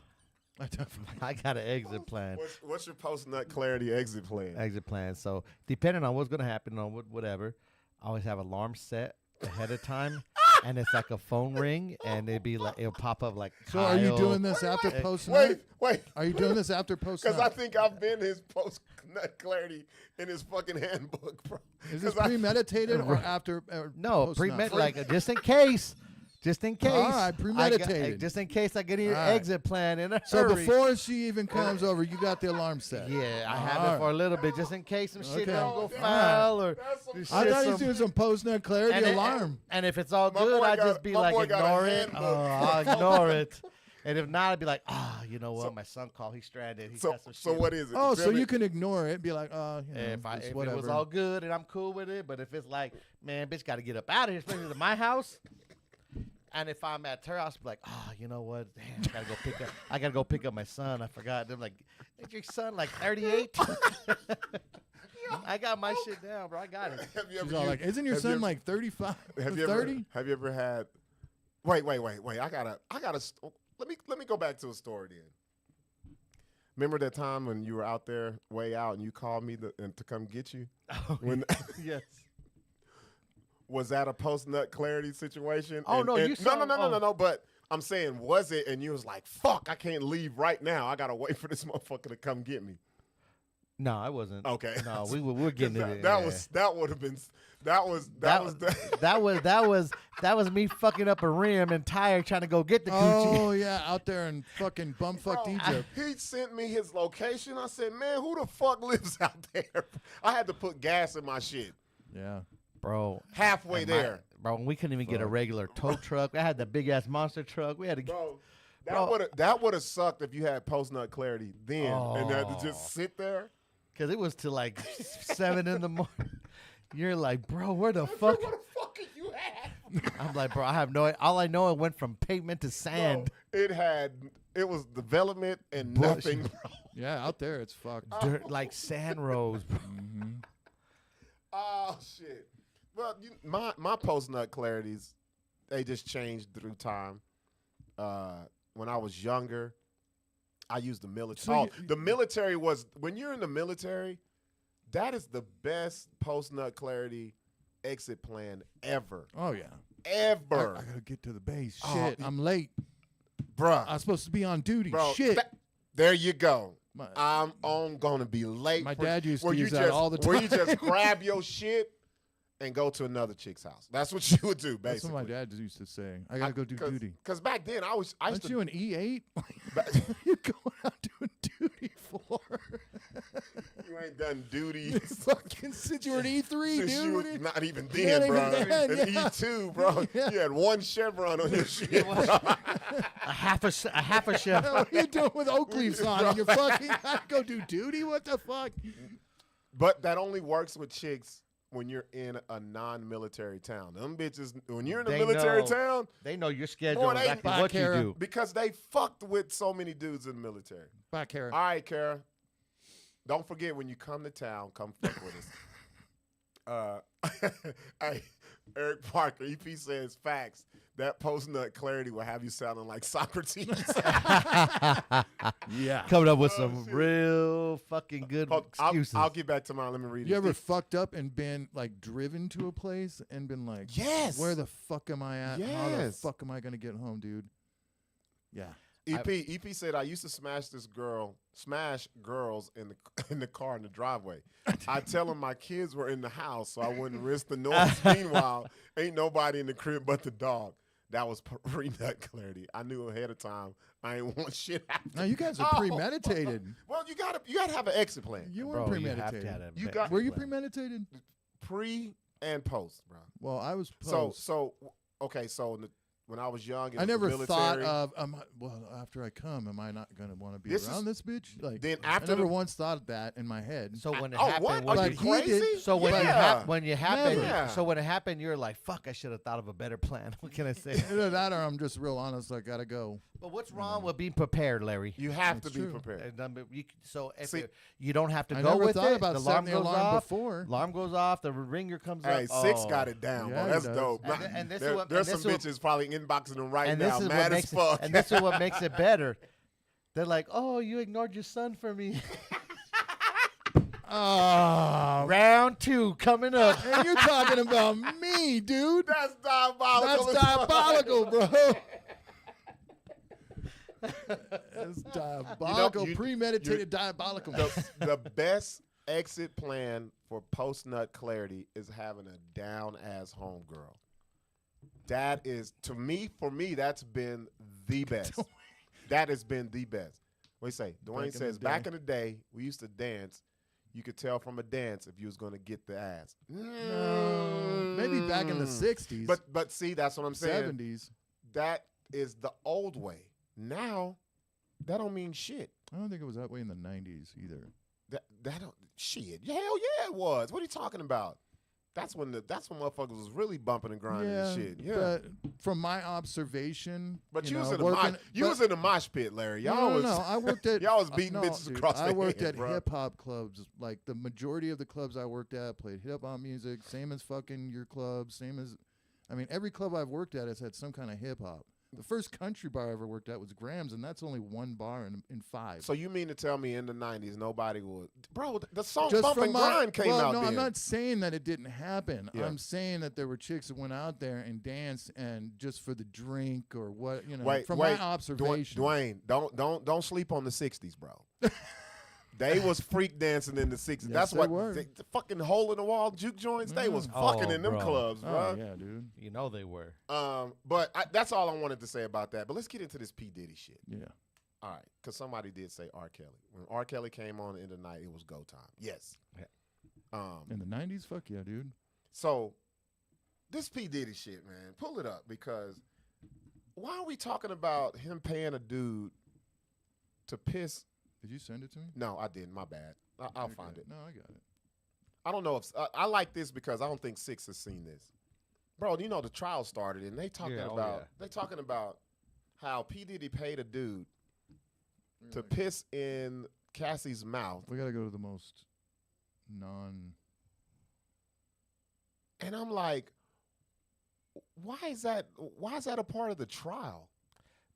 I definitely.
I got an exit plan.
What's your post nut clarity exit plan?
Exit plan. So depending on what's gonna happen on whatever, I always have alarm set ahead of time, and it's like a phone ring, and it'll pop up like.
So are you
Kyle.
doing this after post
Wait,
nut?
wait.
Are you doing this after post
Because I
nut?
think I've been his post nut clarity in his fucking handbook, bro.
Is this
'Cause
premeditated or after?
No,
post-nut?
like just in case. Just in case.
All right, premeditated.
Just in case I get your
All right.
exit plan in a
So
hurry.
before she even comes over, you got the alarm set.
Yeah, I
All
have
right.
it for a little bit, just in case some shit
Okay.
don't go
Oh, damn.
foul or.
That's some
just
I
shit
thought he was
some-
doing some post nut clarity
and
alarm.
And if it's all
My
good,
boy
I
got-
just be
my
like,
boy got a
ignore it.
handbook.
I'll ignore it. And if not, I'd be like, you know what?
So-
My son called. He's stranded. He's
So,
got some
so
shit.
what is it?
Oh, so
Tell me-
you can ignore it, be like, you know,
If
it's
it
whatever.
was all good and I'm cool with it, but if it's like, man, bitch, got to get up out of here, especially to my house. And if I'm at her house, be like, you know what? Damn, I gotta go pick up my son. I forgot. They're like, is your son like 38? I got my shit down, bro. I got it.
Have you
She's
ever
all
used-
like, isn't your
have
son
you-
like 35
Have
or
you
30?
Have you ever had? Wait. I gotta. Let me go back to a story then. Remember that time when you were out there way out and you called me to come get you? When
Yes.
was that a post nut clarity situation?
Oh, no, you
no.
saw-
But I'm saying, was it? And you was like, "Fuck, I can't leave right now. I gotta wait for this motherfucker to come get me."
No, I wasn't.
Okay.
No, we're getting it.
That would have been that
was me fucking up a rim and tire trying to go get the coochie.
Oh, yeah, out there in fucking bumfuck Egypt.
He sent me his location. I said, "Man, who the fuck lives out there?" I had to put gas in my shit.
Yeah.
Bro.
Halfway there.
Bro, we couldn't even get a regular tow truck. I had the big ass monster truck. We had to get.
Bro, that would have sucked if you had post nut clarity then and had to just sit there.
Because it was till like 7 in the morning. You're like, bro, where the fuck?
What the fuck are you at?
I'm like, bro, I have no. All I know, it went from pavement to sand.
Bro, it was development and
Bush.
nothing, bro.
Yeah, out there it's fucked.
Dirt, like sand roads, bro.
Oh shit. Well, my post nut clarities, they just changed through time. When I was younger, I used the military.
So
the military was when you're in the military, that is the best post nut clarity exit plan ever.
Oh, yeah.
Ever.
I got to get to the base.
Oh,
Shit, I'm late.
Bruh.
I'm supposed to be on duty.
Bro,
Shit.
there you go.
My-
I'm gonna be late.
My
for-
dad used to
where you
use that
just-
all the
Where you
time.
just grab your shit and go to another chick's house. That's what you would do,
That's
basically.
what my dad used to say. I got to go do duty.
Because back then I used
Aren't
to
you an E8?
Back-
you going out doing duty for?
you ain't done duty
You fucking since you were an E3,
since you was
dude.
not even
Not
then,
even
bro.
then,
An
yeah.
E2, bro.
Yeah.
You had one chevron on your shit, bro.
A half a chef.
What are you doing with oak leaves on? And you're fucking go do duty? What the fuck?
But that only works with chicks when you're in a non-military town. Them bitches, when you're in a
They
military
know.
town,
They know your schedule,
Boy, they-
exactly
Bye,
what you
Kara.
do.
because they fucked with so many dudes in the military.
Bye, Kara.
All right, Kara. Don't forget when you come to town, come fuck with us. Hey, Eric Parker, EP says facts. That post nut clarity will have you sounding like Socrates.
Yeah.
Coming up with
Oh,
some
shit.
real fucking good excuses.
I'll get back to mine. Let me read it.
You ever fucked up and been like driven to a place and been like,
Yes.
where the fuck am I at? How the
Yes.
fuck am I gonna get home, dude? Yeah.
EP said I used to smash girls in the car in the driveway. I tell them my kids were in the house so I wouldn't risk the noise. Meanwhile, ain't nobody in the crib but the dog. That was pre-nut clarity. I knew ahead of time I ain't want shit happen.
Now you guys are
Oh.
premeditated.
Well, you gotta have an exit plan.
You
Bro,
weren't
you have to
premeditated.
have a
You
vet
got-
Were you
plan.
premeditated?
Pre and post, bro.
Well, I was
So
post.
so okay, so when I was young, it
I
was
never
the
thought
military.
of, well, after I come, am I not going to want to be
This
around
is-
this bitch? Like,
then
I
after
never
the-
once thought of that in my head.
So when it
Oh,
happened,
what?
was
Are
you
you
But he did-
crazy?
So when
yeah.
you happened,
Never.
so when it happened, you're like, "Fuck! I should have thought of a better plan." What can I say?
Either that or I'm just real honest. I got to go.
But what's wrong with being prepared, Larry?
You have
That's
to be
true.
prepared.
So if
See,
you don't have to
I
go
never
with
thought
it.
about
the
setting
alarm
the
goes
alarm
off.
before.
Alarm goes off. The ringer comes
Hey,
up.
Six
oh.
got it down,
Yeah,
bro.
he
That's
does.
dope.
And this is what-
There's
and
some
this is
bitches probably inboxing them right
And
now,
this is
mad
what
as
makes
fuck.
and this is what makes it better. They're like, "Oh, you ignored your son for me."
Oh,
Round 2 coming up.
and you're talking about me, dude.
That's diabolical.
That's
as fuck.
diabolical, bro. It's diabolical,
you-
premeditated diabolical.
The best exit plan for post nut clarity is having a down ass homegirl. That is, for me, that's been the best. That has been the best. What do you say?
Back
Dwayne
in
says,
the
back
day.
in the day, we used to dance. You could tell from a dance if you was going to get the ass.
No, maybe back in the 60s,
But see, that's what I'm saying.
70s.
That is the old way. Now, that don't mean shit.
I don't think it was that way in the 90s either.
That don't shit. Hell yeah, it was. What are you talking about? That's when motherfuckers was really bumping and grinding and shit. Yeah.
But from my observation,
But you
know,
was in the
working-
mosh. You
but-
was in the mosh pit, Larry. Y'all
no,
was.
no, I worked at
y'all was beating
no,
bitches
dude,
across the
I worked
head,
at
bro.
hip hop clubs. Like the majority of the clubs I worked at played hip hop music, same as fucking your club, same as, I mean, every club I've worked at has had some kind of hip hop. The first country bar I ever worked at was Graham's, and that's only one bar in 5.
So you mean to tell me in the '90s nobody would, bro? The song
Just
"Bump
from
and
my,
Grind" came
well,
out
no,
then.
I'm not saying that it didn't happen.
Yeah.
I'm saying that there were chicks that went out there and danced, and just for the drink or what, you know,
Wait,
from
wait,
my observation.
Dwayne, don't sleep on the '60s, bro. They was freak dancing in the '60s.
Yes,
That's
they
what
were.
the fucking hole in the wall juke joints. They was fucking
Oh,
in them
bro.
clubs, bro.
Oh yeah, dude.
You know they were.
But that's all I wanted to say about that. But let's get into this P Diddy shit.
Yeah.
All right, because somebody did say R. Kelly. When R. Kelly came on in the night, it was go time. Yes.
In the 90s, fuck yeah, dude.
So this P Diddy shit, man, pull it up, because why are we talking about him paying a dude to piss?
Did you send it to me?
No, I didn't. My bad. I'll
Okay.
find it.
No, I got it.
I don't know if I like this because I don't think Sixx has seen this, bro. You know the trial started and they talking about how P Diddy paid a dude to piss in Cassie's mouth,
We got to go to the most non.
and I'm like, why is that a part of the trial?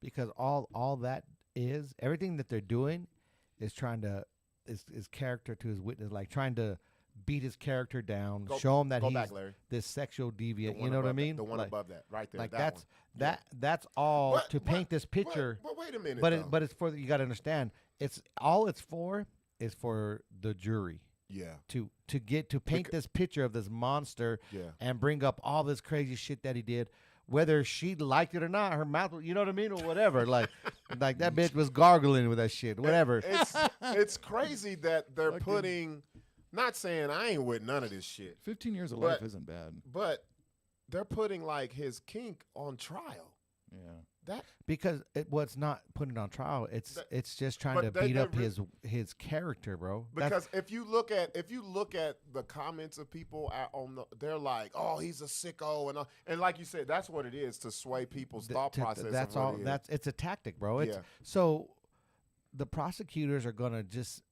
Because all that is, everything that they're doing is trying to is character to his witness, like trying to beat his character down, show him that
Go
he's
back, Larry.
this sexual
The
deviant.
one
You know what I
above that-
mean?
The one
like,
above that, right there.
like
that one.
that's all
But-
to paint this picture.
But wait a minute.
But
though.
it's for, you got to understand, it's all it's for is for the jury
yeah,
to paint this picture of this monster
yeah.
and bring up all this crazy shit that he did, whether she liked it or not. Her mouth, you know what I mean, or whatever. like that bitch was gargling with that shit, whatever.
It's crazy that they're
Fucking-
putting. Not saying I ain't with none of this shit,
15 years of
But-
life isn't bad.
but they're putting like his kink on trial.
Yeah.
That
Because it's not putting it on trial. It's just trying
but
to
they-
beat
they
up
re-
his character, bro. That's-
because if you look at the comments of people they're like, oh, he's a sicko and like you said, that's what it is, to sway people's thought process.
That's
of what
all.
it is.
That's it's a tactic, bro. It's
Yeah.
so the prosecutors are gonna just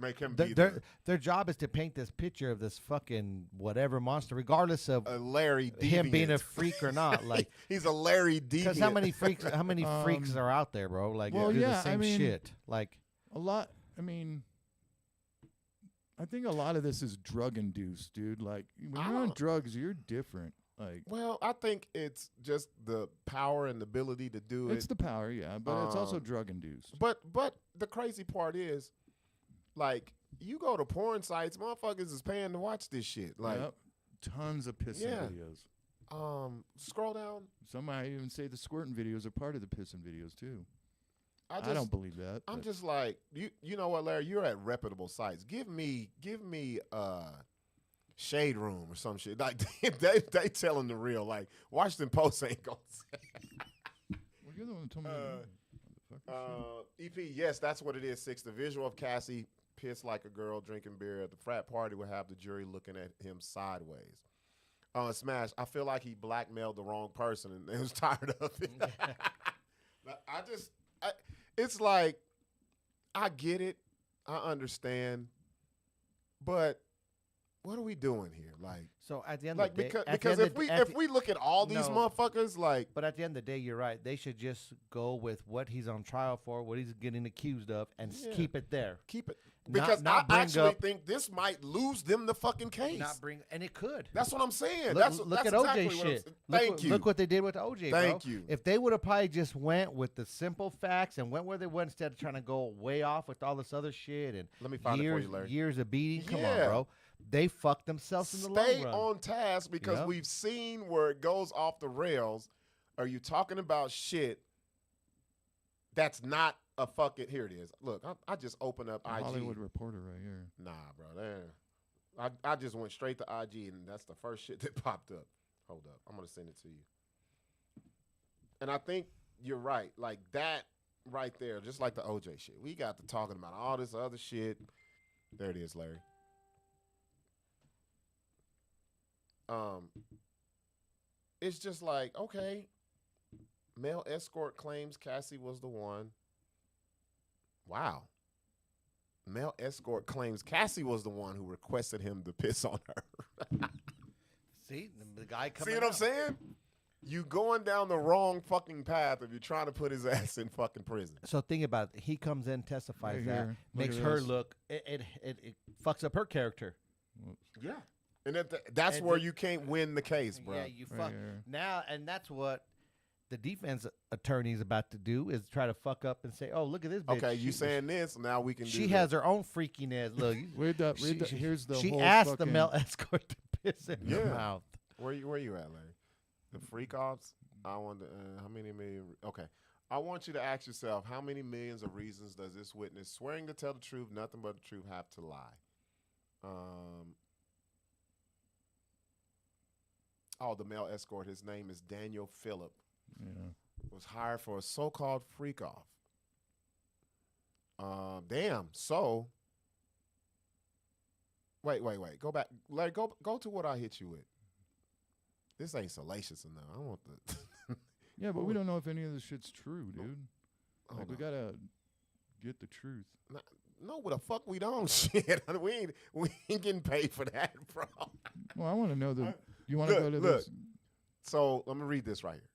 Make him be
their job is to paint this picture of this fucking whatever monster, regardless of
a Larry deviant.
him being a freak or not. Like,
he's a Larry deviant.
because how many freaks are out there, bro? Like,
well,
do
yeah,
the same
I mean,
shit. Like,
A lot. I mean, I think a lot of this is drug induced, dude. Like when
I
you're on
don't-
drugs, you're different. Like
Well, I think it's just the power and the ability to do
it's
it.
the power, yeah, but it's also
Um,
drug induced.
But the crazy part is, like, you go to porn sites, motherfuckers is paying to watch this shit. Like,
Yep. Tons of pissing
Yeah.
videos.
scroll down.
Some might even say the squirting videos are part of the pissing videos too.
I
don't believe that.
I'm
but
just like, you know what, Larry? You're at reputable sites. Give me Shade Room or some shit. Like they telling the real. Like Washington Post ain't gonna say.
Well, you're the one who told me.
EP, yes, that's what it is. Sixx. The visual of Cassie pissed like a girl drinking beer at the frat party would have the jury looking at him sideways. Smash. I feel like he blackmailed the wrong person and they was tired of it. It's like, I get it, I understand, but what are we doing here? Like,
So at the end
like
of the day,
because if we look at all these motherfuckers, like,
but at the end of the day, you're right. They should just go with what he's on trial for, what he's getting accused of, and keep it there.
keep it. Because
not
I
bring
actually
up-
think this might lose them the fucking case.
And it could.
That's what I'm saying.
Look
That's
at
exactly
OJ
what I'm
shit.
saying. Thank you.
Look what they did with OJ.
Thank
bro.
you.
If they would have probably just went with the simple facts and went where they went instead of trying to go way off with all this other shit and
Let me find it for you, Larry.
years of beating. Come on,
Yeah.
bro. They fucked themselves in the
Stay
long run.
on task because
Yep.
we've seen where it goes off the rails. Are you talking about shit that's not a fucking... Here it is. Look, I just opened up IG.
Hollywood Reporter right here.
Nah, bro. I just went straight to IG, and that's the first shit that popped up. Hold up. I'm going to send it to you. And I think you're right. Like, that right there, just like the OJ shit. We got to talking about all this other shit. There it is, Larry. It's just like, okay, male escort claims Cassie was the one. Wow. Male escort claims Cassie was the one who requested him to piss on her.
See, the guy coming
See what I'm saying? You going down the wrong fucking path if you're trying to put his ass in fucking prison.
So think about it. He comes in, testifies
Right
that,
here. Look
makes
at
her
this.
look. It fucks up her character.
Yeah. And that's
And
where
the-
you can't win the case, bro.
Yeah, you
Right
fuck
here.
now, and that's what the defense attorney's about to do is try to fuck up and say, "Oh, look at this bitch."
Okay, you saying this, now we can do
she
this.
has her own freakiness. Look,
Here's the
she
whole
asked the
fucking-
male escort to piss in her
Yeah.
mouth.
Where you at, Larry? The freak offs? I wonder how many million. Okay. I want you to ask yourself, how many millions of reasons does this witness swearing to tell the truth, nothing but the truth, have to lie? The male escort, his name is Daniel Phillip,
Yeah.
was hired for a so-called freak off. Damn. So, wait. Go back. Larry, go to what I hit you with. This ain't salacious enough. I want the...
Yeah, but we don't know if any of this shit's true, dude.
Hold
Like, we
on.
gotta get the truth.
No, but the fuck we don't. Shit, we ain't getting paid for that, bro.
Well, I want to know the. You want to
Look,
go to
look.
this?
So let me read this right here.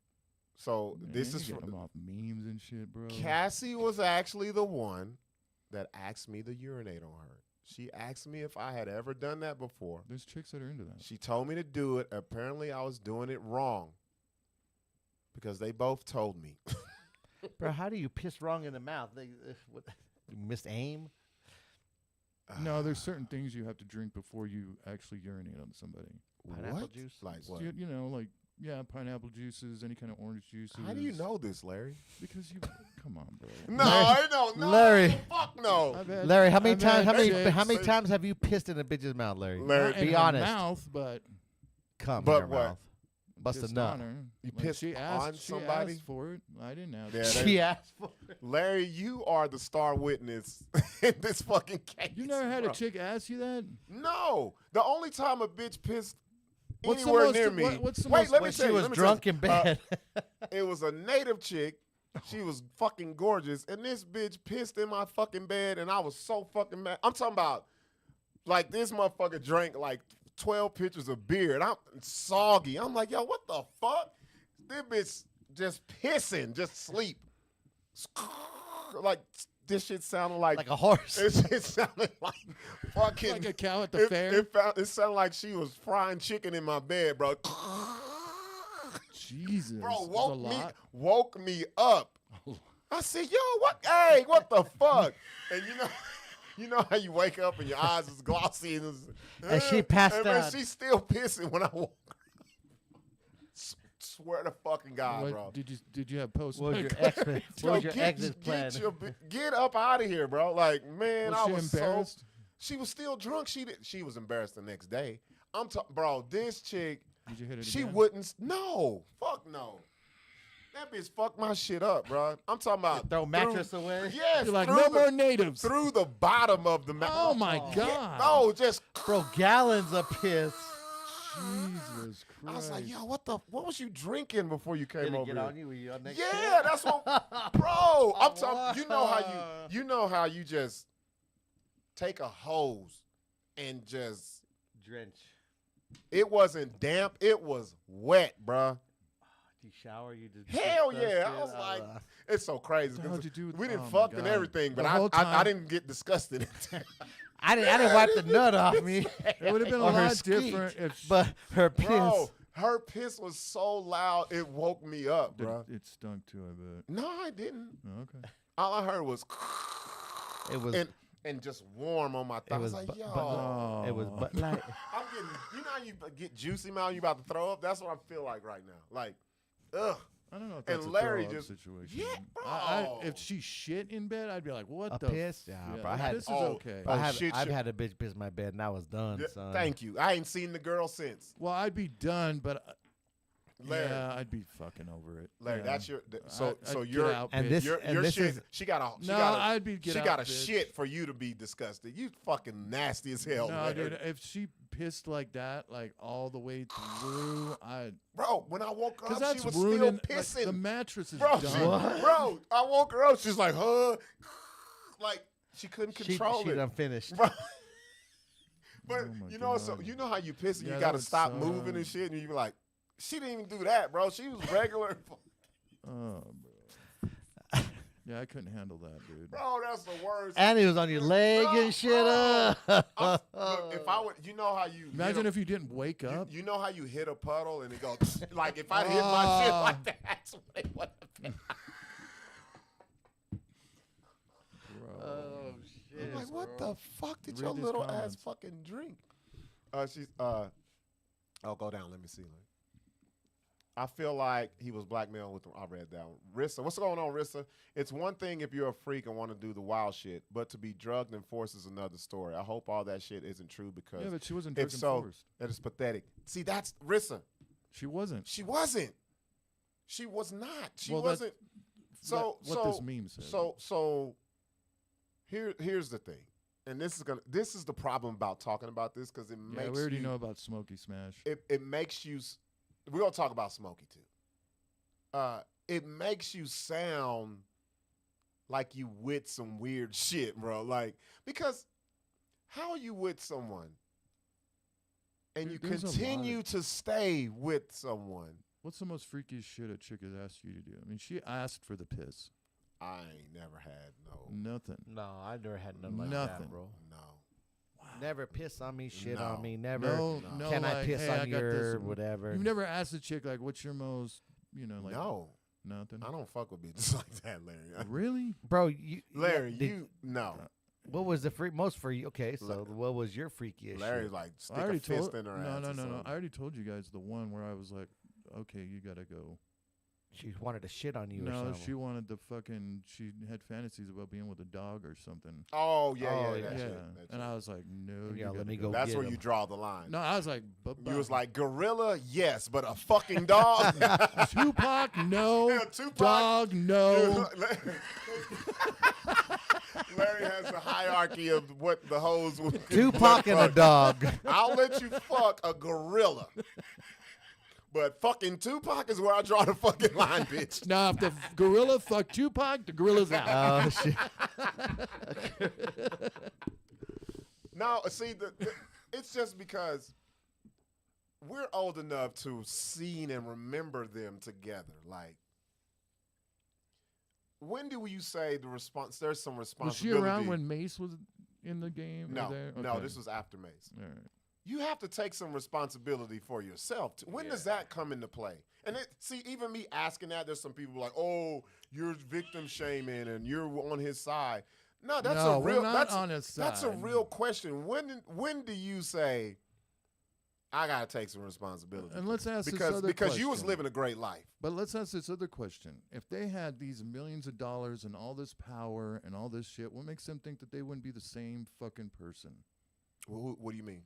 So this
Man,
is
you
from
getting them off memes and shit, bro.
Cassie was actually the one that asked me to urinate on her. She asked me if I had ever done that before.
There's chicks that are into that.
She told me to do it. Apparently, I was doing it wrong because they both told me.
Bro, how do you piss wrong in the mouth? What, you missed aim?
No, there's certain things you have to drink before you actually urinate on somebody.
Pineapple
What?
juice?
Like what?
You know, like, yeah, pineapple juices, any kind of orange juices.
How do you know this, Larry?
Because you, come on, bro.
No, I don't know.
Larry.
Fuck no.
I've had-
Larry, how many
I've
times?
had
How many
chicks-
times have you pissed in a bitch's mouth, Larry?
Larry,
Not in
be
her
honest.
mouth, but
Come
But
in her
what?
mouth. Bust a
pissed
nut.
on her.
You
Like,
pissed
she asked,
on
she
somebody?
asked for it. I didn't ask.
Yeah,
for it.
She asked for it.
Larry, you are the star witness in this fucking case.
You never had
bro.
a chick ask you that?
No. The only time a bitch pissed
What's the
anywhere
most-
near me.
what's the
Wait,
most-
let me
When
tell
she
you.
was
let me
drunk
tell
in
you.
bed.
It was a native chick. She was fucking gorgeous, and this bitch pissed in my fucking bed, and I was so fucking mad. I'm talking about, like, this motherfucker drank like 12 pitchers of beer, and I'm soggy. I'm like, yo, what the fuck? This bitch just pissing, just sleep. Like, this shit sounded like
Like a horse.
It sounded like fucking
Like a cow at the fair?
It sounded like she was frying chicken in my bed, bro.
Jesus.
Bro,
that's a lot.
woke me up. I said, yo, what? Hey, what the fuck? And you know how you wake up and your eyes is glossy and,
And she passed
and man,
out.
she's still pissing when I woke up. Swear to fucking God,
What-
bro.
Did you have post?
What was your
Was
exit? What was your exit plan?
Get up out of here, bro. Like, man, I
she
was
embarrassed?
She was still drunk. She was embarrassed the next day. bro, this chick,
Did you hit it
she
again?
wouldn't. No, fuck no. That bitch fucked my shit up, bro. I'm talking about
Throw mattress away.
Yes,
You're like,
through
no
the-
more natives.
through the bottom of the mattress.
Oh, my
Oh.
God.
No, just
Bro, gallons of piss.
Jesus Christ.
I was like, yo, what was you drinking before you came
Did it
over
get
here?
on you? Were you on next
Yeah, that's what, bro. I'm
Oh,
talking. You know how you just take a hose and just.
Drench.
It wasn't damp. It was wet, bruh.
Do you shower? You just
Hell
disgusted?
yeah. I was like, it's so crazy.
So
'cause
how'd you do-
we didn't
oh my
fuck and
God.
everything, but
The
I,
whole
I
time-
didn't get disgusted.
I didn't wipe the nut off me.
It would have been a
Or her
lot
skeet.
different if
But her piss.
Bro, her piss was so loud it woke me up,
Did
bro.
it stunk too, I bet.
No, I didn't.
Oh, okay.
All I heard was
It was.
and just warm on my thigh. I was like, yo.
Oh.
It was. But like.
I'm getting, you know how you get juicy mouth, you about to throw up? That's what I feel like right now. Like, ugh.
I don't know if
And
that's a
Larry
throw-up
just-
situation.
Yeah, bro.
If she shit in bed, I'd be like, what
A
the
piss? Yeah, bro, I had-
this is
Oh,
okay.
oh,
I've
shit,
had a bitch piss my bed and I was done,
Yeah,
son.
thank you. I ain't seen the girl since.
Well, I'd be done, but
Larry.
yeah, I'd be fucking over it.
Larry,
Yeah.
that's your. So
I'd get
you're
out,
and
bitch.
this-
your
and this
shit.
is-
She got a. She
No,
got a,
I'd be get
She
out,
got a
bitch.
shit for you to be disgusted. You fucking nasty as hell.
No,
Larry.
dude, if she pissed like that, like all the way through,
Bro, when I woke her
because
up, she
that's
was still
ruining.
pissing.
Like, the mattress is
bro,
done.
bro, I woke her up. She's like, huh? Like she couldn't control
she
it.
done finished.
Bro. But
Oh my
you know, so
God.
you know how you piss and
Yeah,
you
that
got to
would
stop moving and
suck.
shit, and you be like, she didn't even do that, bro. She was regular.
Oh, bro. Yeah, I couldn't handle that, dude.
Bro, that's the worst.
And he was on your leg
Bro,
and shit.
bro.
Up.
Look, if I would, you know how you
Imagine
hit a,
if you didn't wake up.
you know how you hit a puddle and it goes like if I hit my shit
Oh.
like that, that's what it would have been.
Bro.
Oh shit!
I'm like, what the fuck did
Read
your
these
little ass
comments.
fucking drink? She's oh, go down. Let me see. I feel like he was blackmailed with them. I read that one. Rissa, what's going on, Rissa? It's one thing if you're a freak and want to do the wild shit, but to be drugged and forced is another story. I hope all that shit isn't true because
Yeah, but she wasn't
if
drinking
so,
forced.
that is pathetic. See, that's Rissa.
She wasn't.
She wasn't. She was not. She
Well, that-
wasn't. So
what this meme says.
So here's the thing, and this is the problem about talking about this because it
yeah,
makes
we already
you,
know about Smokey Smash.
it makes you. We're gonna talk about Smokey too. It makes you sound like you with some weird shit, bro. Like because how are you with someone and you
Dude, there's a lot
continue
of-
to stay with someone?
What's the most freakiest shit a chick has asked you to do? I mean, she asked for the piss.
I ain't never had
Nothing.
No, I never had nothing like
Nothing.
that, bro.
no.
Never piss on me, shit
No.
on me. Never.
No,
No.
no.
Can I
like,
piss
hey, I
on
got this
your
and-
whatever?
You've never asked a chick like, "What's your most," like
No.
nothing.
I don't fuck with bitches like that, Larry.
Really?
Bro, you
Larry,
did-
you no.
What was the most for you? Okay, so
La-
what was your freakiest?
Larry's
shit?
like stick
I
a
already
fist
told.
in her
No,
ass.
no,
or
no, no.
something.
I already told you guys the one where I was like, "Okay, you gotta go."
She wanted to shit on you or
No,
something.
she wanted the fucking. She had fantasies about being with a dog or something.
Oh yeah,
Oh,
yeah,
yeah.
that
yeah,
shit, that
and
shit.
I was like, "No,
Yeah,
you
let
gotta
me go
That's
get
where you
him.
draw the line.
No, I was like,
You was like gorilla, yes, but a fucking dog.
Tupac, no.
Yeah, Tupac.
Dog, no.
Larry has a hierarchy of what the hoes would
Tupac and a dog.
I'll let you fuck a gorilla. But fucking Tupac is where I draw the fucking line, bitch.
Now, if the gorilla fucked Tupac, the gorilla's out.
Oh shit!
No, see, it's just because we're old enough to seen and remember them together. Like, when do you say the response? There's some
Was she
responsibility.
around when Mace was in the game? or
No,
there?
no,
Okay.
this was after Mace.
All right.
You have to take some responsibility for yourself. When does that come into play? And see, even me asking that, there's some people like, "Oh, you're victim shaming and you're on his side." No, that's
No,
a
we're
real.
not
that's
on his
That's a
side.
real question. When do you say, "I gotta take some responsibility"?
And let's ask this
because
other
because you was
question.
living a great life.
But let's ask this other question. If they had these millions of dollars and all this power and all this shit, what makes them think that they wouldn't be the same fucking person?
What do you mean?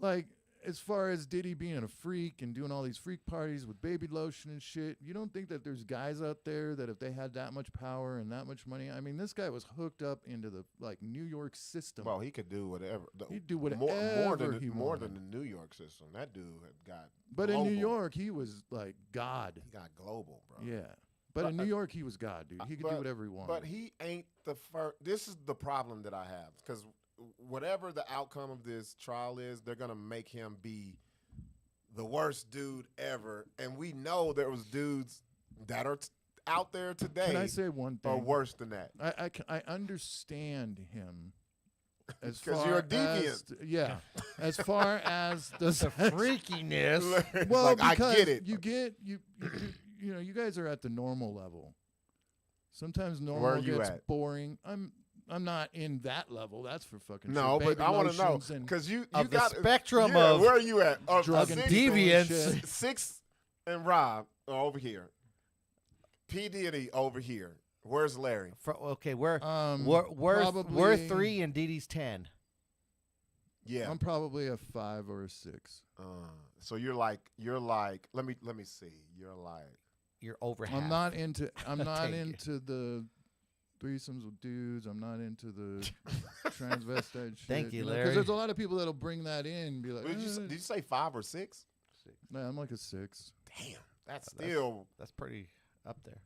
Like, as far as Diddy being a freak and doing all these freak parties with baby lotion and shit, you don't think that there's guys out there that if they had that much power and that much money, I mean, this guy was hooked up into the like New York system.
Well, he could do whatever.
He'd do whatever
more than
he
more
wanted.
than the New York system. That dude had got.
But
global.
in New York, he was like God.
He got global, bro.
Yeah. But in New York, he was God, dude. He could do whatever he wanted.
But he ain't the first. This is the problem that I have because whatever the outcome of this trial is, they're gonna make him be the worst dude ever. And we know there was dudes that are out there today.
Can I say one thing?
Or worse than that.
I understand him. As
'Cause
far
you're a deviant.
as- yeah. As far as the
Freakiness.
well,
Like, I
because
get it.
you know, you guys are at the normal level. Sometimes
Where
normal
are you
gets
at?
boring. I'm not in that level. That's for fucking
No,
sure.
but
Baby
I want to know
lotions and
because you
Of the
got
spectrum
yeah,
of
where are you at?
drug and
Six-
deviance.
shit.
Sixx and Rob are over here. P Diddy over here. Where's Larry?
Okay, we're
Probably
3 and Diddy's 10.
Yeah.
I'm probably a 5 or a 6.
So you're like let me see. You're like
You're over half.
I'm not into
Thank you.
the threesomes with dudes. I'm not into the transvestite shit.
Thank you,
Because
Larry.
there's a lot of people that'll bring that in and be like,
did you say 5 or 6?
nah, I'm like a 6.
Damn, that's still
That's pretty up there.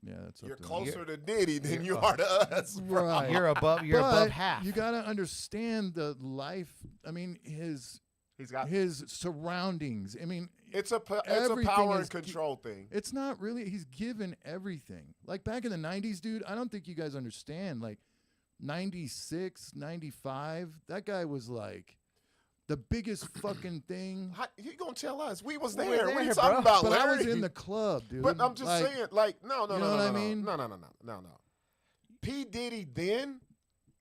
Yeah, that's
you're
up there.
closer to Diddy than you are to us. bro.
Right.
You're above
But
half.
You got to understand the life. I mean, his
He's got
surroundings. I mean,
it's a
everything
power
is
and control thing.
it's not really. He's given everything. Like back in the 90s, dude, I don't think you guys understand. Like 96, 95, that guy was like the biggest fucking thing.
How, you gonna tell us? We was
We
there.
were
What are you
there,
talking
bro.
about,
But
Larry?
I was in the club, dude.
But I'm just
Like,
saying, like, no.
you know what I mean?
No. P Diddy then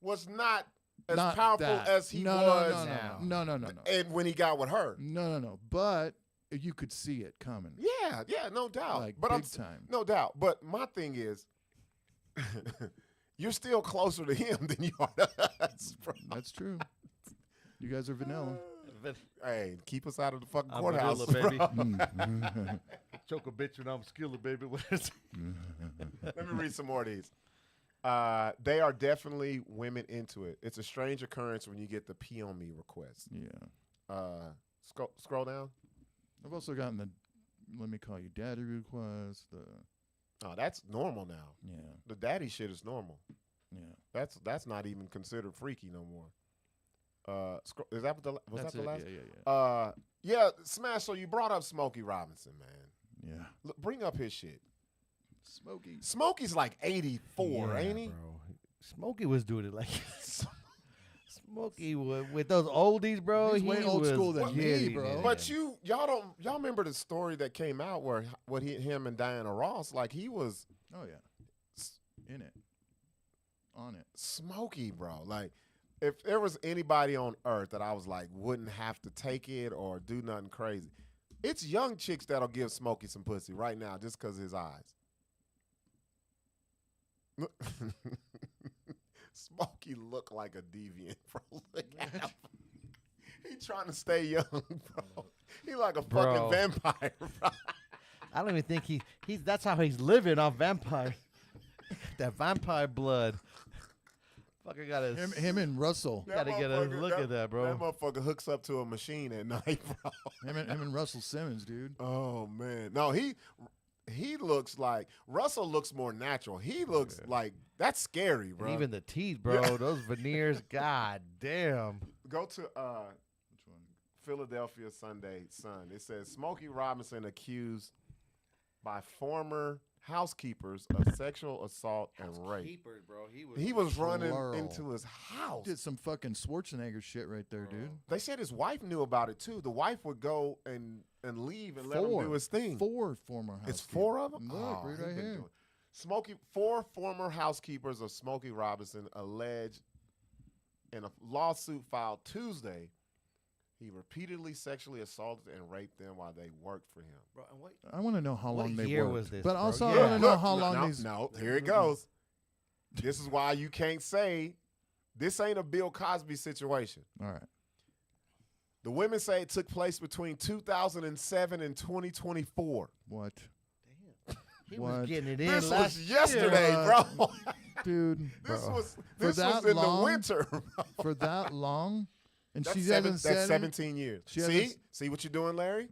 was not as
not
powerful
that.
as he
no,
was,
No.
and when he got with her.
No. But you could see it coming.
Yeah, no doubt.
Like
but
big time.
no doubt. But my thing is, you're still closer to him than you are to us, bro.
That's true. You guys are vanilla.
Hey, keep us out of the fucking
I'm
courthouse,
vanilla, baby.
bro.
Choke a bitch and I'm skilled, baby.
Let me read some more of these. They are definitely women into it. It's a strange occurrence when you get the pee on me request.
Yeah.
Scroll down.
I've also gotten the let me call you daddy request.
Oh, that's normal now.
Yeah.
The daddy shit is normal.
Yeah.
That's not even considered freaky no more. Is that was
That's
that the
it.
last?
Yeah.
Yeah, Smash. So you brought up Smokey Robinson, man.
Yeah.
Look, bring up his shit.
Smokey.
Smokey's like 84, ain't he?
Bro. Smokey was doing it like Smokey with those oldies, bro.
He's way old school than me,
getting
bro.
it.
But y'all remember the story that came out where him and Diana Ross, like he was
Oh yeah. In it. On it.
Smokey, bro. Like if there was anybody on earth that I was like wouldn't have to take it or do nothing crazy, it's young chicks that'll give Smokey some pussy right now just because of his eyes. Smokey look like a deviant, bro. Look at him. He trying to stay young, bro. He like a fucking vampire, bro.
I don't even think he's that's how he's living off vampire. That vampire blood. Fucker got his
Him and Russell.
gotta get a look at that, bro.
That motherfucker hooks up to a machine at night, bro.
Him and Russell Simmons, dude.
Oh man, no, he looks like Russell looks more natural. He looks like that's scary, bro.
And even the teeth, bro. Those veneers, god damn.
Go to
Which one?
Philadelphia Sunday Sun. It says Smokey Robinson accused by former housekeepers of sexual assault and rape.
Bro.
He was running
Plural.
into his house.
Did some fucking Schwarzenegger shit right there, dude.
They said his wife knew about it too. The wife would go and leave and let him do his thing.
4 former housekeepers.
It's 4 of them?
Look,
Oh,
read
he
right
been
here.
doing- 4 former housekeepers of Smokey Robinson alleged in a lawsuit filed Tuesday he repeatedly sexually assaulted and raped them while they worked for him.
Bro, and wait.
I want to know how
What
long they
year
worked.
was this,
but
bro?
also
Yeah.
I want to know
Look,
how long these.
No, here it goes. This is why you can't say this ain't a Bill Cosby situation.
All right.
The women say it took place between 2007 and 2024.
What?
He
What?
was getting it in
This
last
was yesterday, bro.
Dude,
This
bro.
was
For that
in
long?
the winter. Bro.
For that long? And
That's,
she
seven,
hasn't
that's
said
17 years.
She
See?
hasn't-
See what you're doing, Larry?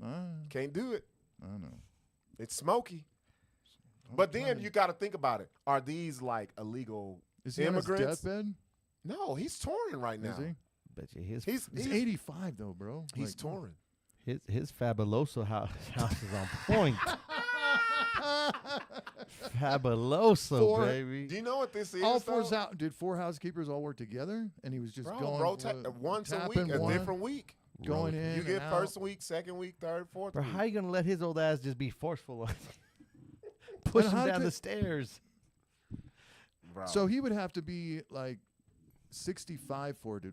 Can't do it.
I don't know.
It's smoky. But then you got to think about it. Are these like illegal
Is he
immigrants?
on his deathbed?
No, he's touring right now.
Is he?
Bet you his
He's
He's 85 though, bro.
he's
Like,
touring.
his fabuloso house is on point. Fabuloso,
Four-
baby.
Do you know what this is?
All four
though?
did four housekeepers all work together, and he was just
Bro,
going
once a week,
tapping
a
one,
different week.
going in.
You
and
get
out.
first week, second week, third, fourth
Bro,
week.
how you gonna let his old ass just be forceful on push him
how
down
could-
the stairs?
Bro.
So he would have to be like 65 for it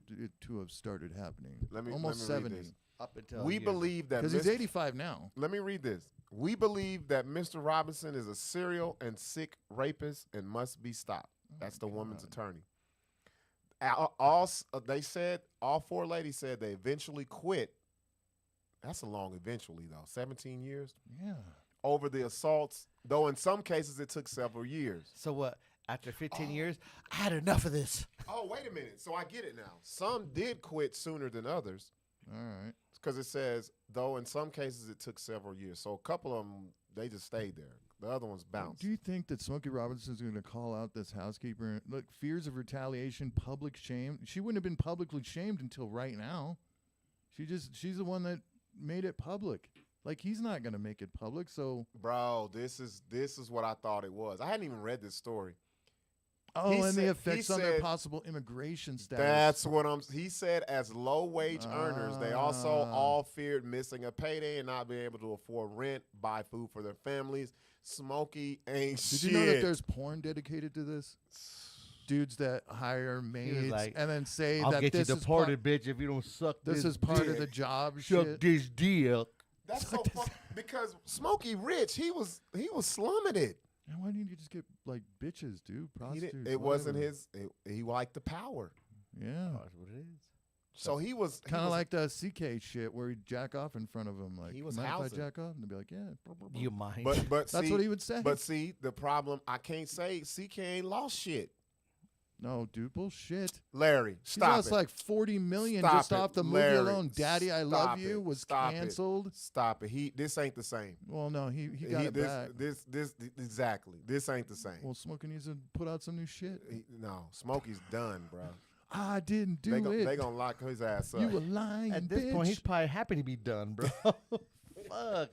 to have started happening. Almost
let me read
70.
this.
Up until
We believe that
Because he's
Mr.
85 now.
Let me read this. We believe that Mr. Robinson is a serial and sick rapist and must be stopped. That's the woman's attorney. They said, all four ladies said they eventually quit. That's a long eventually, though. 17 years
Yeah.
over the assaults, though in some cases it took several years.
So what? After 15 years, I had enough of this.
Oh, wait a minute. So I get it now. Some did quit sooner than others
All right.
because it says, though in some cases it took several years. So a couple of them, they just stayed there. The other ones bounced.
Do you think that Smokey Robinson's going to call out this housekeeper? Look, fears of retaliation, public shame. She wouldn't have been publicly shamed until right now. She's the one that made it public. Like, he's not going to make it public. So,
Bro, this is what I thought it was. I hadn't even read this story.
and the
he
effects on their
said-
possible immigration status.
That's what he said. As low wage earners, they also all feared missing a payday and not being able to afford rent, buy food for their families. Smokey ain't
Did
shit.
you know that there's porn dedicated to this? Dudes that hire maids
like,
and then say
I'll
that
get you
this is
deported, bitch, if you don't suck
this
this
is part of
dick.
the job
Suck
shit.
this dick.
That's so fun because Smokey rich. He was slumming it.
And why didn't you just get like bitches, dude?
He
Prostitutes.
didn't- it wasn't
whatever.
his. He liked the power.
Yeah.
That's what it is.
So he was
Kind of like the CK shit where he'd jack off in front of him. Like,
He was
mind if I
housing.
jack off? And they'd be like, yeah.
You mind?
But
That's
see,
what he would say.
But see, the problem I can't say CK ain't lost shit.
No, dude, bullshit.
Larry,
He
stop
lost
it.
like 40 million
Stop
just
it,
off the
Larry.
movie alone. Daddy, I Love
Stop
You
it.
was
Stop it.
canceled.
Stop it. This ain't the same.
Well, no, he got it back.
This exactly. This ain't the same.
Well, Smokey needs to put out some new shit.
No, Smokey's done, bro.
I didn't do it.
They gonna lock his ass up.
You were lying,
At this
bitch.
point, he's probably happy to be done, bro. Fuck.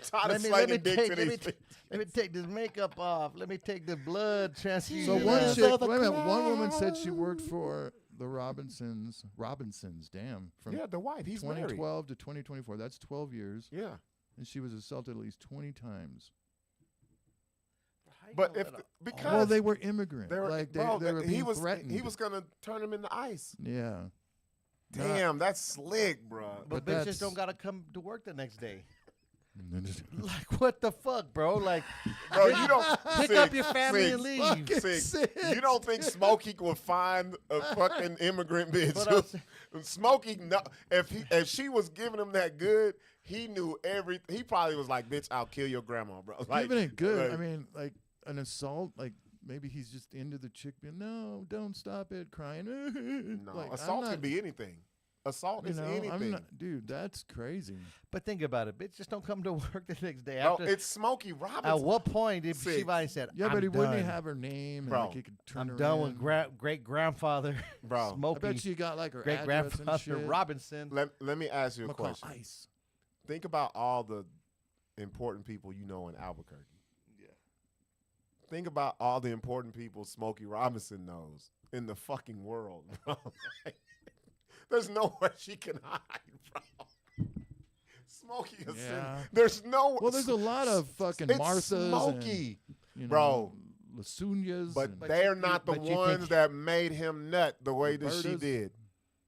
Tired of
Let
slanging
me
dick
take,
to
let, me
these
ta- let me take this makeup off. Let me take the blood transfusion.
So one
off.
chick, wait a minute, one woman said she worked for the Robinsons, damn, from
Yeah, the wife. He's married.
2012 to 2024. That's 12 years.
Yeah,
And she was assaulted at least 20 times.
How you
but
gonna
if
let a-
because
Well, they were immigrants.
they were,
like
bro,
they were being
he was
threatened.
he was gonna turn him into ice.
Yeah.
Damn, that's slick, bro.
but
but
bitches
that's-
don't gotta come to work the next day.
And then
Like, what the fuck, bro? Like,
Bro, you don't
pick
Six,
up your family and
Six,
leave.
Six.
Six.
You don't think Smokey would find a fucking immigrant bitch?
But I'm saying-
Smokey, no, if she was giving him that good, he knew everything. He probably was like, "Bitch, I'll kill your grandma, bro." Like,
Even it good.
like,
I mean, like an assault, like maybe he's just into the chick being, no, don't stop it, crying.
no,
Like, I'm
assault
not-
could be anything. Assault
You
is
know,
anything.
I'm not, dude, that's crazy.
But think about it, bitch. Just don't come to work the next day.
Bro,
After,
it's Smokey Robinson.
at what point if
Six.
she finally said,
Yeah,
I'm
but he
done.
wouldn't he have her name and
Bro,
like he could turn
I'm
her
done
in.
with great grandfather
Bro.
I
Smokey.
bet she got like her
Great
address and
grandfather
shit.
Robinson.
Let me ask you a
I'm gonna call
question.
ICE.
Think about all the important people you know in Albuquerque.
Yeah.
Think about all the important people Smokey Robinson knows in the fucking world, bro. There's nowhere she can hide, bro. Smokey is
Yeah.
there's no.
Well, there's a lot of fucking
it's
Marthas
Smokey,
and, you know,
bro.
Lasunyas.
but
and,
they're not the
but you
ones
think-
that made him nut the way that she
Roberta's?
did.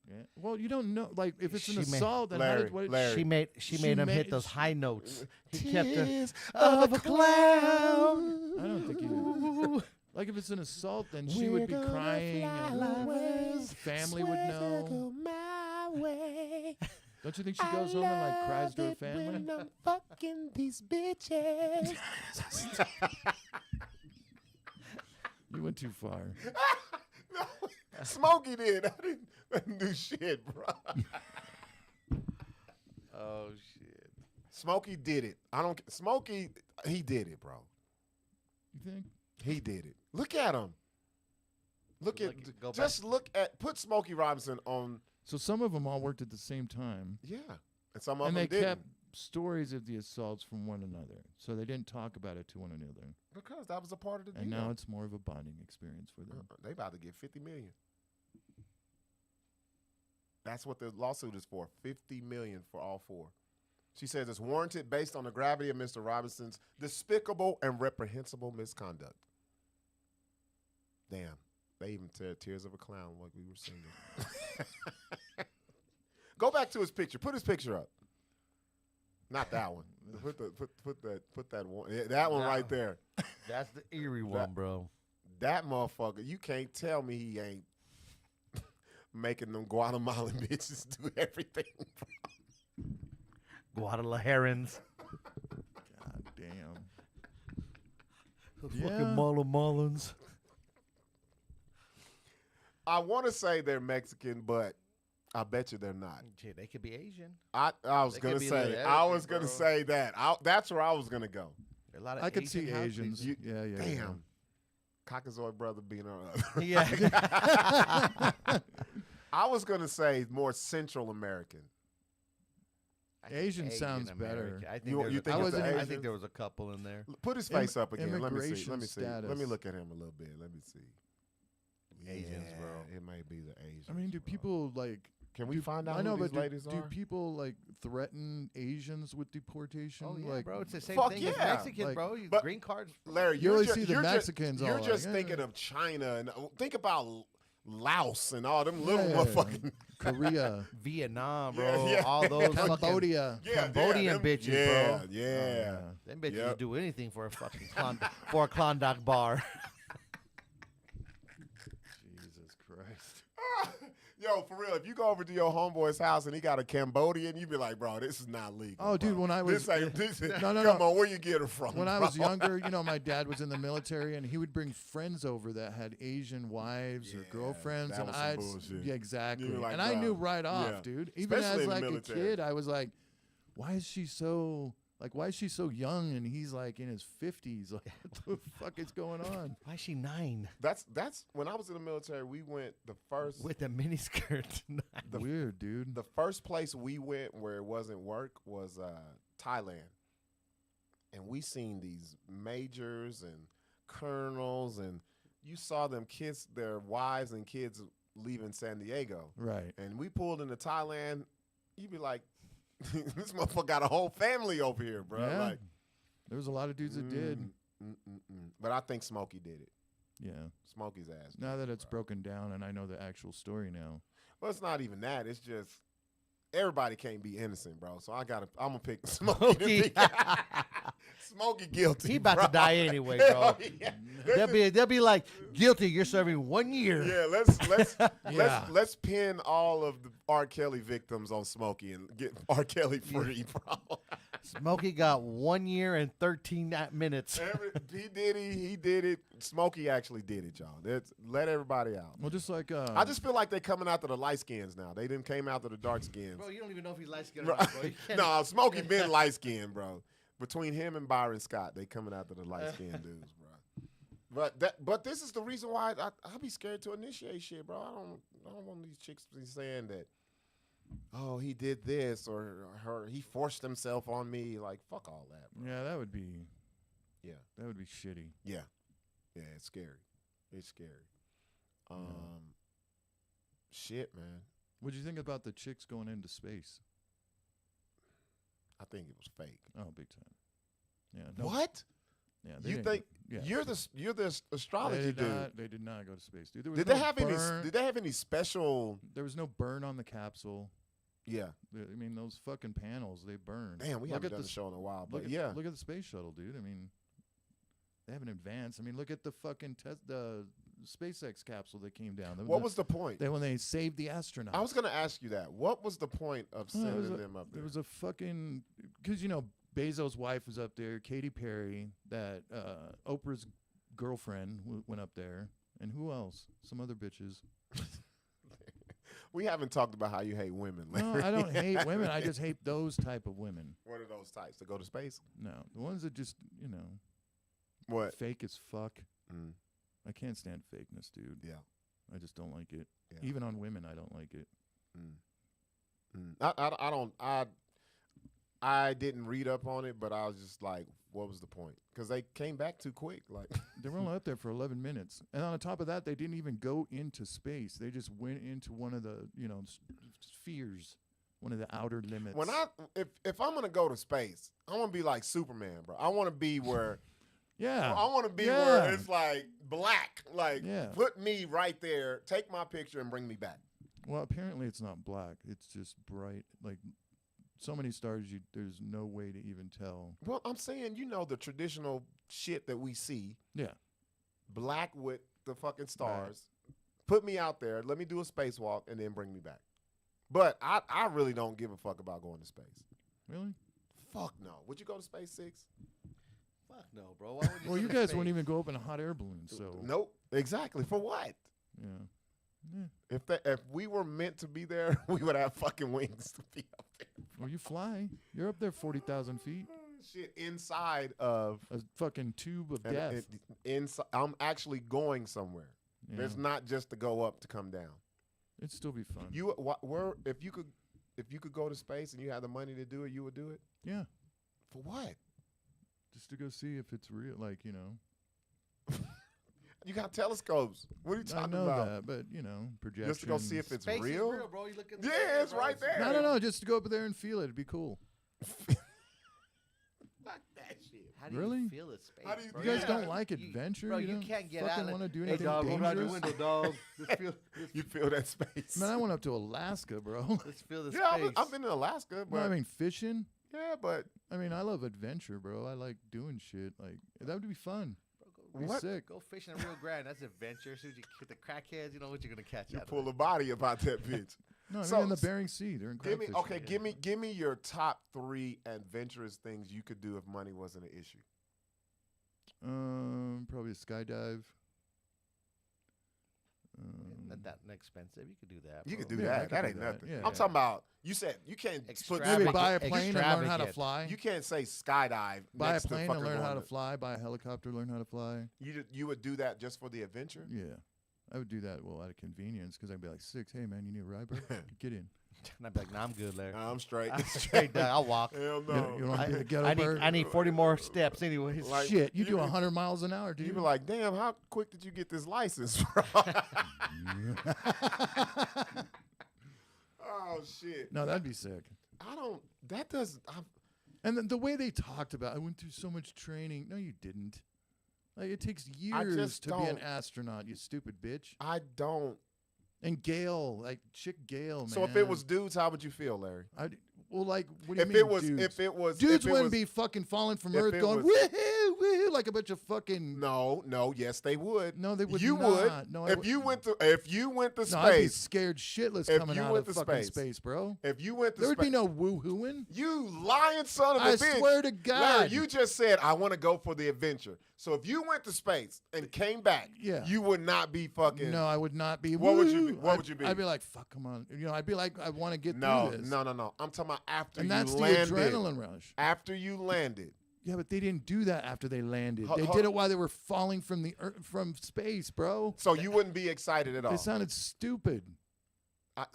yeah. Well, you don't know. Like, if it's an
She may-
assault, then how
Larry,
did what?
Larry.
She made
She
him
made-
hit those high notes. He kept her
Tears
of a clown.
I don't think he did.
Ooh.
Like, if it's an assault, then she would be crying. And family would know. Don't you think she goes home and like cries to her family?
When I'm fucking these bitches.
You went too far.
No, Smokey did. I didn't do shit, bro.
Oh shit.
Smokey did it. Smokey, he did it, bro.
You think?
He did it. Look at him. Look at put Smokey Robinson on.
So some of them all worked at the same time.
Yeah, and some of
And
them
they
didn't.
kept stories of the assaults from one another. So they didn't talk about it to one another.
Because that was a part of the deal.
And now it's more of a bonding experience for them.
They about to get $50 million. That's what the lawsuit is for. $50 million for all four. She says it's warranted based on the gravity of Mr. Robinson's despicable and reprehensible misconduct. Damn. They even said Tears of a Clown like we were singing. Go back to his picture. Put his picture up. Not that one. Put that one. Yeah, that one right there.
That's the eerie one, bro.
That motherfucker. You can't tell me he ain't making them Guatemalan bitches do everything.
Guadalajarans.
God damn.
Fucking Marlins.
I want to say they're Mexican, but I bet you they're not.
Shit, they could be Asian.
I was
They
gonna
could be
say.
little
I was
everything,
gonna
bro.
say that. That's where I was gonna go.
There are a lot of
I could
Asian
see
house
Asians.
people.
Yeah.
Damn. Caucasoid brother being on.
Yeah.
I was gonna say more Central American.
I think
Asian sounds
American.
better.
I think,
You
there's a
think
couple-
it's the
I
Asians?
think there was a couple in there.
Put his face up again. Let me see.
immigration
Let me see. Let me
status.
look at him a little bit. Let me see.
Asians, bro.
It might be the Asians.
I mean, do
bro.
people like?
Can we
do-
find out
I know,
who
but
these
do,
ladies
do
are?
people like threaten Asians with deportation?
Oh yeah,
like,
bro. It's the same
fuck
thing as
yeah.
Mexican,
Like-
bro.
but-
Green cards.
Larry,
You
you're
only
ju-
see the
you're ju-
Mexicans all
You're
like,
just
yeah.
thinking of China and think about Laos and all them little
Yeah.
motherfucking
Korea,
Vietnam,
Yeah,
bro.
yeah.
All those fucking
Cambodia.
Cambodian
them-
bitches,
yeah,
bro.
Yeah,
Them bitches
Yep.
do anything for a fucking for a Klondike bar.
Jesus Christ.
Yo, for real, if you go over to your homeboy's house and he got a Cambodian, you be like, bro, this is not legal.
Oh, dude,
bro.
when I was-
this ain't,
No,
come
no.
on, where you get it from?
When I
bro?
was younger, my dad was in the military, and he would bring friends over that had Asian wives or
Yeah,
girlfriends,
that
and
was some
I'd
bullshit.
yeah, exactly.
You were like,
and I
bro,
knew right off,
yeah.
dude. Even
Especially
as
in the
like a
military.
kid, I was like, why is she so young and he's like in his 50s? Like, what the fuck is going on?
Why is she 9
That's when I was in the military. We went the first
with a miniskirt?
Weird, dude.
the first place we went where it wasn't work was Thailand, and we seen these majors and colonels, and you saw them kiss their wives and kids leaving San Diego,
Right.
and we pulled into Thailand. You'd be like, this motherfucker got a whole family over here, bro.
Yeah.
Like,
There was a lot of dudes that did.
But I think Smokey did it.
Yeah.
Smokey's ass. did
Now
it,
that it's
bro.
broken down and I know the actual story now.
Well, it's not even that. It's just everybody can't be innocent, bro. So I'm gonna pick Smokey. to
Smokey.
be- Smokey guilty.
He about
bro.
to die anyway, bro.
Hell yeah.
They'll be like, guilty. You're serving 1 year.
Yeah, let's
Yeah.
let's pin all of the R. Kelly victims on Smokey and get R. Kelly free, bro.
Smokey got 1 year and 13 minutes.
He did it. Smokey actually did it, y'all. Let everybody out.
Well, just like
I just feel like they're coming after the light skins now. They didn't came after the dark skins.
Bro, you don't even know if he's light skinned or not, bro. You can't-
No, Smokey been light skinned, bro. Between him and Byron Scott, they coming after the light skinned dudes, bro. But this is the reason why I be scared to initiate shit, bro. I don't want these chicks to be saying that, oh, he did this or he forced himself on me. Like, fuck all that, bro.
yeah, that would be
Yeah,
shitty.
yeah, it's scary. It's scary. Shit, man.
What'd you think about the chicks going into space?
I think it was fake.
Oh, big time. Yeah. No,
What?
Yeah.
You
didn't
think
go- yeah.
you're the astrology dude?
They did not go to space, dude. There was
Did
no
they have
burn.
Did they have any special?
There was no burn on the capsule.
Yeah.
I mean, those fucking panels, they burned.
Damn, we
Look
haven't
at
done
the
the show in a while, but
Look at,
yeah.
look at the space shuttle, dude. I mean, they haven't advanced. I mean, look at the fucking SpaceX capsule that came down.
What was the point?
When they saved the astronauts?
I was going to ask you that. What was the point of sending them up there?
There was a fucking because Bezos' wife was up there, Katy Perry, that Oprah's girlfriend went up there, and who else? Some other bitches.
We haven't talked about how you hate women, Larry.
No, I don't hate women. I just hate those type of women.
What are those types? To go to space?
No, the ones that just
What?
fake as fuck.
Mm.
I can't stand fakeness, dude.
Yeah.
I just don't like it.
Yeah.
Even on women, I don't like it.
I don't. I didn't read up on it, but I was just like, what was the point? Because they came back too quick. Like
They were only up there for 11 minutes. And on top of that, they didn't even go into space. They just went into one of the, spheres, one of the outer limits.
If I'm gonna go to space, I want to be like Superman, bro. I want to be where.
Yeah.
I want to be where it's like black. Like,
Yeah.
put me right there, take my picture, and bring me back.
Well, apparently it's not black. It's just bright. Like, so many stars, there's no way to even tell.
Well, I'm saying, the traditional shit that we see,
Yeah.
black with the fucking stars. Put me out there, let me do a spacewalk, and then bring me back. But I really don't give a fuck about going to space.
Really?
Fuck no. Would you go to space, Sixx?
Fuck no, bro. Why would you
Well,
go
you
to
guys
space?
wouldn't even go up in a hot air balloon, so.
Nope. Exactly. For what?
Yeah.
If we were meant to be there, we would have fucking wings to be up there.
Well, you fly. You're up there 40,000 feet.
Shit, inside of
A fucking tube of death.
inside, I'm actually going somewhere.
Yeah.
It's not just to go up to come down.
It'd still be fun.
If you could go to space and you had the money to do it, you would do it.
Yeah.
For what?
Just to go see if it's real,
You got telescopes. What are you
I
talking
know
about?
that, but projection.
Just to go see if it's
Space
real?
is real, bro. You look in the
Yeah,
air,
it's
bro.
right there.
No, just to go up there and feel it. It'd be cool.
Fuck that shit.
How do
Really?
you feel it, space,
How do you
bro?
You guys
Yeah.
don't like
You-
adventure?
bro,
you
you
don't
can't get
fucking
out.
want to do
Hey,
anything
dog, roll out your
dangerous?
window, dog. Let's feel,
You feel that space.
Man, I went up to Alaska, bro.
let's feel the
Yeah,
space.
I've been in Alaska, but
No, I mean fishing.
yeah, but
I love adventure, bro. I like doing shit. Like that would be fun.
Bro,
Be
What?
sick.
Go fishing in Rio Grande. That's adventure. Soon as you hit the crackheads, you know what you're gonna catch.
you
out of
pull
it.
a body about that bitch.
No,
So,
in the Bering Sea. They're in
Give me
crab fishing.
give me your top 3 adventurous things you could do if money wasn't an issue.
Probably a skydive.
Not that expensive. You could do that.
You
bro.
could do
Yeah, I
that.
could
that
do
ain't
that.
nothing.
Yeah.
I'm talking about. You said you can't put
Extravagant.
Maybe buy a plane and learn how to
Extravagant.
fly.
You can't say skydive.
Buy a
next to
plane and
fucking
learn how
going
to fly. Buy a helicopter, learn how to fly.
You would do that just for the adventure?
Yeah. I would do that, out of convenience, because I'd be like, Sixx, hey, man, you need a ride, bro? Get in.
And I'd be like, nah, I'm good, Larry.
Nah, I'm straight.
I'm straight down. I'll walk.
Hell
You
no.
don't want to be the ghetto
I need,
bird?
I need 40 more steps, anyways.
Like,
Shit, you
you
do
be-
100 miles an hour, dude.
You be like, damn, how quick did you get this license, bro? Oh shit.
No, that'd be sick. And then the way they talked about, I went through so much training. No, you didn't. Like, it takes years
just
to be an
don't.
astronaut, you stupid bitch.
I don't.
And Gail, like chick Gail, man.
So if it was dudes, how would you feel, Larry?
What do you
If
mean,
it was,
dudes?
if it was,
Dudes
if it
wouldn't
was,
be fucking falling from
if
Earth
it
going,
was-
woohoo, woohoo, like a bunch of fucking.
no, yes, they would.
No, they would
You
not.
would.
No, I
if
would-
you went to
No, I'd be
space,
scared shitless
If
coming
you
out
went
of
to
fucking
space,
space, bro.
if you went to
There would
space,
be no woohooing.
you lying son of a
I
bitch.
swear to God.
Larry, you just said I want to go for the adventure. So if you went to space and came back,
Yeah.
you would not be fucking.
No, I would not be.
What would you be?
woo.
What would you be?
I'd be like, fuck, come on. I'd be like, I want to get
No,
through this.
no. I'm talking about after
And
you
that's
landed.
the adrenaline rush.
After you landed.
Yeah, but they didn't do that after they landed.
Ho-
They
ho-
did it while they were falling from from space, bro.
So you wouldn't be excited at all.
They sounded stupid.
I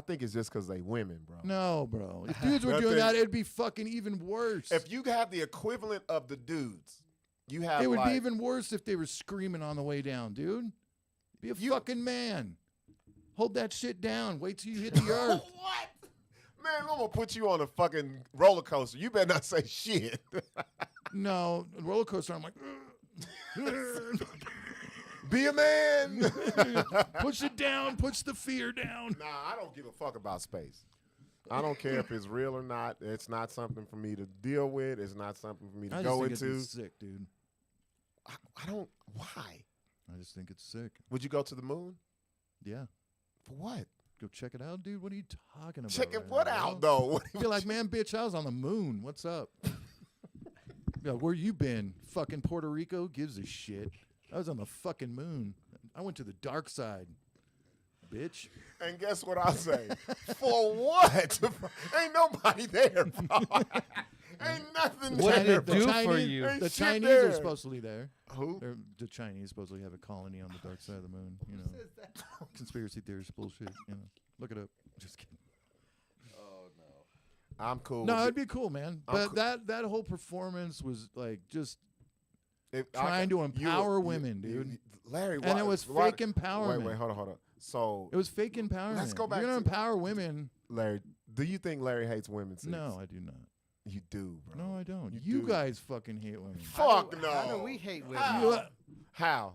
think it's just because they women, bro.
No, bro. If dudes were doing
Nothing-
that, it'd be fucking even worse.
If you have the equivalent of the dudes, you have
It would
like,
be even worse if they were screaming on the way down, dude. Be a fucking man. Hold that shit down. Wait till you hit the earth.
What? Man, I'm gonna put you on a fucking roller coaster. You better not say shit.
No, roller coaster. I'm like,
Be a man.
push it down. Push the fear down.
Nah, I don't give a fuck about space. I don't care if it's real or not. It's not something for me to deal with. It's not something for me to
I just
go
think it'd be
into.
sick, dude.
I don't. Why?
I just think it's sick.
Would you go to the moon?
Yeah.
For what?
Go check it out, dude. What are you talking about?
Check it
right
what
now,
out,
bro?
though?
Be like, man, bitch, I was on the moon. What's up? Be like, where you been? Fucking Puerto Rico? Gives a shit. I was on the fucking moon. I went to the dark side, bitch.
And guess what I say? For what? Ain't nobody there, bro. Ain't nothing
What
there.
did it do for you?
Ain't
The
shit
Chinese
there.
are supposedly there.
Who?
The Chinese supposedly have a colony on the dark side of the moon. You know, conspiracy theories, bullshit. You know, look it up. Just kidding.
I'm cool.
No,
with
it'd be cool, man.
I'm
But
cool.
that whole performance was like just
If
trying to empower women, dude.
Larry,
And it was fake empowerment.
Wait, hold on. So,
It was fake empowerment.
Let's go back
You're gonna
to-
empower women.
Larry, do you think Larry hates women? Sixx?
No, I do not.
You do, bro.
No, I don't.
You
You
do.
guys fucking hate women.
Fuck no.
How do we hate women?
How? How?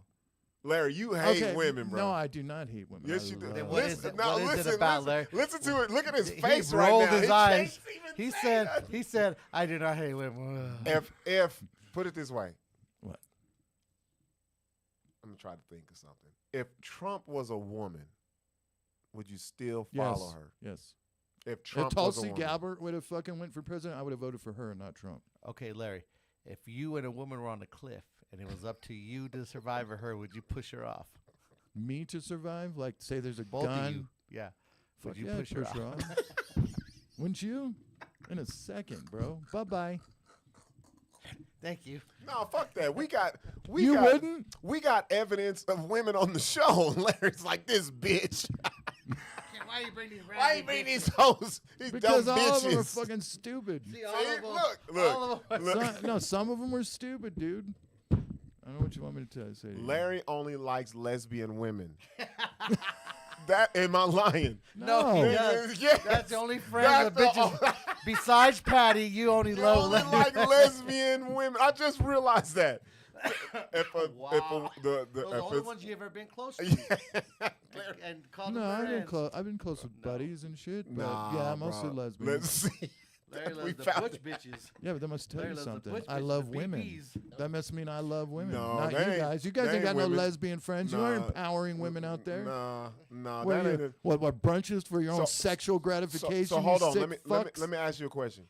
Larry, you hate
Okay,
women, bro.
No, I do not hate women.
Yes,
I
you do.
love
Then
women.
what is it- what is it about, Larry?
Listen to it. Look at his
He
face right
rolled
now.
his
He
eyes.
can't even
He
say
said,
nothing.
"He said I do not hate women."
If put it this way,
What?
I'm gonna try to think of something. If Trump was a woman, would you still follow
Yes.
her?
Yes.
If
If
Trump was a
Tulsi
woman,
Gabbard would have fucking went for president, I would have voted for her and not Trump.
Okay, Larry, if you and a woman were on a cliff and it was up to you to survive or her, would you push her off?
Me to survive? Like, say there's a
Both
gun.
of you. Yeah.
Fuck
Would you
yeah,
push her
her
off?
off? Wouldn't you? In a second, bro. Bye-bye.
Thank you.
no, fuck that. We
You
got,
wouldn't?
We got evidence of women on the show. Larry's like this bitch.
Why you bring these?
Why you bring these hoes? These
Because
dumb
all
bitches.
of them are fucking stupid.
See,
See,
all of them.
look.
All of them.
Look.
No, some of them were stupid, dude. I don't know what you want me to say. To you.
Larry only likes lesbian women. That am I lying?
No, he
No.
does.
Yes.
That's the only friend of
That's the-
bitches. Besides Patty, you only
You
love
only like lesbian women. I just realized that.
Wow. Those are the only
if
ones you ever been close to.
it's,
And call
No,
them
I've been
friends.
close. I've been close with
No.
buddies and shit. But
nah,
yeah, mostly
bro.
lesbians.
Let's see.
Larry
We
loves the
found
butch
it.
bitches.
Yeah, but that must tell
Larry
you
loves the
something.
butch
I
bitches,
love
the
women.
BBs.
That must mean I love women.
No,
Not
they
you
ain't-
guys. You guys
they
ain't got
ain't
no
women.
lesbian friends. You aren't empowering women out there.
Nah,
What,
that
are
ain't
you,
it.
what brunches for your own
So-
sexual gratification?
So hold
you
on.
sick
Let me ask you a question.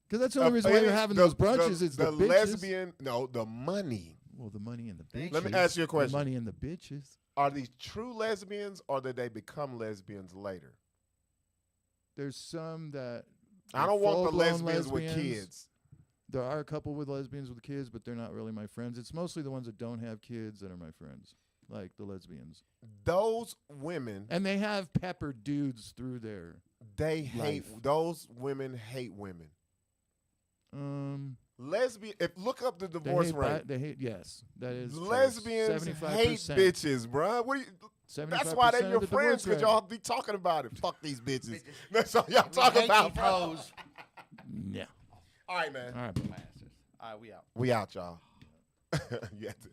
Because that's the only reason why you're having those brunches is the bitches.
lesbian. No, the money.
Well, the money and the bitches.
Let
me ask you a
The
question.
money and the bitches.
Are these true lesbians, or did they become lesbians later?
There's some that.
I don't want the
full-blown
lesbians with kids.
There are a couple with lesbians with kids, but they're not really my friends. It's mostly the ones that don't have kids that are my friends, like the lesbians.
Those women,
And they have peppered dudes through there.
they hate.
Life.
Those women hate women. Lesbian. Look up the
They
divorce
hate,
rate.
they hate. Yes, that is true.
Lesbians
75%.
hate bitches, bruh. What do you, that's why they
75%
your
of the
friends,
divorce
because
rate.
y'all be talking about it. Fuck these bitches. That's all y'all talking about, bro.
Yeah.
All right, man.
All right.
All right, we out.
We out, y'all. You have to.